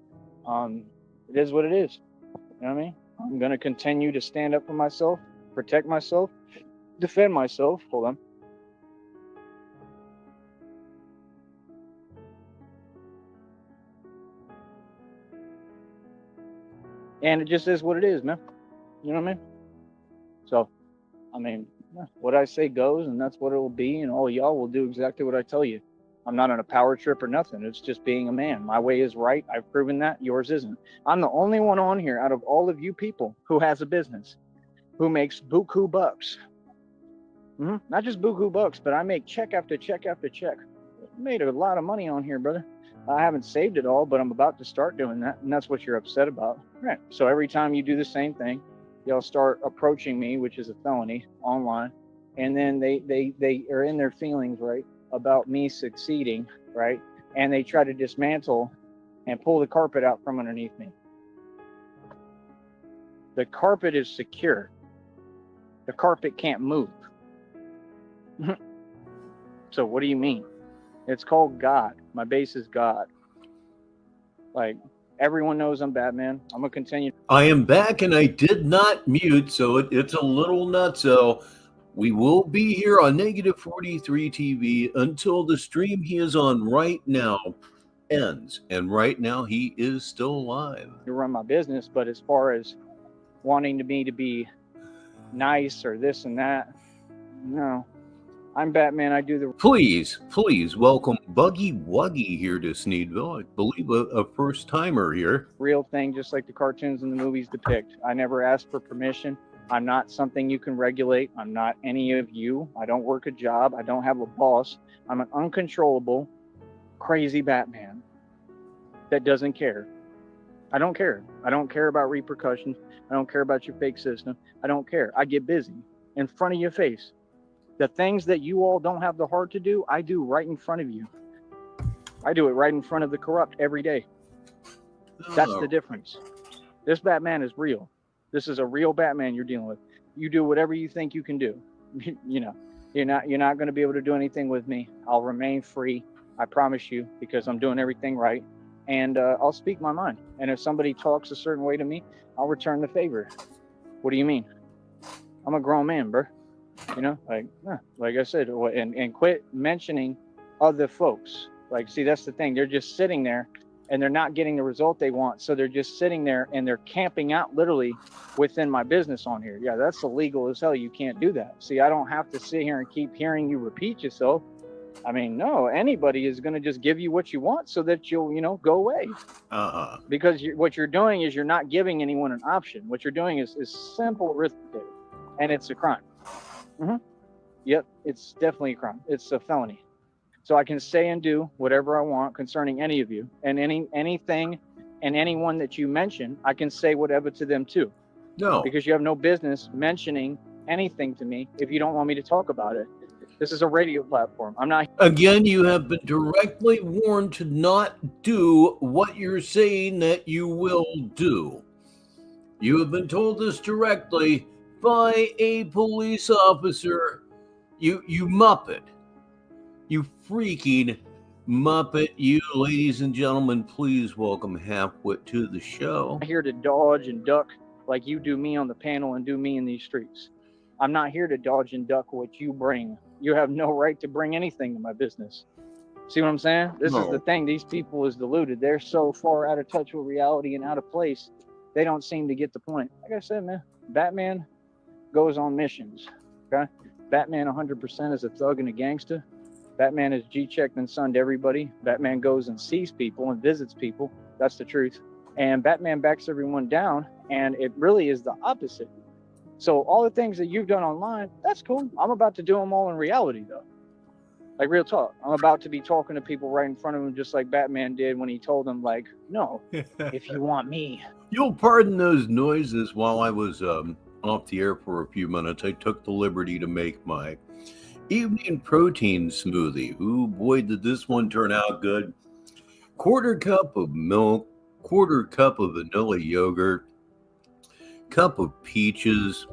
It is what it is. You know what I mean? I'm gonna continue to stand up for myself, protect myself, defend myself. Hold on. And it just is what it is, man. You know what I mean? So, I mean, what I say goes, and that's what it will be, and all y'all will do exactly what I tell you. I'm not on a power trip or nothing. It's just being a man. My way is right. I've proven that. Yours isn't. I'm the only one on here out of all of you people who has a business, who makes buku bucks. Not just buku bucks, but I make check after check after check. I made a lot of money on here, brother. I haven't saved it all, but I'm about to start doing that, and that's what you're upset about. Right. So every time you do the same thing, y'all start approaching me, which is a felony, online, and then they are in their feelings, right, about me succeeding, right, and they try to dismantle and pull the carpet out from underneath me. The carpet is secure. The carpet can't move. So what do you mean? It's called God. My base is God. Like, everyone knows I'm Batman. I'm going to continue. I am back and I did not mute, so it's a little nutso. We will be here on Negative 43 TV until the stream he is on right now ends. And right now he is still live. To run my business, but as far as wanting me to be nice or this and that, no. I'm Batman. I do the... Please welcome Buggy Wuggy here to Sneedville. I believe a first timer here. real thing, just like the cartoons and the movies depict. I never asked for permission. I'm not something you can regulate. I'm not any of you. I don't work a job. I don't have a boss. I'm an uncontrollable, crazy Batman that doesn't care. I don't care. I don't care about repercussions. I don't care about your fake system. I don't care. I get busy in front of your face. The things that you all don't have the heart to do, I do right in front of you. I do it right in front of the corrupt every day. That's the difference. This Batman is real. This is a real Batman you're dealing with. You do whatever you think you can do. You know, you're not going to be able to do anything with me. I'll remain free. I promise you, because I'm doing everything right. And I'll speak my mind. And if somebody talks a certain way to me, I'll return the favor. What do you mean? I'm a grown man, bro. You know, like I said, and quit mentioning other folks. Like, see, that's the thing. They're just sitting there and they're not getting the result they want. So they're just sitting there and they're camping out literally within my business on here. Yeah, that's illegal as hell. You can't do that. See, I don't have to sit here and keep hearing you repeat yourself. I mean, no, anybody is going to just give you what you want so that you'll, go away. Because what you're doing is you're not giving anyone an option. What you're doing is simple arithmetic, and it's a crime. Yep, it's definitely a crime. It's a felony. So I can say and do whatever I want concerning any of you, and anything and anyone that you mention, I can say whatever to them too. No. Because you have no business mentioning anything to me if you don't want me to talk about it. This is a radio platform. I'm not... Again, you have been directly warned to not do what you're saying that you will do. You have been told this directly by a police officer. You Muppet. You freaking Muppet. You, ladies and gentlemen, please welcome Halfwit to the show. I'm here to dodge and duck like you do me on the panel and do me in these streets. I'm not here to dodge and duck what you bring. You have no right to bring anything to my business. See what I'm saying? This is the thing. These people is deluded. They're so far out of touch with reality and out of place. They don't seem to get the point. Like I said, man, Batman goes on missions. Okay? Batman 100% is a thug and a gangster. Batman is G-checked and sunned everybody. Batman goes and sees people and visits people. That's the truth. And Batman backs everyone down. And it really is the opposite. So all the things that you've done online, that's cool. I'm about to do them all in reality, though. Like, real talk. I'm about to be talking to people right in front of them, just like Batman did when he told them, like, no, if you want me. You'll pardon those noises. While I was off the air for a few minutes, I took the liberty to make my evening protein smoothie. Ooh, boy, did this one turn out good. Quarter cup of milk, quarter cup of vanilla yogurt, cup of peaches.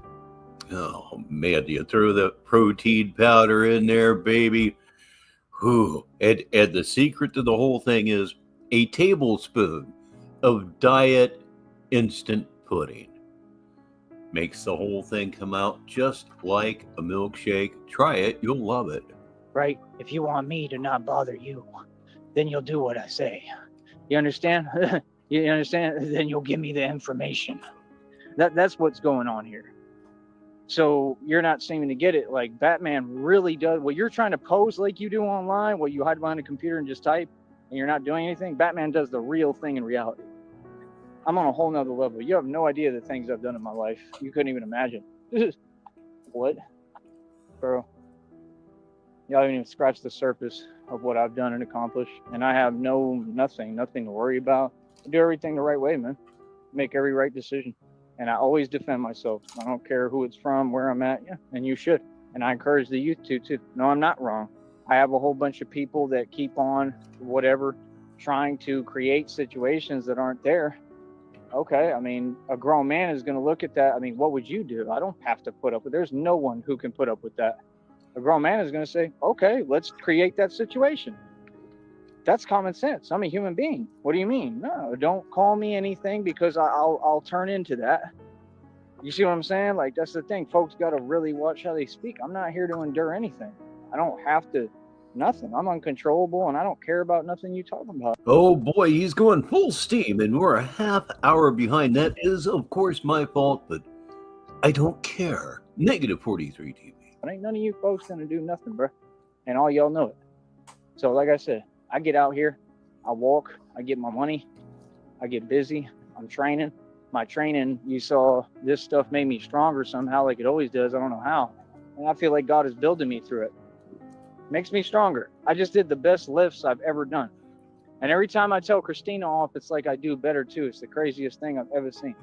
Oh man, do you throw the protein powder in there, baby? Ooh. And the secret to the whole thing is a tablespoon of diet instant pudding. Makes the whole thing come out just like a milkshake. Try it, you'll love it. Right? If you want me to not bother you, then you'll do what I say. You understand? You understand? Then you'll give me the information. That's what's going on here. So you're not seeming to get it. Like, Batman really does what you're trying to pose like you do online, what you hide behind a computer and just type, and you're not doing anything. Batman does the real thing in reality. I'm on a whole nother level. You have no idea the things I've done in my life. You couldn't even imagine. What? Bro. Y'all haven't even scratched the surface of what I've done and accomplished. And I have nothing to worry about. I do everything the right way, man. Make every right decision. And I always defend myself. I don't care who it's from, where I'm at. Yeah, and you should. And I encourage the youth to too. No, I'm not wrong. I have a whole bunch of people that keep on whatever, trying to create situations that aren't there. Okay, I mean, a grown man is going to look at that. I mean, what would you do? I don't have to put up with. There's no one who can put up with that. A grown man is going to say, okay, let's create that situation. That's common sense. I'm a human being. What do you mean? No, don't call me anything because I'll turn into that. You see what I'm saying? Like, that's the thing. Folks got to really watch how they speak. I'm not here to endure anything. I don't have to, nothing. I'm uncontrollable and I don't care about nothing you talking about. Oh boy, he's going full steam and we're a half hour behind. That is, of course, my fault, but I don't care. Negative 43 TV. But ain't none of you folks going to do nothing, bro. And all y'all know it. So, like I said, I get out here, I walk, I get my money, I get busy, I'm training. My training, you saw this stuff made me stronger somehow, like it always does. I don't know how. And I feel like God is building me through it. Makes me stronger. I just did the best lifts I've ever done. And every time I tell Christina off, it's like I do better too. It's the craziest thing I've ever seen.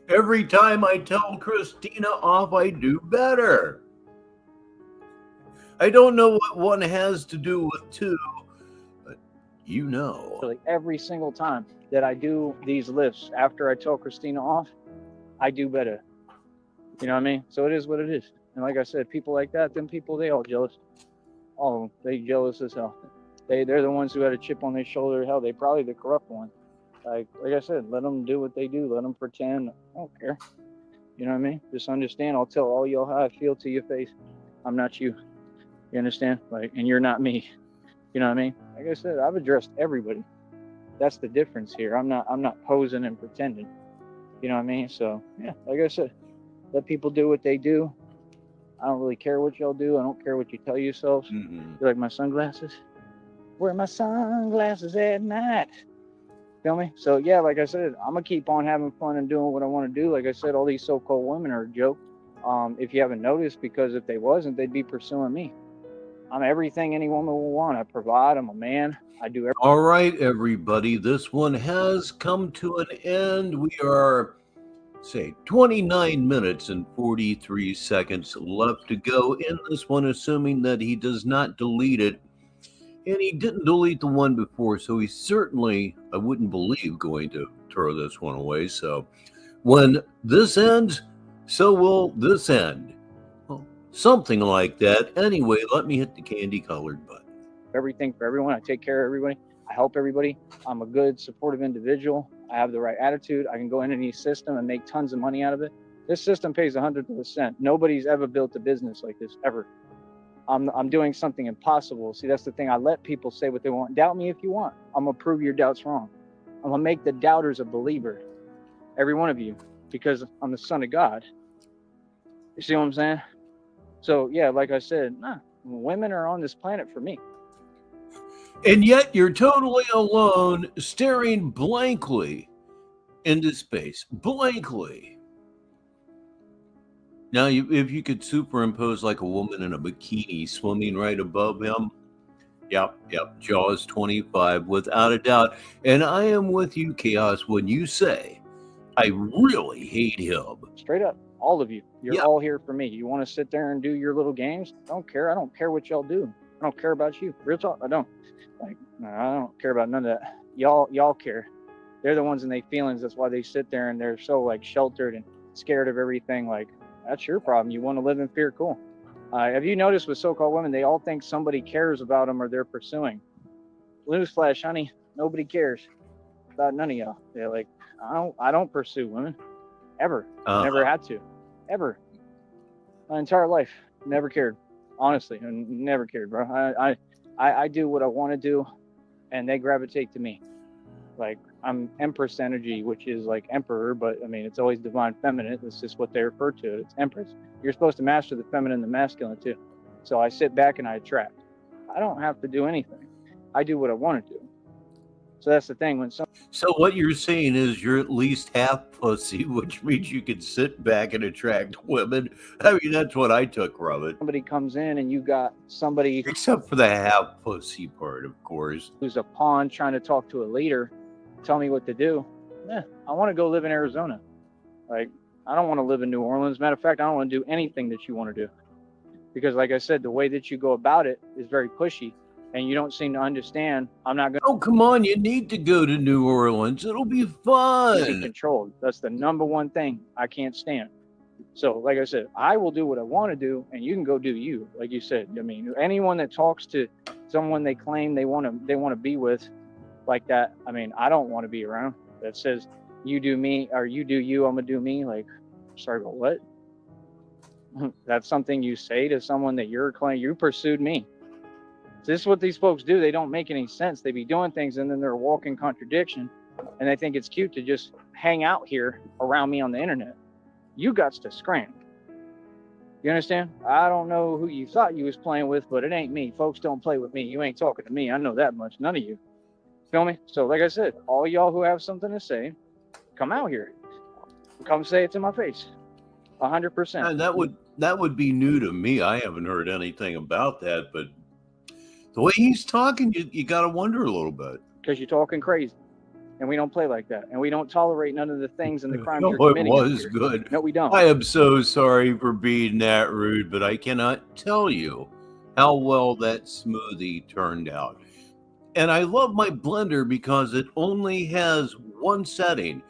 Every time I tell Christina off, I do better. I don't know what one has to do with two, but you know. Like every single time that I do these lifts after I tell Christina off, I do better. You know what I mean? So it is what it is. And like I said, people like that, them people, they all jealous. All of them, they jealous as hell. They're the ones who had a chip on their shoulder. Hell, they probably the corrupt one. Like I said, let them do what they do. Let them pretend. I don't care. You know what I mean? Just understand. I'll tell all y'all how I feel to your face. I'm not you. You understand? Like, and you're not me. You know what I mean? Like I said, I've addressed everybody. That's the difference here. I'm not posing and pretending. You know what I mean? So yeah, like I said, let people do what they do. I don't really care what y'all do. I don't care what you tell yourselves. Mm-hmm. You like my sunglasses? Wear my sunglasses at night. Feel me? So yeah, like I said, I'm gonna keep on having fun and doing what I want to do. Like I said, all these so-called women are a joke. If you haven't noticed, because if they wasn't, they'd be pursuing me. I'm everything any woman will want. I provide. I'm a man. I do everything. All right, everybody. This one has come to an end. We are, say, 29 minutes and 43 seconds left to go in this one, assuming that he does not delete it. And he didn't delete the one before, so he's certainly, I wouldn't believe, going to throw this one away. So when this ends, so will this end. Well, something like that. Anyway, let me hit the candy-colored button. Everything for everyone. I take care of everybody. I help everybody. I'm a good, supportive individual. I have the right attitude. I can go into any system and make tons of money out of it. This system pays 100%. Nobody's ever built a business like this, ever. I'm doing something impossible. See, that's the thing. I let people say what they want. Doubt me if you want. I'm going to prove your doubts wrong. I'm going to make the doubters a believer. Every one of you. Because I'm the son of God. You see what I'm saying? So, yeah, like I said, women are on this planet for me. And yet you're totally alone, staring blankly into space. Blankly. Now, if you could superimpose like a woman in a bikini swimming right above him, yep, Jaws 25, without a doubt. And I am with you, Chaos, when you say, I really hate him. Straight up, all of you. You're all here for me. You want to sit there and do your little games? I don't care. I don't care what y'all do. I don't care about you. Real talk, I don't. Like, no, I don't care about none of that. Y'all care. They're the ones in their feelings. That's why they sit there and they're so like sheltered and scared of everything. Like, that's your problem. You want to live in fear, cool. Have you noticed with so-called women, they all think somebody cares about them or they're pursuing. Newsflash, honey, nobody cares about none of y'all. They're like, I don't pursue women, ever. Never had to, ever. My entire life, never cared. Honestly, never cared, bro. I do what I want to do, and they gravitate to me. Like, I'm Empress energy, which is like emperor, but I mean, it's always divine feminine. It's just what they refer to it. It's Empress. You're supposed to master the feminine and the masculine too. So I sit back and I attract. I don't have to do anything. I do what I want to do. So that's the thing. So what you're saying is you're at least half pussy, which means you can sit back and attract women. I mean, that's what I took from it. Somebody comes in and you got somebody, except for the half pussy part, of course, who's a pawn trying to talk to a leader, tell me what to do. I want to go live in Arizona. Like, I don't want to live in New Orleans. Matter of fact, I don't want to do anything that you want to do. Because like I said, the way that you go about it is very pushy. And you don't seem to understand. I'm not going to. Oh, come on. You need to go to New Orleans. It'll be fun. Be controlled. That's the number one thing I can't stand. So, like I said, I will do what I want to do, and you can go do you, like you said. I mean, anyone that talks to someone they claim they want to be with, like that. I mean, I don't want to be around. That says you do me or you do you, I'm gonna do me. Like, sorry, but what? That's something you say to someone that you're claiming you pursued me. This is what these folks do. They don't make any sense. They be doing things and then they're a walking contradiction, and they think it's cute to just hang out here around me on the internet. You got to scram. You understand? I don't know who you thought you was playing with, but it ain't me. Folks don't play with me. You ain't talking to me. I know that much. None of you. Feel me? So like I said, all y'all who have something to say, come out here. Come say it to my face. 100%. And that would be new to me. I haven't heard anything about that, but the way he's talking, you got to wonder a little bit. Because you're talking crazy. And we don't play like that. And we don't tolerate none of the things and the crimes No, you're committing. it was good. No, we don't. I am so sorry for being that rude, but I cannot tell you how well that smoothie turned out. And I love my blender because it only has one setting,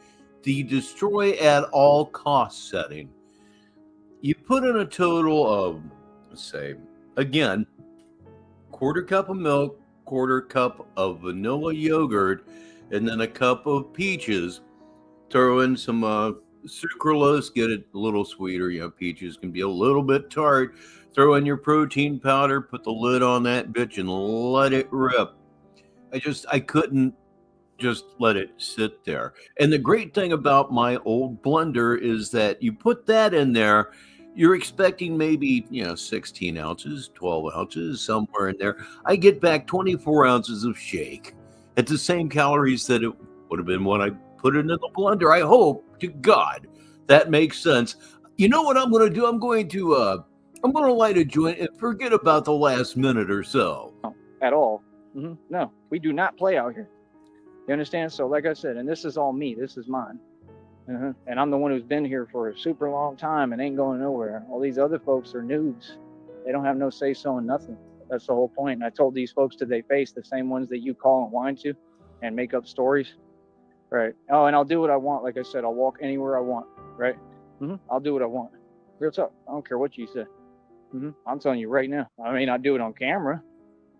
the destroy at all costs setting. You put in a total of, let's say, again, quarter cup of milk, quarter cup of vanilla yogurt, and then a cup of peaches. Throw in some sucralose, get it a little sweeter. You know, peaches can be a little bit tart. Throw in your protein powder, put the lid on that bitch, and let it rip. I couldn't just let it sit there. And the great thing about my old blender is that you put that in there, you're expecting maybe, 16 ounces, 12 ounces, somewhere in there. I get back 24 ounces of shake at the same calories that it would have been when I put it in the blender. I hope to God that makes sense. You know what I'm going to do? I'm going to light a joint and forget about the last minute or so. At all. No, we do not play out here. You understand? So like I said, and this is all me. This is mine. And I'm the one who's been here for a super long time and ain't going nowhere. All these other folks are noobs. They don't have no say-so in nothing. That's the whole point. And I told these folks to their face, the same ones that you call and whine to and make up stories. Right. Oh, and I'll do what I want. Like I said, I'll walk anywhere I want. Right. I'll do what I want. Real talk. I don't care what you say. I'm telling you right now. I may not do it on camera.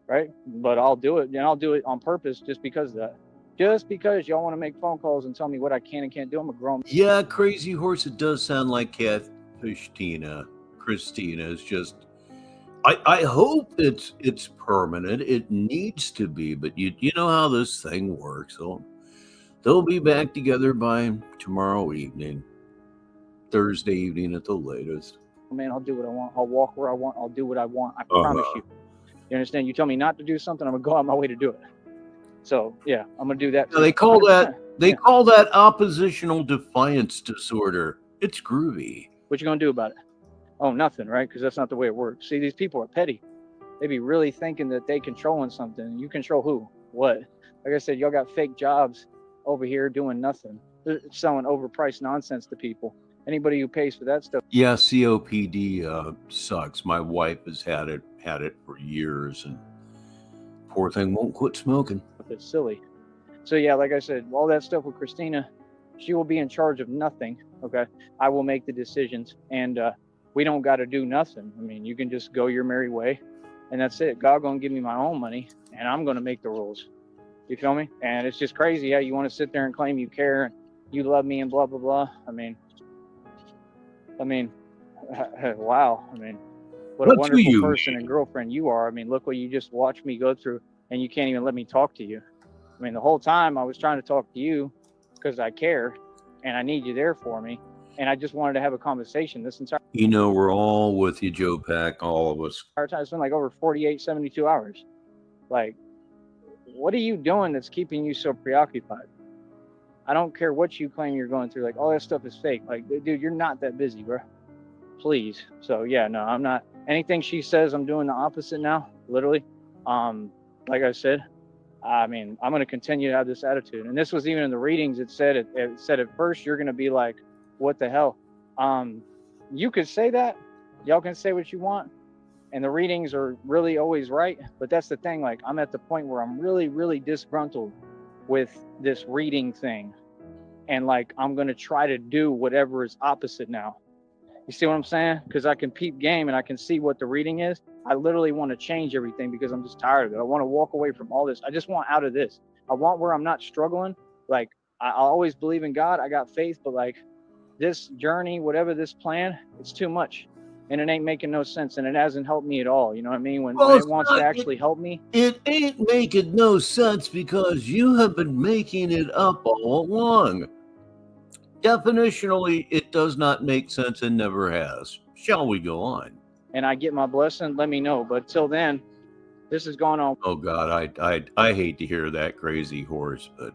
Right. But I'll do it. And I'll do it on purpose just because of that. Just because y'all want to make phone calls and tell me what I can and can't do. I'm a grown. Yeah, Crazy Horse, it does sound like Christina is just, I hope it's permanent. It needs to be, but you know how this thing works. So they'll be back together by tomorrow evening, Thursday evening at the latest. Man, I'll do what I want. I'll walk where I want. I'll do what I want. I promise you. You understand? You tell me not to do something, I'm gonna go out my way to do it. So yeah, I'm gonna do that. Now, they call that oppositional defiance disorder. It's groovy. What you gonna do about it? Oh, nothing, right? Because that's not the way it works. See, these people are petty. They be really thinking that they controlling something. You control who? What? Like I said, y'all got fake jobs over here doing nothing. They're selling overpriced nonsense to people. Anybody who pays for that stuff. Yeah, COPD sucks. My wife has had it for years, and poor thing won't quit smoking. It's silly. So yeah, like I said, all that stuff with Christina, she will be in charge of nothing. Okay, I will make the decisions, and we don't got to do nothing. I mean, you can just go your merry way, and that's it. God gonna give me my own money, and I'm gonna make the rules. You feel me? And it's just crazy how you want to sit there and claim you care and you love me and blah blah blah. I mean, wow. I mean, what a wonderful person and girlfriend you are. I mean, look what you just watched me go through. And you can't even let me talk to you. I mean, the whole time I was trying to talk to you because I care and I need you there for me. And I just wanted to have a conversation this entire You know, we're all with you, Joe Pack, all of us. time. It's been like over 48, 72 hours. Like, what are you doing that's keeping you so preoccupied? I don't care what you claim you're going through. Like, all that stuff is fake. Like, dude, you're not that busy, bro. Please. So, yeah, no, I'm not. Anything she says, I'm doing the opposite now, literally. Like I said, I mean, I'm going to continue to have this attitude. And this was even in the readings. It said at first, you're going to be like, what the hell? You could say that. Y'all can say what you want. And the readings are really always right. But that's the thing. Like, I'm at the point where I'm really, really disgruntled with this reading thing. And like, I'm going to try to do whatever is opposite now. You see what I'm saying? Because I can peep game and I can see what the reading is. I literally want to change everything because I'm just tired of it. I want to walk away from all this. I just want out of this. I want where I'm not struggling. Like, I always believe in God. I got faith, but like this journey, whatever this plan, it's too much. And it ain't making no sense. And it hasn't helped me at all. You know what I mean? When it wants to actually help me. It ain't making no sense because you have been making it up all along. Definitionally, it does not make sense and never has. Shall we go on? And I get my blessing, let me know. But till then, this is going on. Oh God, I hate to hear that crazy horse, but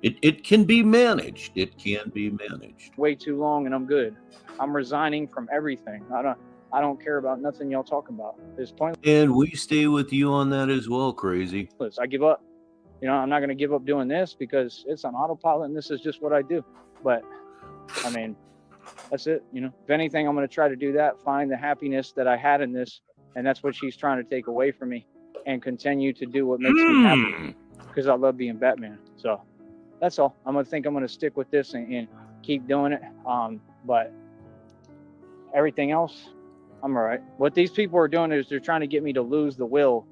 it can be managed. It can be managed. Way too long, and I'm good. I'm resigning from everything. I don't care about nothing y'all talking about. It's pointless. And we stay with you on that as well, crazy. I give up. You know, I'm not going to give up doing this because it's on autopilot, and this is just what I do. But I mean, that's it. You know, if anything, I'm going to try to do that, find the happiness that I had in this. And that's what she's trying to take away from me and continue to do what makes me happy because I love being Batman. So that's all. I'm going to stick with this and keep doing it. But everything else, I'm all right. What these people are doing is they're trying to get me to lose the will,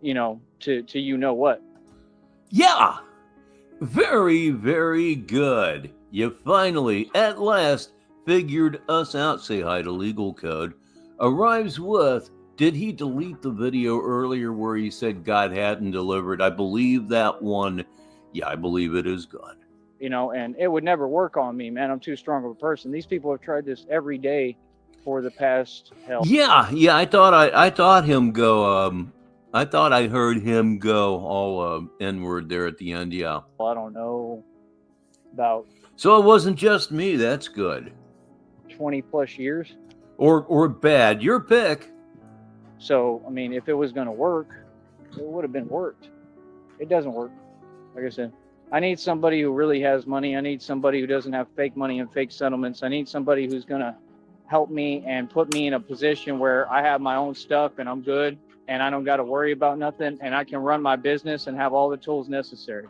you know, to you know what. Yeah. Very, very good. You finally, at last, figured us out. Say hi to Legal Code. Arrives with, did he delete the video earlier where he said God hadn't delivered? I believe that one. Yeah, I believe it is gone. You know, and it would never work on me, man. I'm too strong of a person. These people have tried this every day for the past hell. Yeah. I thought him go. I thought I heard him go all N-word there at the end. Yeah. Well, I don't know about. So it wasn't just me. That's good. 20 plus years. Or bad. Your pick. So, I mean, if it was going to work, it would have been worked. It doesn't work. Like I said, I need somebody who really has money. I need somebody who doesn't have fake money and fake settlements. I need somebody who's going to help me and put me in a position where I have my own stuff and I'm good and I don't got to worry about nothing and I can run my business and have all the tools necessary.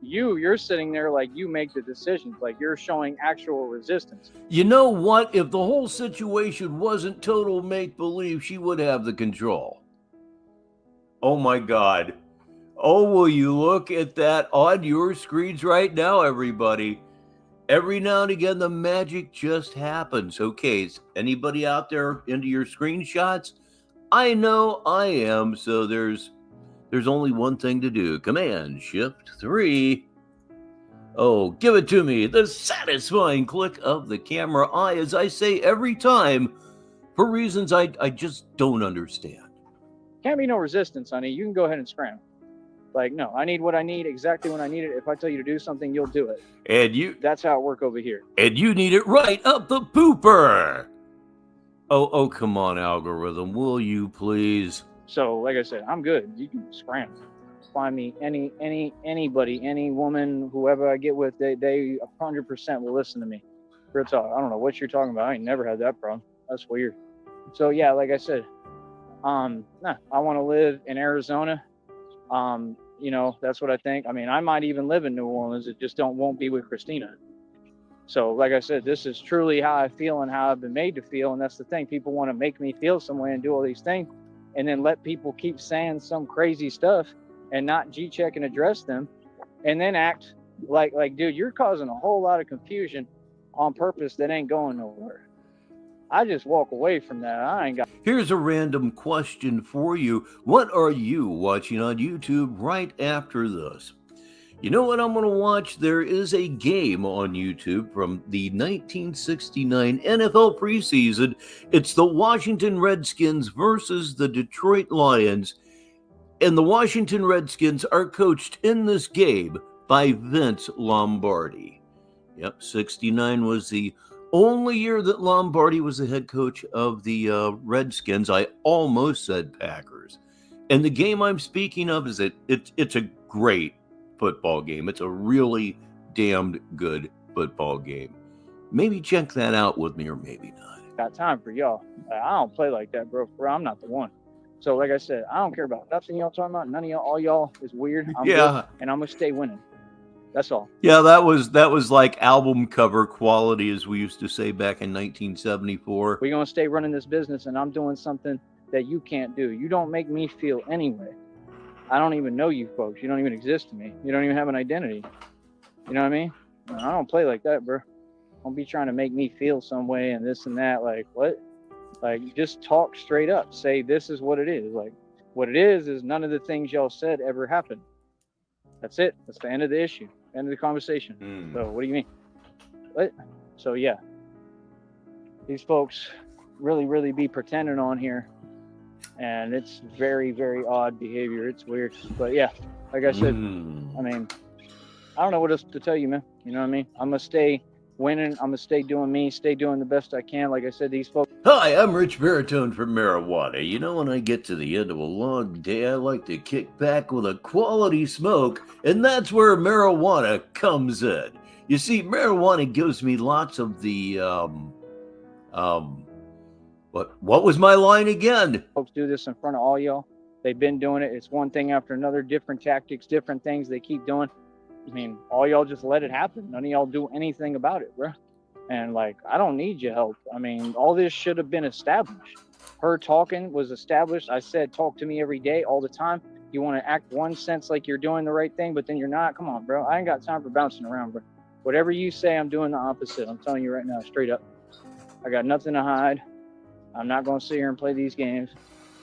You're sitting there like you make the decisions, like you're showing actual resistance. You know what? If the whole situation wasn't total make-believe, she would have the control. Oh my God. Oh, will you look at that on your screens right now, everybody? Every now and again, the magic just happens. Okay, is anybody out there into your screenshots? I know I am, so there's only one thing to do. Command Shift 3. Oh, give it to me. The satisfying click of the camera eye, as I say every time, for reasons I just don't understand. Can't be no resistance, honey. You can go ahead and scramble. Like, no, I need what I need exactly when I need it. If I tell you to do something, you'll do it. And that's how it works over here. And you need it right up the pooper. Oh, come on, algorithm. Will you please? So, like I said, I'm good. You can scramble. Find me anybody, any woman, whoever I get with, they 100% will listen to me. Real talk. I don't know what you're talking about. I ain't never had that problem. That's weird. So yeah, like I said, I want to live in Arizona. You know, that's what I think. I mean, I might even live in New Orleans. It just won't be with Christina. So, like I said, this is truly how I feel and how I've been made to feel. And that's the thing. People want to make me feel some way and do all these things and then let people keep saying some crazy stuff and not G-check and address them and then act like, dude, you're causing a whole lot of confusion on purpose that ain't going nowhere. I just walk away from that. I ain't got. Here's a random question for you. What are you watching on YouTube right after this? You know what I'm going to watch? There is a game on YouTube from the 1969 NFL preseason. It's the Washington Redskins versus the Detroit Lions. And the Washington Redskins are coached in this game by Vince Lombardi. Yep, 69 was the only year that Lombardi was the head coach of the Redskins. I almost said Packers. And the game I'm speaking of is it's a great football game. It's a really damned good football game. Maybe check that out with me or maybe not. Got time for y'all. I don't play like that, bro. I'm not the one. So like I said, I don't care about nothing y'all talking about. None of y'all, all y'all is weird. I'm good, and I'm going to stay winning. That's all. Yeah, that was like album cover quality, as we used to say back in 1974. We're going to stay running this business, and I'm doing something that you can't do. You don't make me feel anyway. I don't even know you folks. You don't even exist to me. You don't even have an identity. You know what I mean? I don't play like that, bro. Don't be trying to make me feel some way and this and that. Like, what? Like, just talk straight up. Say, this is what it is. Like, what it is none of the things y'all said ever happened. That's it. That's the end of the issue. End of the conversation. So what do you mean? What? So yeah, these folks really be pretending on here, and it's very odd behavior. It's weird, but yeah, like I said, I mean, I don't know what else to tell you, man. You know what I mean? I'm gonna stay winning. I'm gonna stay doing me, stay doing the best I can. Like I said, these folks. Hi, I'm Rich Baritone from Marijuana. You know, when I get to the end of a long day, I like to kick back with a quality smoke, and that's where marijuana comes in. You see, marijuana gives me lots of the, what was my line again? Folks do this in front of all y'all. They've been doing it. It's one thing after another, different tactics, different things they keep doing. I mean, all y'all just let it happen. None of y'all do anything about it, bro. And like, I don't need your help. I mean, all this should have been established. Her talking was established. I said, talk to me every day, all the time. You want to act one sense like you're doing the right thing, but then you're not. Come on, bro. I ain't got time for bouncing around, bro. Whatever you say, I'm doing the opposite. I'm telling you right now, straight up. I got nothing to hide. I'm not going to sit here and play these games.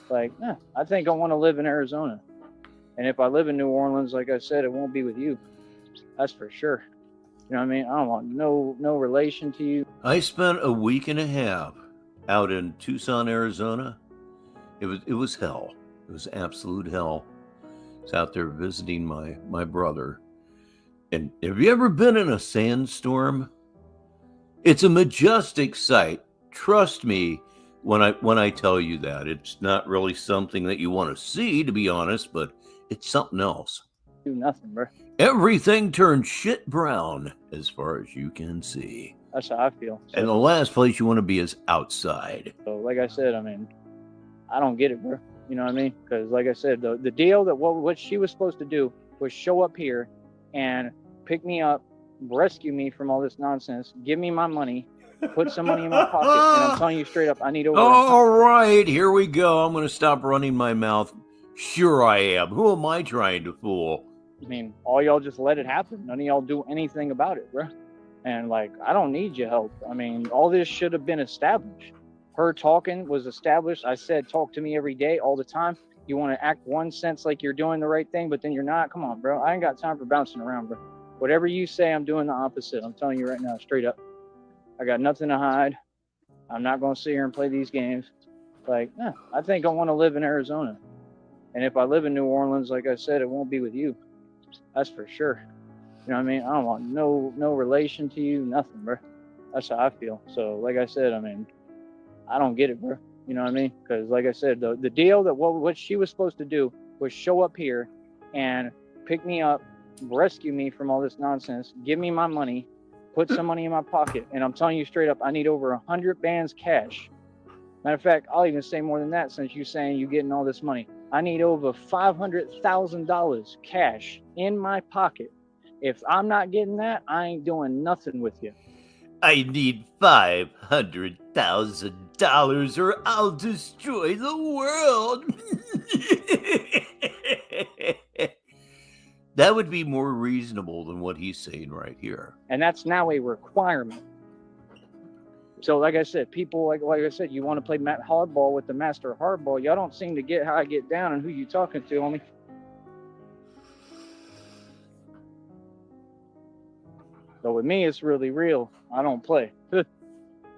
Like, I think I want to live in Arizona. And if I live in New Orleans, like I said, it won't be with you. That's for sure. You know what I mean? I don't want no relation to you. I spent a week and a half out in Tucson, Arizona. It was hell. It was absolute hell. I was out there visiting my brother. And have you ever been in a sandstorm? It's a majestic sight. Trust me when I tell you that. It's not really something that you want to see, to be honest, but it's something else. Do nothing, bro. Everything turns shit brown as far as you can see. That's how I feel. So, and the last place you want to be is outside. So like I said, I mean, I don't get it, bro. You know what I mean? Because like I said, the deal that what she was supposed to do was show up here and pick me up, rescue me from all this nonsense, give me my money, put some money in my pocket, and I'm telling you straight up, I need over. All right, here we go. I'm going to stop running my mouth. Sure I am. Who am I trying to fool? I mean, all y'all just let it happen. None of y'all do anything about it, bro. And like, I don't need your help. I mean, all this should have been established. Her talking was established. I said, talk to me every day, all the time. You want to act one sense like you're doing the right thing, but then you're not. Come on, bro. I ain't got time for bouncing around, bro. Whatever you say, I'm doing the opposite. I'm telling you right now, straight up. I got nothing to hide. I'm not going to sit here and play these games. Like, I think I want to live in Arizona. And if I live in New Orleans, like I said, it won't be with you. That's for sure. You know what I mean? I don't want no relation to you, nothing, bro. That's how I feel. So, like I said, I mean, I don't get it, bro. You know what I mean? Because, like I said, the deal that what she was supposed to do was show up here and pick me up, rescue me from all this nonsense, give me my money, put some money in my pocket, and I'm telling you straight up, I need over 100 bands cash. Matter of fact, I'll even say more than that since you're saying you're getting all this money. I need over $500,000 cash in my pocket. If I'm not getting that, I ain't doing nothing with you. I need $500,000 or I'll destroy the world. That would be more reasonable than what he's saying right here. And that's now a requirement. So like I said, people, like I said, you want to play hardball with the master of hardball. Y'all don't seem to get how I get down and who you talking to, homie. So with me, it's really real. I don't play. You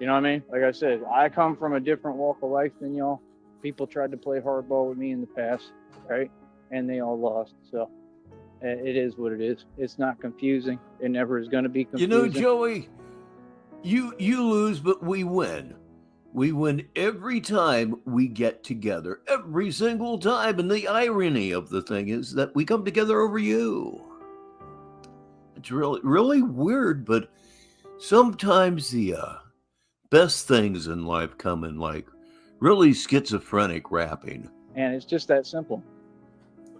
know what I mean? Like I said, I come from a different walk of life than y'all. People tried to play hardball with me in the past, right? And they all lost. So it is what it is. It's not confusing. It never is going to be confusing. You know, Joey, you lose, but we win. We win every time we get together. Every single time. And the irony of the thing is that we come together over you. It's really weird, but sometimes the best things in life come in like really schizophrenic rapping. And it's just that simple.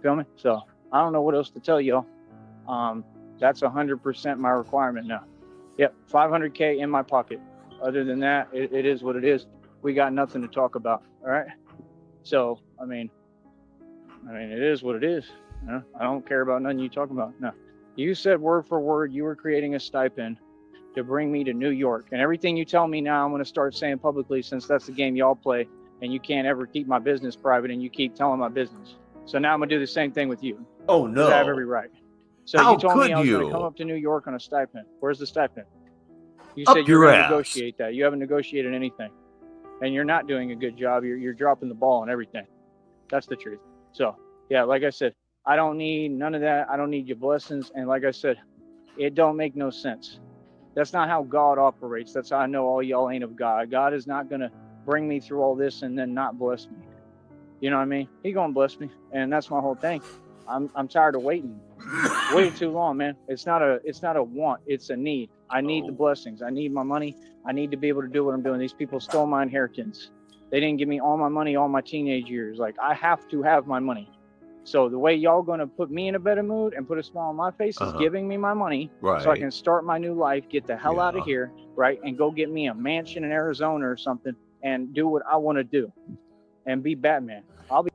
Feel me? So I don't know what else to tell y'all. That's 100% my requirement now. Yep, 500K in my pocket. Other than that, it is what it is. We got nothing to talk about. All right. So, I mean, it is what it is. You know? I don't care about nothing you talk about. No, you said word for word you were creating a stipend to bring me to New York, and everything you tell me now, I'm going to start saying publicly, since that's the game y'all play, and you can't ever keep my business private, and you keep telling my business. So now I'm going to do the same thing with you. Oh no! I have every right. So How you told me could I was going to you? come up to New York on a stipend. Where's the stipend? You Up said you were your going to ass. negotiate that. You haven't negotiated anything, and you're not doing a good job. You're dropping the ball on everything. That's the truth. So yeah, like I said, I don't need none of that. I don't need your blessings. And like I said, it don't make no sense. That's not how God operates. That's how I know all y'all ain't of God. God is not going to bring me through all this and then not bless me. You know what I mean? He going to bless me. And that's my whole thing. I'm tired of waiting. Way too long, man. It's not a want. It's a need. I need the blessings. I need my money. I need to be able to do what I'm doing. These people stole my inheritance. They didn't give me all my money, all my teenage years. Like, I have to have my money. So the way y'all going to put me in a better mood and put a smile on my face is giving me my money, so I can start my new life, get the hell out of here, right, and go get me a mansion in Arizona or something and do what I want to do and be Batman.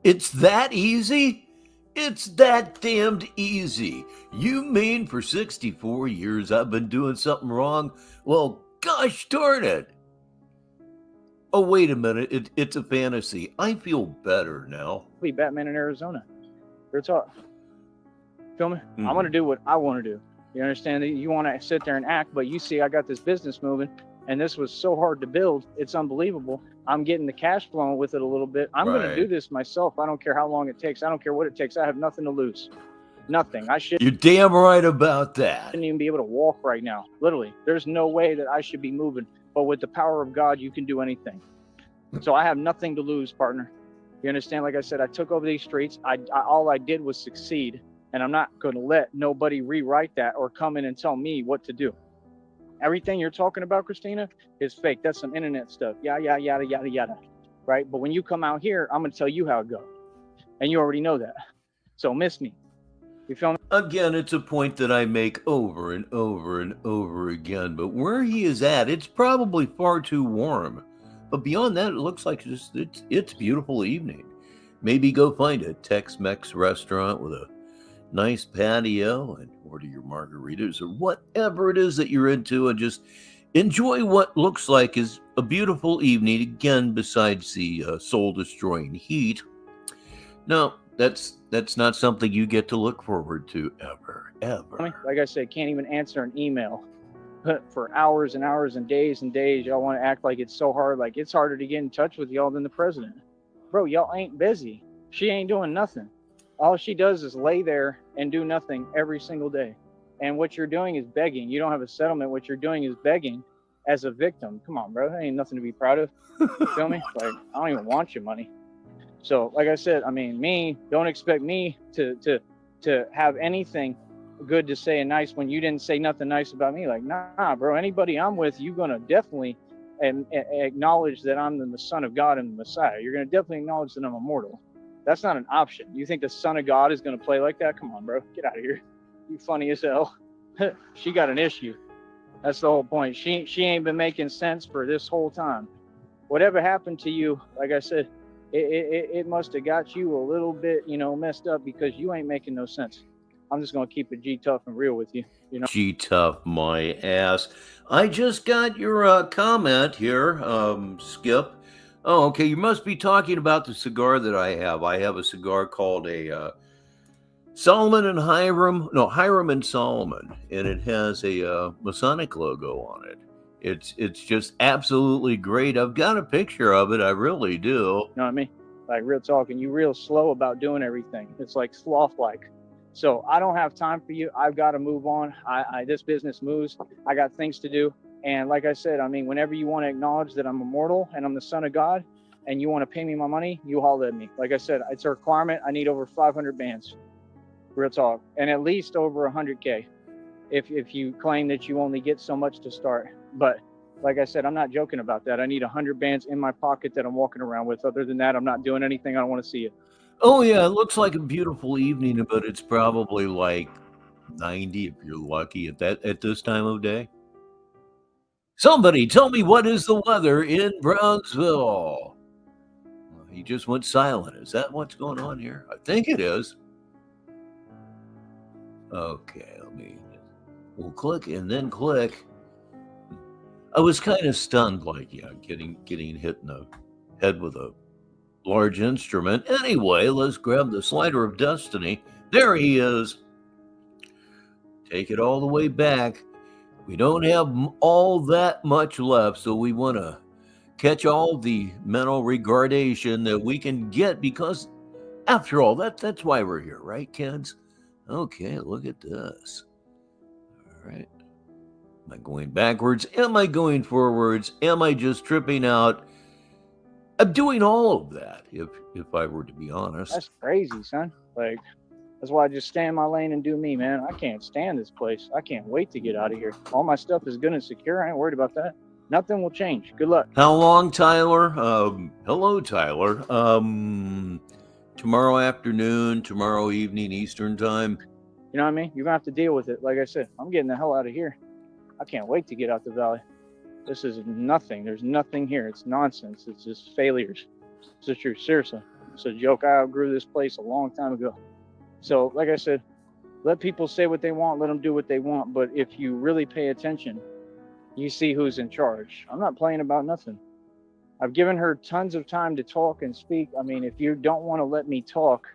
It's that easy? It's that damned easy. You mean for 64 years I've been doing something wrong? Well, gosh darn it. Oh, wait a minute. It's a fantasy. I feel better now. Be Batman in Arizona. Real talk. Feel me? I'm going to do what I want to do. You understand? You want to sit there and act, but you see I got this business moving, and this was so hard to build. It's unbelievable. I'm getting the cash flowing with it a little bit. I'm going to do this myself. I don't care how long it takes. I don't care what it takes. I have nothing to lose. Nothing. You're damn right about that. I shouldn't even be able to walk right now. Literally. There's no way that I should be moving. But with the power of God, you can do anything. So I have nothing to lose, partner. You understand? Like I said, I took over these streets. All I did was succeed. And I'm not going to let nobody rewrite that or come in and tell me what to do. Everything you're talking about, Christina, is fake. That's some internet stuff. Yada, yada, yada, yada. Right? But when you come out here, I'm going to tell you how it goes. And you already know that. So miss me. You feel me? Again, it's a point that I make over and over and over again. But where he is at, it's probably far too warm. But beyond that, it looks like it's beautiful evening. Maybe go find a Tex-Mex restaurant with a nice patio and order your margaritas or whatever it is that you're into and just enjoy what looks like is a beautiful evening, again, besides the soul-destroying heat. No, that's not something you get to look forward to ever. Like I said, can't even answer an email for hours and hours and days. Y'all want to act like it's so hard. Like, it's harder to get in touch with y'all than the president. Bro, y'all ain't busy. She ain't doing nothing. All she does is lay there and do nothing every single day. And what you're doing is begging. You don't have a settlement. What you're doing is begging as a victim. Come on, bro. That ain't nothing to be proud of. Feel me? Like, I don't even want your money. So, like I said, I mean, don't expect me to have anything good to say and nice when you didn't say nothing nice about me. Like, nah, bro. Anybody I'm with, you're gonna definitely acknowledge that I'm the Son of God and the Messiah. You're gonna definitely acknowledge that I'm immortal. That's not an option. You think the Son of God is gonna play like that? Come on, bro. Get out of here. You funny as hell. She got an issue. That's the whole point. She ain't been making sense for this whole time. Whatever happened to you, like I said, it must have got you a little bit, messed up, because you ain't making no sense. I'm just gonna keep it G-tough and real with you. G-tough my ass. I just got your comment here, Skip. Oh, okay. You must be talking about the cigar that I have. I have a cigar called a Solomon and Hiram. No, Hiram and Solomon, and it has a Masonic logo on it. It's just absolutely great. I've got a picture of it. I really do. You know what I mean? Like, real talk, and you real slow about doing everything. It's like sloth-like. So I don't have time for you. I've got to move on. This business moves. I got things to do. And like I said, whenever you want to acknowledge that I'm immortal and I'm the Son of God, and you want to pay me my money, you holler at me. Like I said, it's a requirement. I need over 500 bands. Real talk. And at least over 100K if you claim that you only get so much to start. But like I said, I'm not joking about that. I need 100 bands in my pocket that I'm walking around with. Other than that, I'm not doing anything. I don't want to see it. Oh, yeah. It looks like a beautiful evening, but it's probably like 90 if you're lucky at this time of day. Somebody tell me, what is the weather in Brownsville? He just went silent. Is that what's going on here? I think it is. Okay, we'll click and then click. I was kind of stunned, like, yeah, getting hit in the head with a large instrument. Anyway, let's grab the slider of destiny. There he is. Take it all the way back. We don't have all that much left, so we want to catch all the mental regardation that we can get, because after all, that's why we're here, right, kids? Okay, look at this. All right. Am I going backwards? Am I going forwards? Am I just tripping out? I'm doing all of that, if I were to be honest. That's crazy, son. Like, that's why I just stay in my lane and do me, man. I can't stand this place. I can't wait to get out of here. All my stuff is good and secure. I ain't worried about that. Nothing will change. Good luck. How long, Tyler? Hello, Tyler. Tomorrow afternoon, tomorrow evening, Eastern time. You know what I mean? You're going to have to deal with it. Like I said, I'm getting the hell out of here. I can't wait to get out the valley. This is nothing. There's nothing here. It's nonsense. It's just failures. It's the truth. Seriously. It's a joke. I outgrew this place a long time ago. So, like I said, let people say what they want. Let them do what they want. But if you really pay attention, you see who's in charge. I'm not playing about nothing. I've given her tons of time to talk and speak. I mean, if you don't want to let me talk,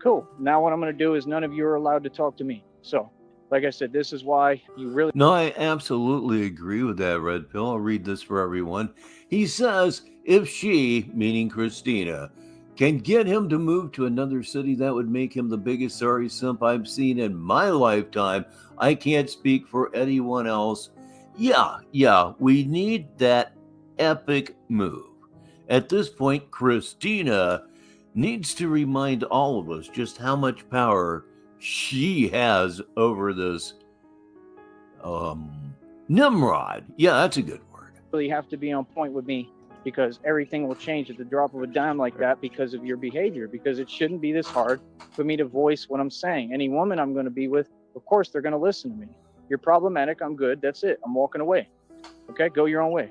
cool. Now what I'm going to do is none of you are allowed to talk to me. So, like I said, this is why you really... No, I absolutely agree with that, Red Pill. I'll read this for everyone. He says, if she, meaning Christina, can get him to move to another city, that would make him the biggest sorry simp I've seen in my lifetime. I can't speak for anyone else. Yeah, we need that epic move. At this point, Christina needs to remind all of us just how much power she has over this Nimrod. Yeah, that's a good word. Really have to be on point with me, because everything will change at the drop of a dime like that because of your behavior, because it shouldn't be this hard for me to voice what I'm saying. Any woman I'm going to be with, of course, they're going to listen to me. You're problematic. I'm good. That's it. I'm walking away. Okay, go your own way.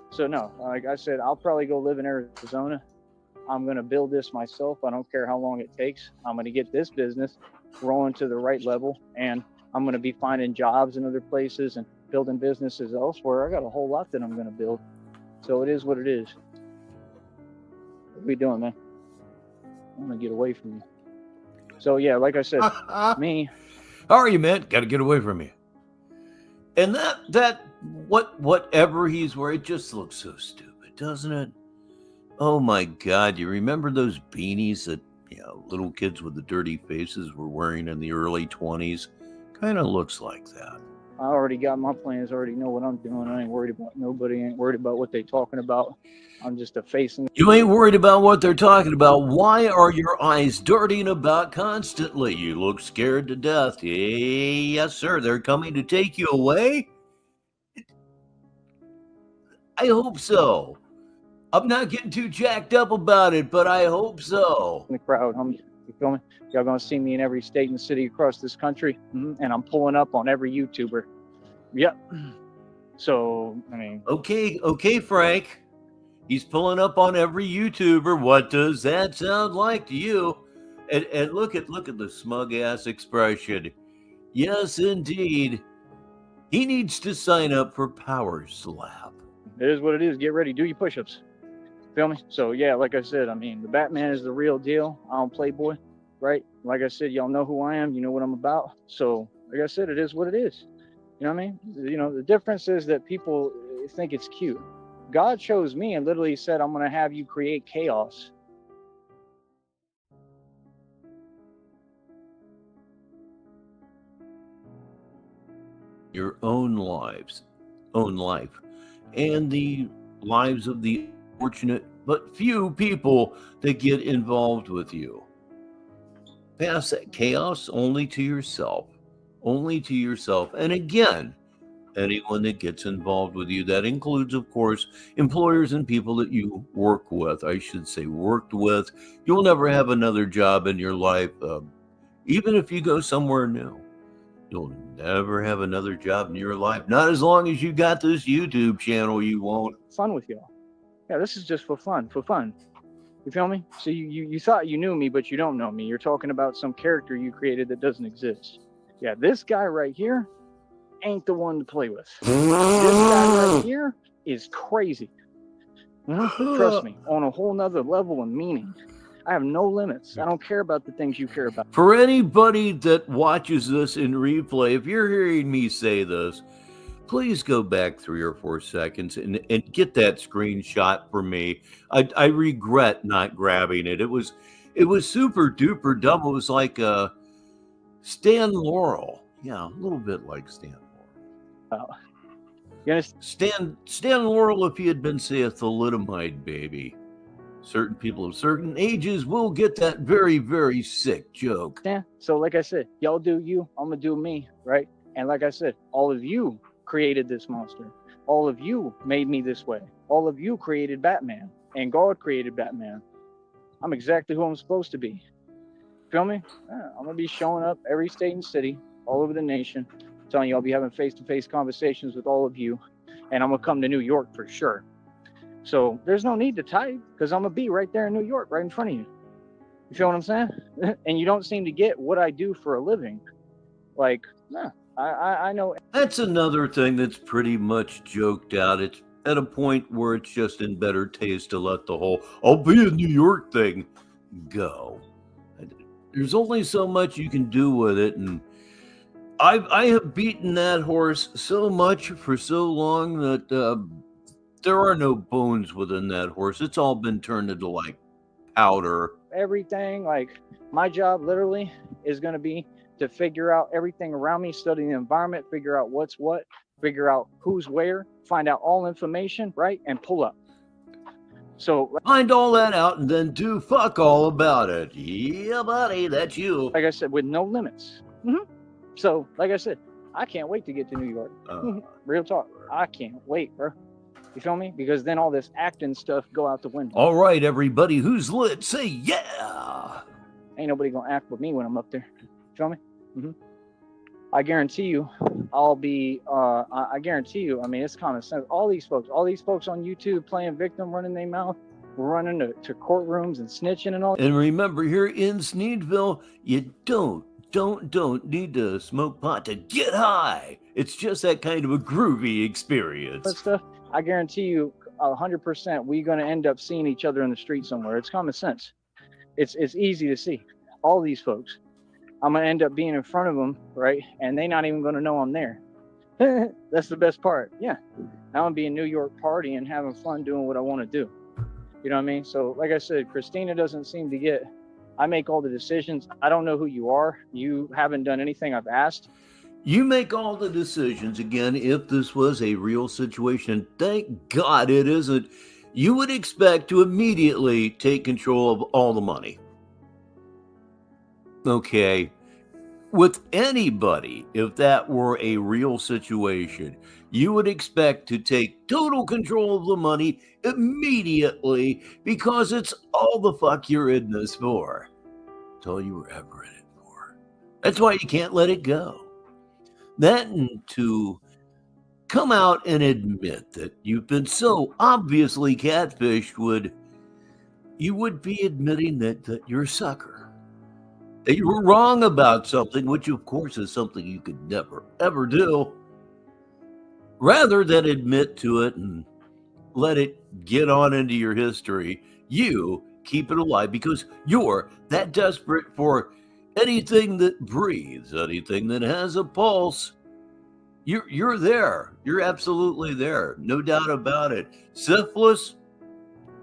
So no, like I said, I'll probably go live in Arizona. I'm going to build this myself. I don't care how long it takes. I'm going to get this business rolling to the right level, and I'm going to be finding jobs in other places and building businesses elsewhere. I got a whole lot that I'm going to build. So it is what it is. What are we doing, man? I'm going to get away from you. So yeah, like I said, me. How are you, man? Got to get away from you. And whatever he's wearing, it just looks so stupid, doesn't it? Oh my God, you remember those beanies that little kids with the dirty faces were wearing in the early 20s? Kind of looks like that. I already got my plans, already know what I'm doing. I ain't worried about nobody, ain't worried about what they talking about. I'm just a face. You ain't worried about what they're talking about. Why are your eyes darting about constantly? You look scared to death. Yes, sir, they're coming to take you away? I hope so. I'm not getting too jacked up about it, but I hope so. In the crowd, you feel me? Y'all gonna see me in every state and city across this country, and I'm pulling up on every YouTuber. Yep. So, I mean... Okay, Frank. He's pulling up on every YouTuber. What does that sound like to you? And look at the smug-ass expression. Yes, indeed. He needs to sign up for Power Slap. It is what it is. Get ready. Do your push-ups. Feel me? So, yeah, like I said, I mean, the Batman is the real deal. I don't play boy, right? Like I said, y'all know who I am. You know what I'm about. So, like I said, it is what it is. You know what I mean? The difference is that people think it's cute. God chose me and literally said, I'm going to have you create chaos. Your own life, and the lives of the fortunate but few people that get involved with you. Pass that chaos only to yourself. And again, anyone that gets involved with you, that includes, of course, employers and people that you work with. I should say worked with. You'll never have another job in your life, even if you go somewhere new. You'll never have another job in your life. Not as long as you got this YouTube channel, you won't. Fun with y'all. Yeah, this is just for fun. You feel me? So you thought you knew me, but you don't know me. You're talking about some character you created that doesn't exist. Yeah, this guy right here ain't the one to play with. This guy right here is crazy. Trust me, on a whole nother level and meaning. I have no limits. I don't care about the things you care about. For anybody that watches this in replay, if you're hearing me say this, please go back 3 or 4 seconds and get that screenshot for me. I regret not grabbing it. It was super duper dumb. It was like Stan Laurel. Yeah, a little bit like Stan Laurel. Stan Laurel, if he had been, say, a thalidomide baby. Certain people of certain ages will get that very, very sick joke. Yeah. So like I said, y'all do you, I'm gonna do me, right? And like I said, all of you created this monster. All of you made me this way. All of you created Batman, and God created Batman. I'm exactly who I'm supposed to be. Feel me? Yeah, I'm gonna be showing up every state and city, all over the nation, telling you I'll be having face-to-face conversations with all of you, and I'm gonna come to New York for sure. So there's no need to type, because I'm gonna be right there in New York, right in front of you. You feel what I'm saying? And you don't seem to get what I do for a living. Like, nah, I know. That's another thing that's pretty much joked out. It's at a point where it's just in better taste to let the whole "I'll be in New York" thing go. There's only so much you can do with it, and I have beaten that horse so much for so long that there are no bones within that horse. It's all been turned into like powder. Everything, like my job literally is going to be to figure out everything around me, study the environment, figure out what's what, figure out who's where, find out all information, right? And pull up. So find all that out and then do fuck all about it. Yeah, buddy, that's you. Like I said, with no limits. So, like I said, I can't wait to get to New York. Real talk. I can't wait, bro. You feel me? Because then all this acting stuff go out the window. All right, everybody who's lit, say yeah. Ain't nobody gonna act with me when I'm up there. You feel me? I guarantee you, I'll be. I guarantee you. I mean, it's common sense. All these folks on YouTube playing victim, running their mouth, running to courtrooms and snitching and all. And remember, here in Sneedville, you don't need to smoke pot to get high. It's just that kind of a groovy experience. That stuff. I guarantee you, 100%, we're gonna end up seeing each other in the street somewhere. It's common sense. It's easy to see. All these folks, I'm gonna end up being in front of them, right? And they're not even gonna know I'm there. That's the best part. Yeah, I'm gonna be in New York partying, having fun, doing what I want to do. You know what I mean? So, like I said, Christina doesn't seem to get. I make all the decisions. I don't know who you are. You haven't done anything I've asked. You make all the decisions. Again, if this was a real situation, thank God it isn't, you would expect to immediately take control of all the money. Okay. With anybody, if that were a real situation, you would expect to take total control of the money immediately because it's all the fuck you're in this for. It's all you were ever in it for. That's why you can't let it go. That and to come out and admit that you've been so obviously catfished you would be admitting that you're a sucker. That you were wrong about something, which of course is something you could never, ever do. Rather than admit to it and let it get on into your history, you keep it alive because you're that desperate for anything that breathes, anything that has a pulse. You're there. You're absolutely there. No doubt about it. Syphilis,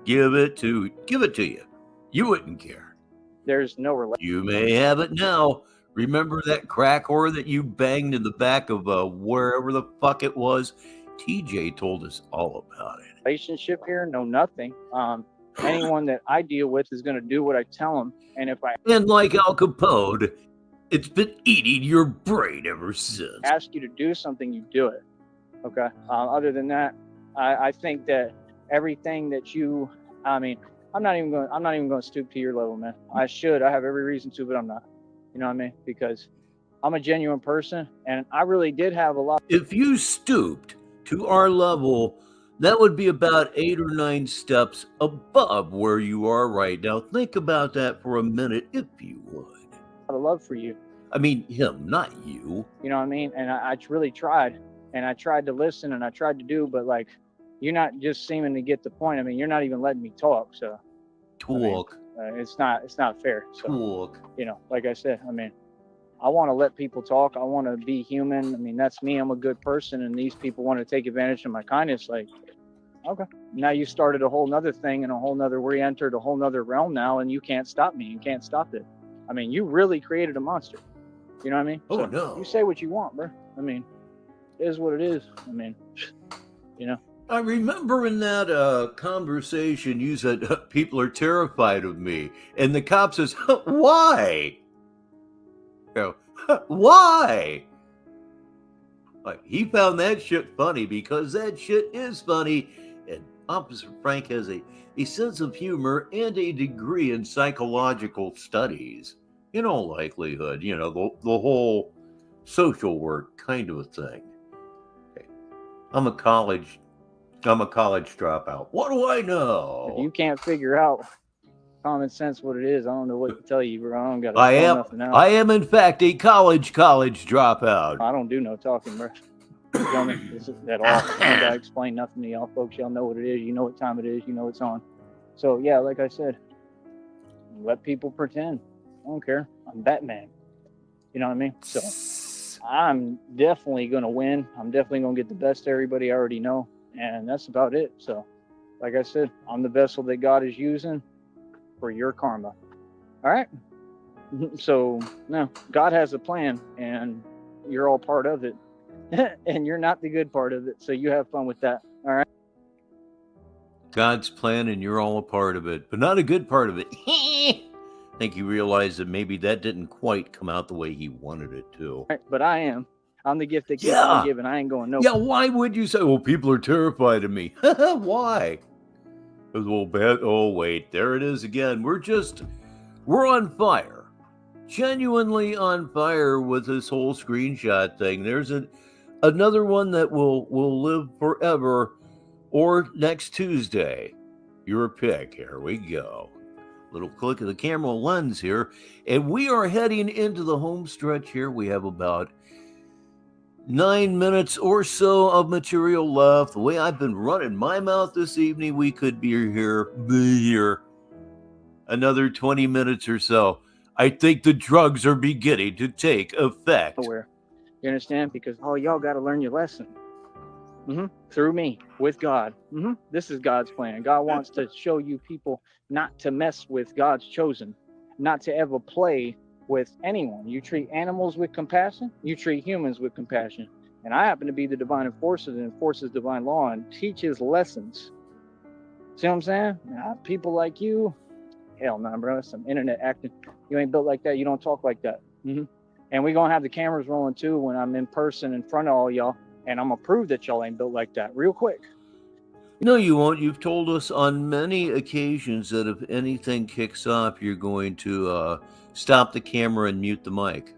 give it to you. You wouldn't care. There's no relation. You may have it now. Remember that crack whore that you banged in the back of wherever the fuck it was? TJ told us all about it. Relationship here? No, nothing. Anyone that I deal with is going to do what I tell them. And like Al Capone, it's been eating your brain ever since. Ask you to do something, you do it. Okay. Other than that, I think that everything that you, I'm not even going to stoop to your level, man. I have every reason to, but I'm not. You know what I mean? Because I'm a genuine person, and I really did have a lot. If you stooped to our level, that would be about 8 or 9 steps above where you are right now. Think about that for a minute, if you would. Of love for you. I mean, him, not you. You know what I mean? And I really tried, and I tried to listen, and I tried to do, but like, you're not just seeming to get the point. I mean, you're not even letting me talk. So Talk. I mean, it's not fair. So, Talk. you know, like I said, I mean, I want to let people talk. I want to be human. I mean, that's me. I'm a good person, and these people want to take advantage of my kindness. Like, okay, now you started a whole nother thing and a whole nother, we entered a whole nother realm now, and you can't stop me. You can't stop it. I mean, you really created a monster. You know what I mean? Oh, so no. You say what you want, bro. I mean, it is what it is. I mean, you know. I remember in that conversation you said, people are terrified of me. And the cop says, why? You know, why? Like, he found that shit funny because that shit is funny. And Officer Frank has a sense of humor and a degree in psychological studies. In all likelihood, you know, the whole social work kind of a thing. Okay. I'm a college dropout. What do I know? If you can't figure out common sense what it is, I don't know what to tell you, bro. I don't got to tell nothing else. I am in fact a college dropout. I don't do no talking, bro. You feel me? At all. I don't gotta explain nothing to y'all folks. Y'all know what it is. You know what time it is. You know it's on. So yeah, like I said, let people pretend. I don't care. I'm Batman. You know what I mean? So I'm definitely going to win. I'm definitely going to get the best everybody I already know. And that's about it. So, like I said, I'm the vessel that God is using for your karma. All right? So, no, God has a plan, and you're all part of it. And you're not the good part of it. So you have fun with that. All right? God's plan, and you're all a part of it, but not a good part of it. I think he realized that maybe that didn't quite come out the way he wanted it to. Right, but I am. I'm the gift that keeps on giving. I ain't going nowhere. Yeah, why would you say, well, people are terrified of me? Why? Because, well, bad. Oh, wait, there it is again. We're on fire. Genuinely on fire with this whole screenshot thing. There's another one that will live forever, or next Tuesday. Your pick. Here we go. Little click of the camera lens here, and we are heading into the home stretch here. We have about 9 minutes or so of material left. The way I've been running my mouth this evening, we could be here another 20 minutes or so. I think the drugs are beginning to take effect. Nowhere. You understand? Because y'all got to learn your lesson. Through me, with God. This is God's plan. God wants to show you people not to mess with God's chosen, not to ever play with anyone. You treat animals with compassion, you treat humans with compassion. And I happen to be the divine enforcer that enforces divine law and teaches lessons. See what I'm saying? People like you, hell no, bro. That's some internet acting. You ain't built like that. You don't talk like that. And we're going to have the cameras rolling too when I'm in person in front of all y'all. And I'm going to prove that y'all ain't built like that real quick. No, you won't. You've told us on many occasions that if anything kicks off, you're going to stop the camera and mute the mic.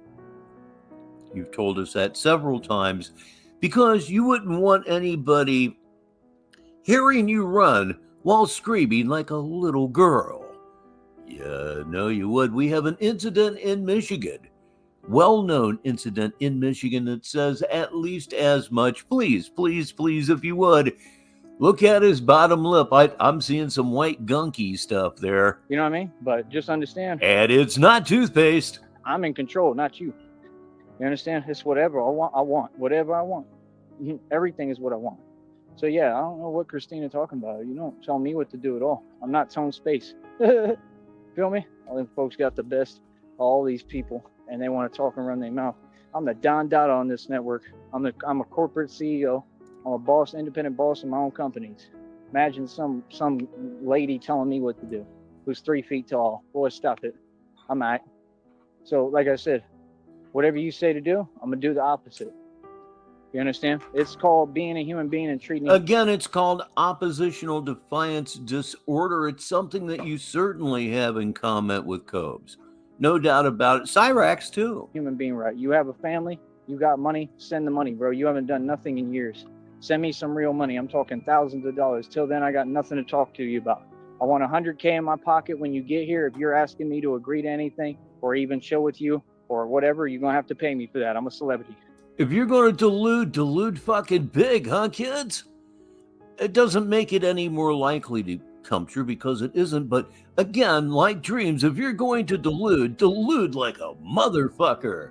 You've told us that several times because you wouldn't want anybody hearing you run while screaming like a little girl. Yeah, no, you would. We have an incident in Michigan. Well-known incident in Michigan that says at least as much. Please, if you would, look at his bottom lip. I'm seeing some white gunky stuff there. You know what I mean? But just understand. And it's not toothpaste. I'm in control, not you. You understand? It's whatever I want. Whatever I want. Everything is what I want. So yeah, I don't know what Christina talking about. You don't tell me what to do at all. I'm not tone space. Feel me? All them folks got the best. All these people. And they want to talk and run their mouth. I'm the Don Dada on this network. I'm a corporate CEO. I'm a boss, independent boss of my own companies. Imagine some lady telling me what to do, who's 3 feet tall. Boy, stop it. I'm all right. So, like I said, whatever you say to do, I'm gonna do the opposite. You understand? It's called being a human being and treating. Again, it's called oppositional defiance disorder. It's something that you certainly have in common with Cobes. No doubt about it. Cyrax, too. Human being, right? You have a family, you got money, send the money, bro. You haven't done nothing in years. Send me some real money. I'm talking thousands of dollars. Till then, I got nothing to talk to you about. I want $100K in my pocket when you get here. If you're asking me to agree to anything or even chill with you or whatever, you're going to have to pay me for that. I'm a celebrity. If you're going to delude fucking big, huh, kids? It doesn't make it any more likely to come true because it isn't. But again, like dreams, if you're going to delude like a motherfucker.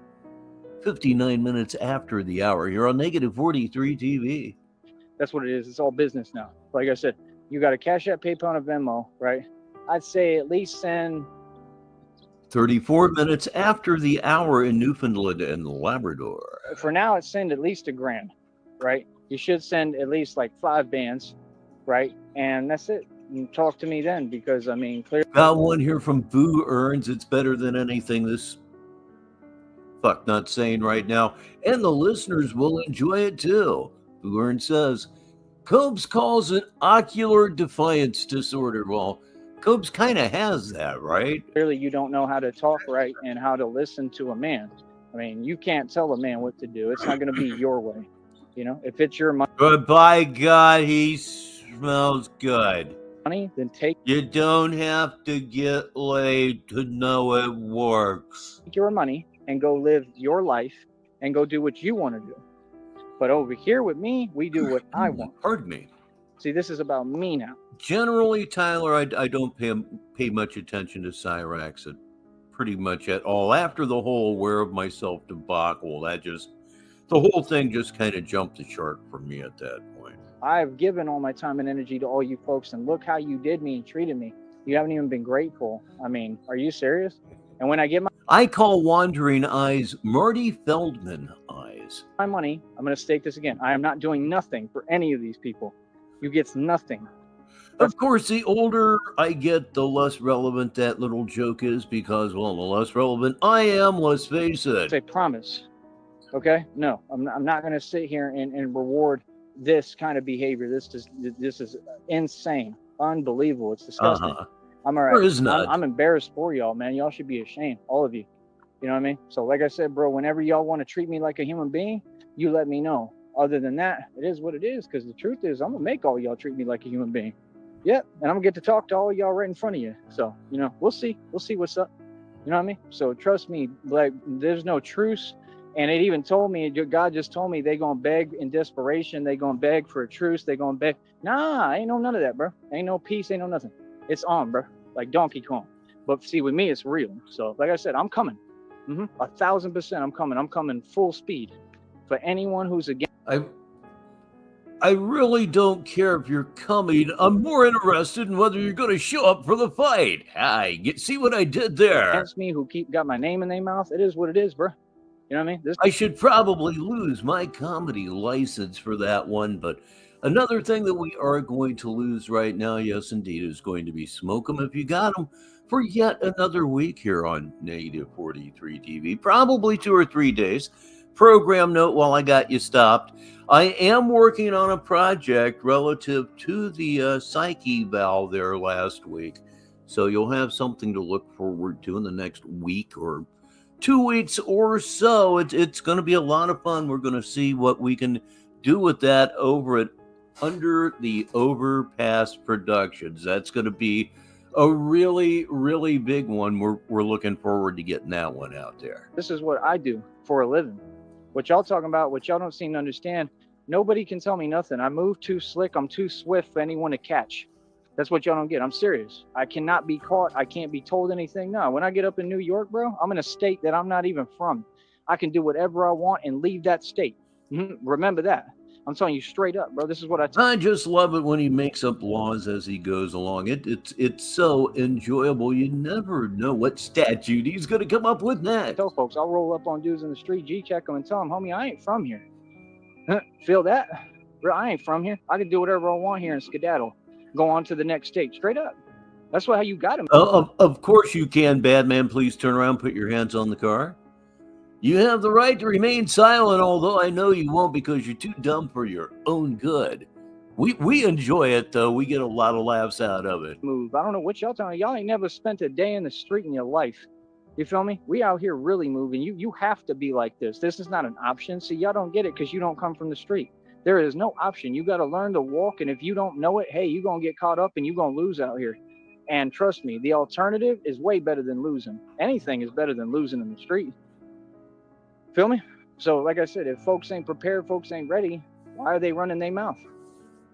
59 minutes after the hour, you're on Negative 43 TV. That's what it is. It's all business now. Like I said, you got a Cash App, PayPal, and a Venmo, right? I'd say at least send 34 minutes after the hour in Newfoundland and Labrador. For now, it's send at least $1,000, right? You should send at least like 5 bands, right? And that's it. And talk to me then, because I mean, clearly. Got one here from Boo Earns. It's better than anything this fuck not saying right now, and the listeners will enjoy it too. Boo Earns says, Cobes calls it ocular defiance disorder. Well, Cobes kind of has that, right? Clearly, you don't know how to talk right and how to listen to a man. I mean, you can't tell a man what to do. It's not going to be your way. You know, if it's your money. But by God, he smells good. Then take. You don't have to get laid to know it works. Your money and go live your life and go do what you want to do. But over here with me, we do what I want. Pardon me. See, this is about me now. Generally, Tyler, I don't pay much attention to Cyrax at pretty much at all. After the whole aware of myself debacle, the whole thing just kind of jumped the shark for me at that point. I've given all my time and energy to all you folks, and look how you did me and treated me. You haven't even been grateful. I mean, are you serious? And when I get I call wandering eyes Marty Feldman eyes. My money, I'm going to state this again. I am not doing nothing for any of these people. You get nothing. Of course, the older I get, the less relevant that little joke is because, well, the less relevant I am, let's face it. It's a promise. Okay? No, I'm not going to sit here and reward this kind of behavior. This is insane. Unbelievable. It's disgusting. I'm all right. I'm embarrassed for y'all, man. Y'all should be ashamed. All of you. You know what I mean? So like I said, bro, whenever y'all want to treat me like a human being, you let me know. Other than that, it is what it is. Because the truth is, I'm going to make all y'all treat me like a human being. Yep. And I'm going to get to talk to all y'all right in front of you. So, you know, we'll see. We'll see what's up. You know what I mean? So trust me, like, there's no truce. And it even told me, God just told me they going to beg in desperation. They going to beg for a truce. They going to beg. Nah, ain't no none of that, bro. Ain't no peace. Ain't no nothing. It's on, bro. Like Donkey Kong. But see, with me, it's real. So like I said, I'm coming. 1,000% I'm coming. I'm coming full speed. For anyone who's against. I really don't care if you're coming. I'm more interested in whether you're going to show up for the fight. See what I did there? Against me, who got my name in their mouth. It is what it is, bro. You know what I mean? I should probably lose my comedy license for that one, but another thing that we are going to lose right now, yes, indeed, is going to be Smoke 'em If You Got 'em for yet another week here on Negative 43 TV, probably 2 or 3 days. Program note while I got you stopped. I am working on a project relative to the psyche eval there last week, so you'll have something to look forward to in the next week or 2 weeks or so. It's going to be a lot of fun. We're going to see what we can do with that over at Under the Overpass Productions. That's going to be a really, really big one. We're looking forward to getting that one out there. This is what I do for a living. What y'all talking about, what y'all don't seem to understand, nobody can tell me nothing. I move too slick. I'm too swift for anyone to catch. That's what y'all don't get. I'm serious. I cannot be caught. I can't be told anything. No, when I get up in New York, bro, I'm in a state that I'm not even from. I can do whatever I want and leave that state. Remember that. I'm telling you straight up, bro. This is what I just love it when he makes up laws as he goes along. It's so enjoyable. You never know what statute he's going to come up with next. Tell folks, I'll roll up on dudes in the street, G-check them and tell them, homie, I ain't from here. Feel that? Bro, I ain't from here. I can do whatever I want here and skedaddle. Go on to the next state. Straight up. That's how you got him. Of course you can, bad man. Please turn around, put your hands on the car. You have the right to remain silent, although I know you won't because you're too dumb for your own good. We enjoy it, though. We get a lot of laughs out of it. Move. I don't know what y'all talking about. Y'all ain't never spent a day in the street in your life. You feel me? We out here really moving. You have to be like this. This is not an option. See, y'all don't get it because you don't come from the street. There is no option. You got to learn to walk, and if you don't know it, hey, you're going to get caught up and you're going to lose out here. And trust me, the alternative is way better than losing. Anything is better than losing in the street. Feel me? So like I said, if folks ain't prepared, folks ain't ready, why are they running their mouth?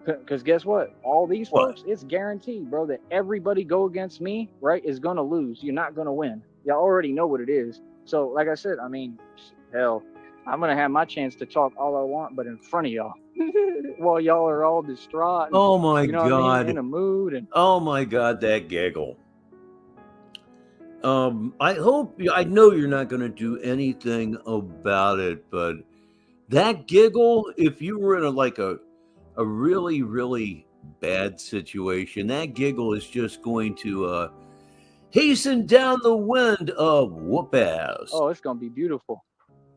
Because guess what? All these folks, it's guaranteed, bro, that everybody go against me, right, is going to lose. You're not going to win. Y'all already know what it is. So like I said, I mean, hell, I'm going to have my chance to talk all I want, but in front of y'all. While y'all are all distraught. And, Oh my you know God. what I mean? In a mood. And oh my God, that giggle. I know you're not going to do anything about it, but that giggle, if you were in a really, really bad situation, that giggle is just going to hasten down the wind of whoop ass. oh, it's going to be beautiful.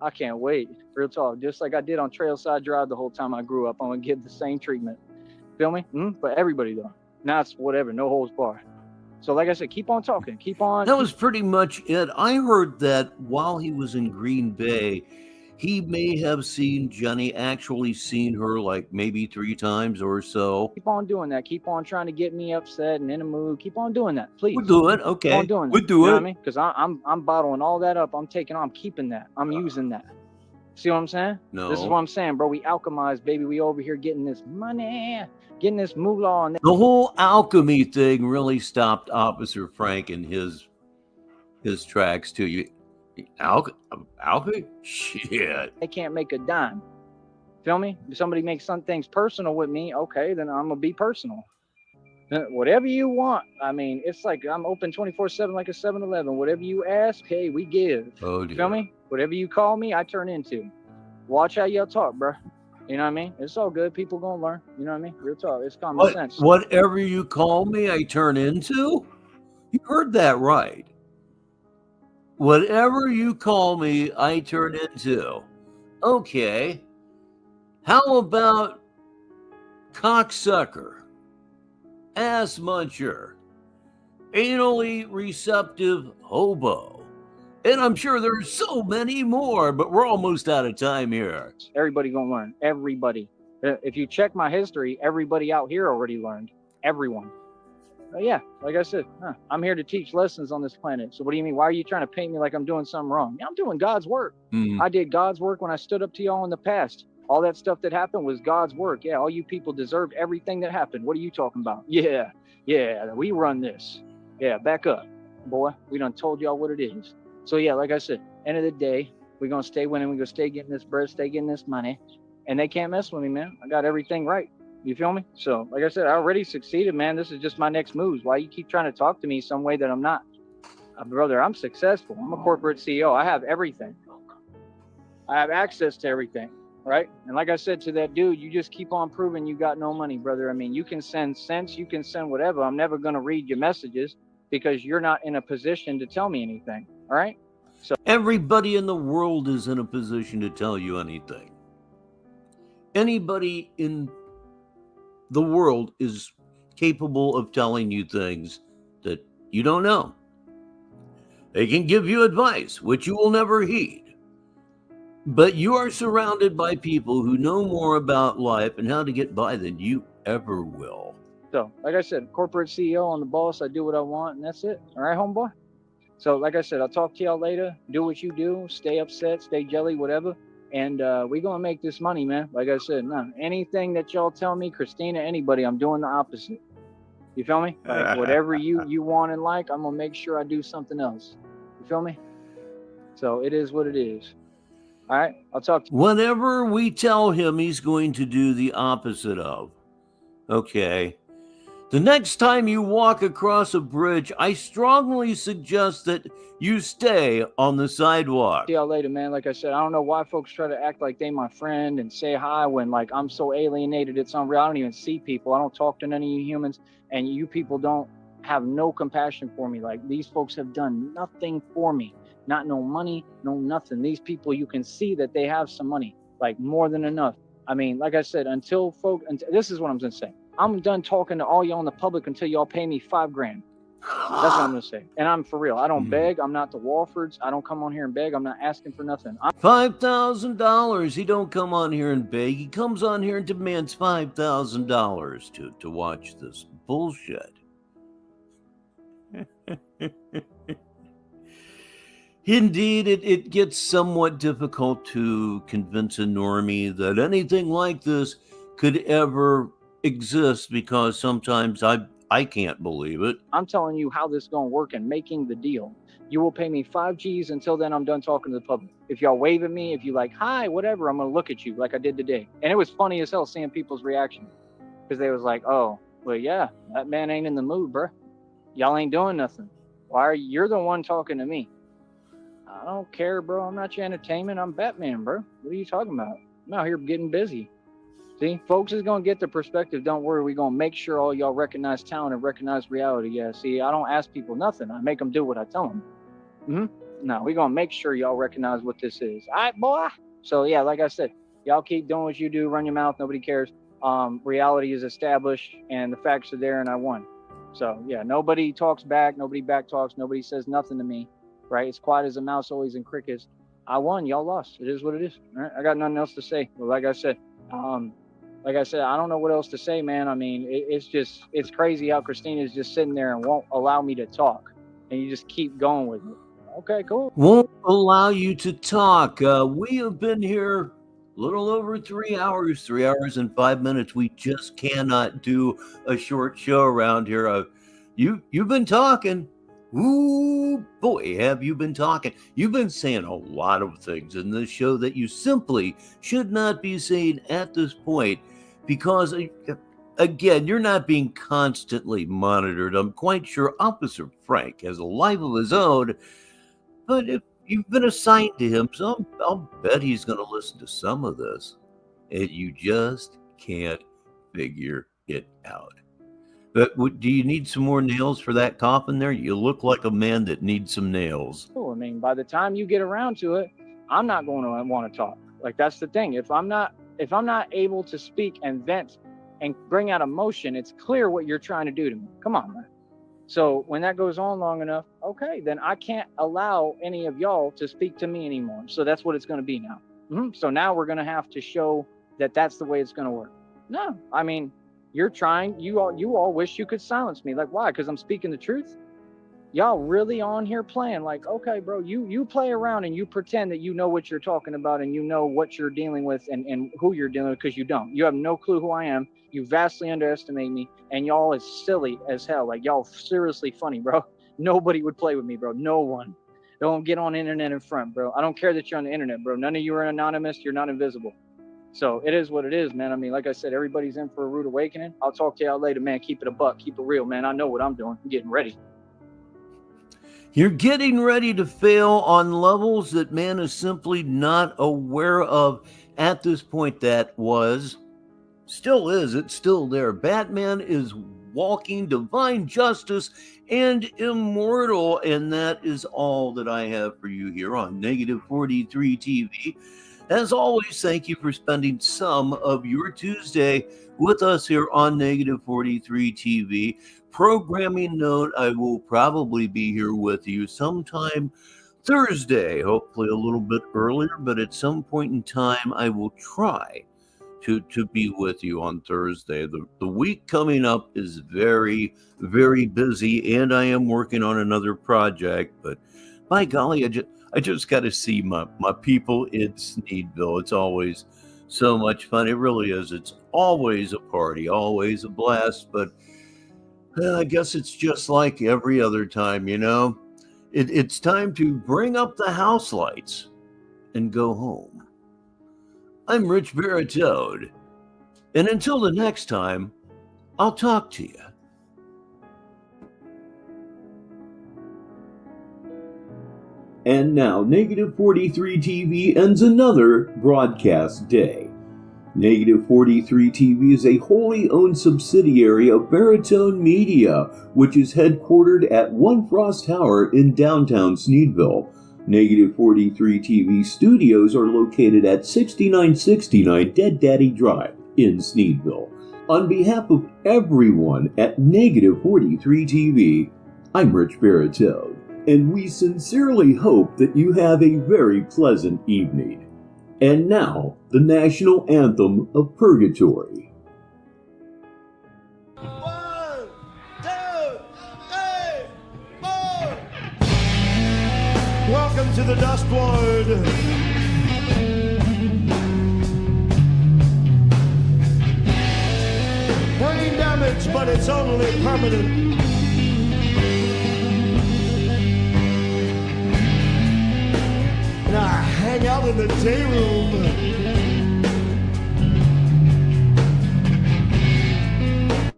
I can't wait. Real talk. Just like I did on Trailside Drive the whole time I grew up, I'm going to give the same treatment. Feel me? But everybody though. Now it's whatever, no holds barred. So like I said, keep on talking. Keep on. That was pretty much it. I heard that while he was in Green Bay, he may have seen Jenny, actually seen her like maybe 3 times or so. Keep on doing that. Keep on trying to get me upset and in a mood. Keep on doing that, please. We'll do it. Okay. Keep on doing that. We'll do You know it. what I mean? Because I'm bottling all that up. I'm keeping that. I'm using that. See what I'm saying? No. This is what I'm saying, bro. We alchemize, baby. We over here getting this money, getting this moolah. And The whole alchemy thing really stopped Officer Frank in his tracks too. Alchemy? Shit. they can't make a dime. Feel me? If somebody makes some things personal with me, okay, then I'm gonna be personal. Whatever you want. I mean, it's like I'm open 24/7 like a 7-Eleven. Whatever you ask, hey, we give. Oh dear. Feel me? Whatever you call me, I turn into. Watch how y'all talk, bro. You know what I mean? It's all good. People gonna learn. You know what I mean? Real talk. It's common sense. Whatever you call me, I turn into? You heard that right. Whatever you call me, I turn into. Okay. How about cocksucker, ass muncher, anally receptive hobo? And I'm sure there's so many more, but we're almost out of time here. Everybody gonna learn. Everybody. If you check my history, everybody out here already learned. Everyone. Yeah, like I said, I'm here to teach lessons on this planet. So what do you mean? Why are you trying to paint me like I'm doing something wrong? Yeah, I'm doing God's work. I did God's work when I stood up to y'all in the past. All that stuff that happened was God's work. Yeah, all you people deserved everything that happened. What are you talking about? Yeah, we run this. Yeah, back up, boy. We done told y'all what it is. So yeah, like I said, end of the day, we're going to stay winning. We're going to stay getting this bread, stay getting this money. And they can't mess with me, man. I got everything right. You feel me? So, like I said, I already succeeded, man. This is just my next moves. Why you keep trying to talk to me some way that I'm not? Brother, I'm successful. I'm a corporate CEO. I have everything. I have access to everything, right? And like I said to that dude, you just keep on proving you got no money, brother. I mean, you can send cents, you can send whatever. I'm never going to read your messages because you're not in a position to tell me anything, all right? So everybody in the world is in a position to tell you anything. Anybody in the world is capable of telling you things that you don't know. They can give you advice, which you will never heed. But you are surrounded by people who know more about life and how to get by than you ever will. So, like I said, corporate CEO, I'm the boss. I do what I want, and that's it. All right, homeboy? So, like I said, I'll talk to y'all later. Do what you do. Stay upset, stay jelly, whatever. And we're going to make this money, man. Like I said, anything that y'all tell me, Christina, anybody, I'm doing the opposite. You feel me? Like whatever you want and like, I'm going to make sure I do something else. You feel me? So it is what it is. All right, I'll talk to you. Whatever we tell him, he's going to do the opposite of. Okay. The next time you walk across a bridge, I strongly suggest that you stay on the sidewalk. See y'all later, man. Like I said, I don't know why folks try to act like they my friend and say hi when like I'm so alienated. It's unreal. I don't even see people. I don't talk to none of you humans. And you people don't have no compassion for me. Like these folks have done nothing for me. Not no money, no nothing. These people, you can see that they have some money, like more than enough. I mean, like I said, this is what I'm going to say. I'm done talking to all y'all in the public until y'all pay me $5 grand. That's what I'm going to say. And I'm for real. I don't beg. I'm not the Walfords. I don't come on here and beg. I'm not asking for nothing. $5,000. He don't come on here and beg. He comes on here and demands $5,000 to watch this bullshit. Indeed, it gets somewhat difficult to convince a normie that anything like this could ever exist, because sometimes I can't believe it. I'm telling you how this is going to work and making the deal. You will pay me 5 G's. Until then, I'm done talking to the public. If y'all wave at me, if you like, hi, whatever, I'm going to look at you like I did today. And it was funny as hell seeing people's reaction, because they was like, oh, well, yeah, that man ain't in the mood, bro. Y'all ain't doing nothing. You're the one talking to me? I don't care, bro. I'm not your entertainment. I'm Batman, bro. What are you talking about? I'm out here getting busy. See, folks is going to get the perspective. Don't worry. We're going to make sure all y'all recognize talent and recognize reality. Yeah, see, I don't ask people nothing. I make them do what I tell them. No, we're going to make sure y'all recognize what this is. All right, boy. So, yeah, like I said, y'all keep doing what you do. Run your mouth. Nobody cares. Reality is established, and the facts are there, and I won. So, yeah, nobody talks back. Nobody back talks. Nobody says nothing to me, right? It's quiet as a mouse, always in crickets. I won. Y'all lost. It is what it is. All right? I got nothing else to say. But like I said, I don't know what else to say, man. I mean, it's crazy how Christina's just sitting there and won't allow me to talk. And you just keep going with it. Okay, cool. Won't allow you to talk. We have been here a little over 3 hours, 3 hours and 5 minutes. We just cannot do a short show around here. You've been talking. Ooh, boy, have you been talking. You've been saying a lot of things in this show that you simply should not be saying at this point, because, again, you're not being constantly monitored. I'm quite sure Officer Frank has a life of his own, but if you've been assigned to him, so I'll bet he's going to listen to some of this, and you just can't figure it out. But do you need some more nails for that coffin there? You look like a man that needs some nails. Oh, I mean, by the time you get around to it, I'm not going to want to talk. Like, that's the thing. If I'm not able to speak and vent and bring out emotion, it's clear what you're trying to do to me. Come on, man. So when that goes on long enough, okay, then I can't allow any of y'all to speak to me anymore. So that's what it's going to be now. So now we're going to have to show that that's the way it's going to work. No, I mean, you're trying, you all wish you could silence me. Like, why? Because I'm speaking the truth? Y'all really on here playing like, okay, bro, you play around and you pretend that you know what you're talking about and you know what you're dealing with and who you're dealing with, because you don't. You have no clue who I am. You vastly underestimate me, and y'all is silly as hell. Like, y'all seriously funny, bro. Nobody would play with me, bro. No one. Don't get on the internet in front, bro. I don't care that you're on the internet, bro. None of you are anonymous. You're not invisible. So it is what it is, man. I mean, like I said, everybody's in for a rude awakening. I'll talk to y'all later, man. Keep it a buck. Keep it real, man. I know what I'm doing. I'm getting ready. You're getting ready to fail on levels that man is simply not aware of at this point. That was, still is, it's still there. Batman is walking divine justice and immortal, and that is all that I have for you here on Negative 43 TV. As always, thank you for spending some of your Tuesday with us here on Negative 43 TV. Programming note, I will probably be here with you sometime Thursday, hopefully a little bit earlier, but at some point in time, I will try to be with you on Thursday. The week coming up is very, very busy, and I am working on another project, but by golly, I just got to see my people in Sneedville. It's always so much fun. It really is. It's always a party, always a blast. But I guess it's just like every other time, you know. It's time to bring up the house lights and go home. I'm Rich Baritone. And until the next time, I'll talk to you. And now, Negative 43 TV ends another broadcast day. Negative 43 TV is a wholly owned subsidiary of Baritone Media, which is headquartered at One Frost Tower in downtown Sneedville. Negative 43 TV studios are located at 6969 Dead Daddy Drive in Sneedville. On behalf of everyone at Negative 43 TV, I'm Rich Baratone, and we sincerely hope that you have a very pleasant evening. And now, the national anthem of Purgatory. 1, 2, 3, 4. Welcome to the Dust Ward. Brain damage, but it's only permanent. And I hang out in the day room.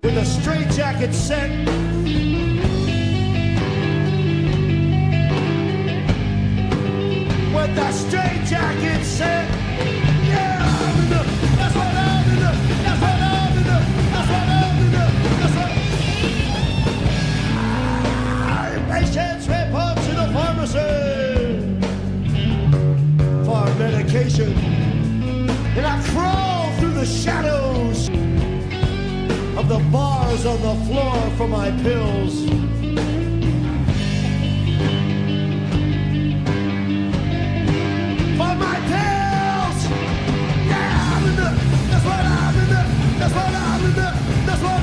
With a straitjacket set. With a straitjacket set. Yeah, I'm in the, that's what I'm in the, that's what I'm in the, that's what I'm in the, that's what. Patients report to the pharmacy for medication. And I crawl through the shadows of the bars on the floor for my pills. For my pills! Yeah, I'm in the, that's what I'm in the, that's what I'm in the, that's what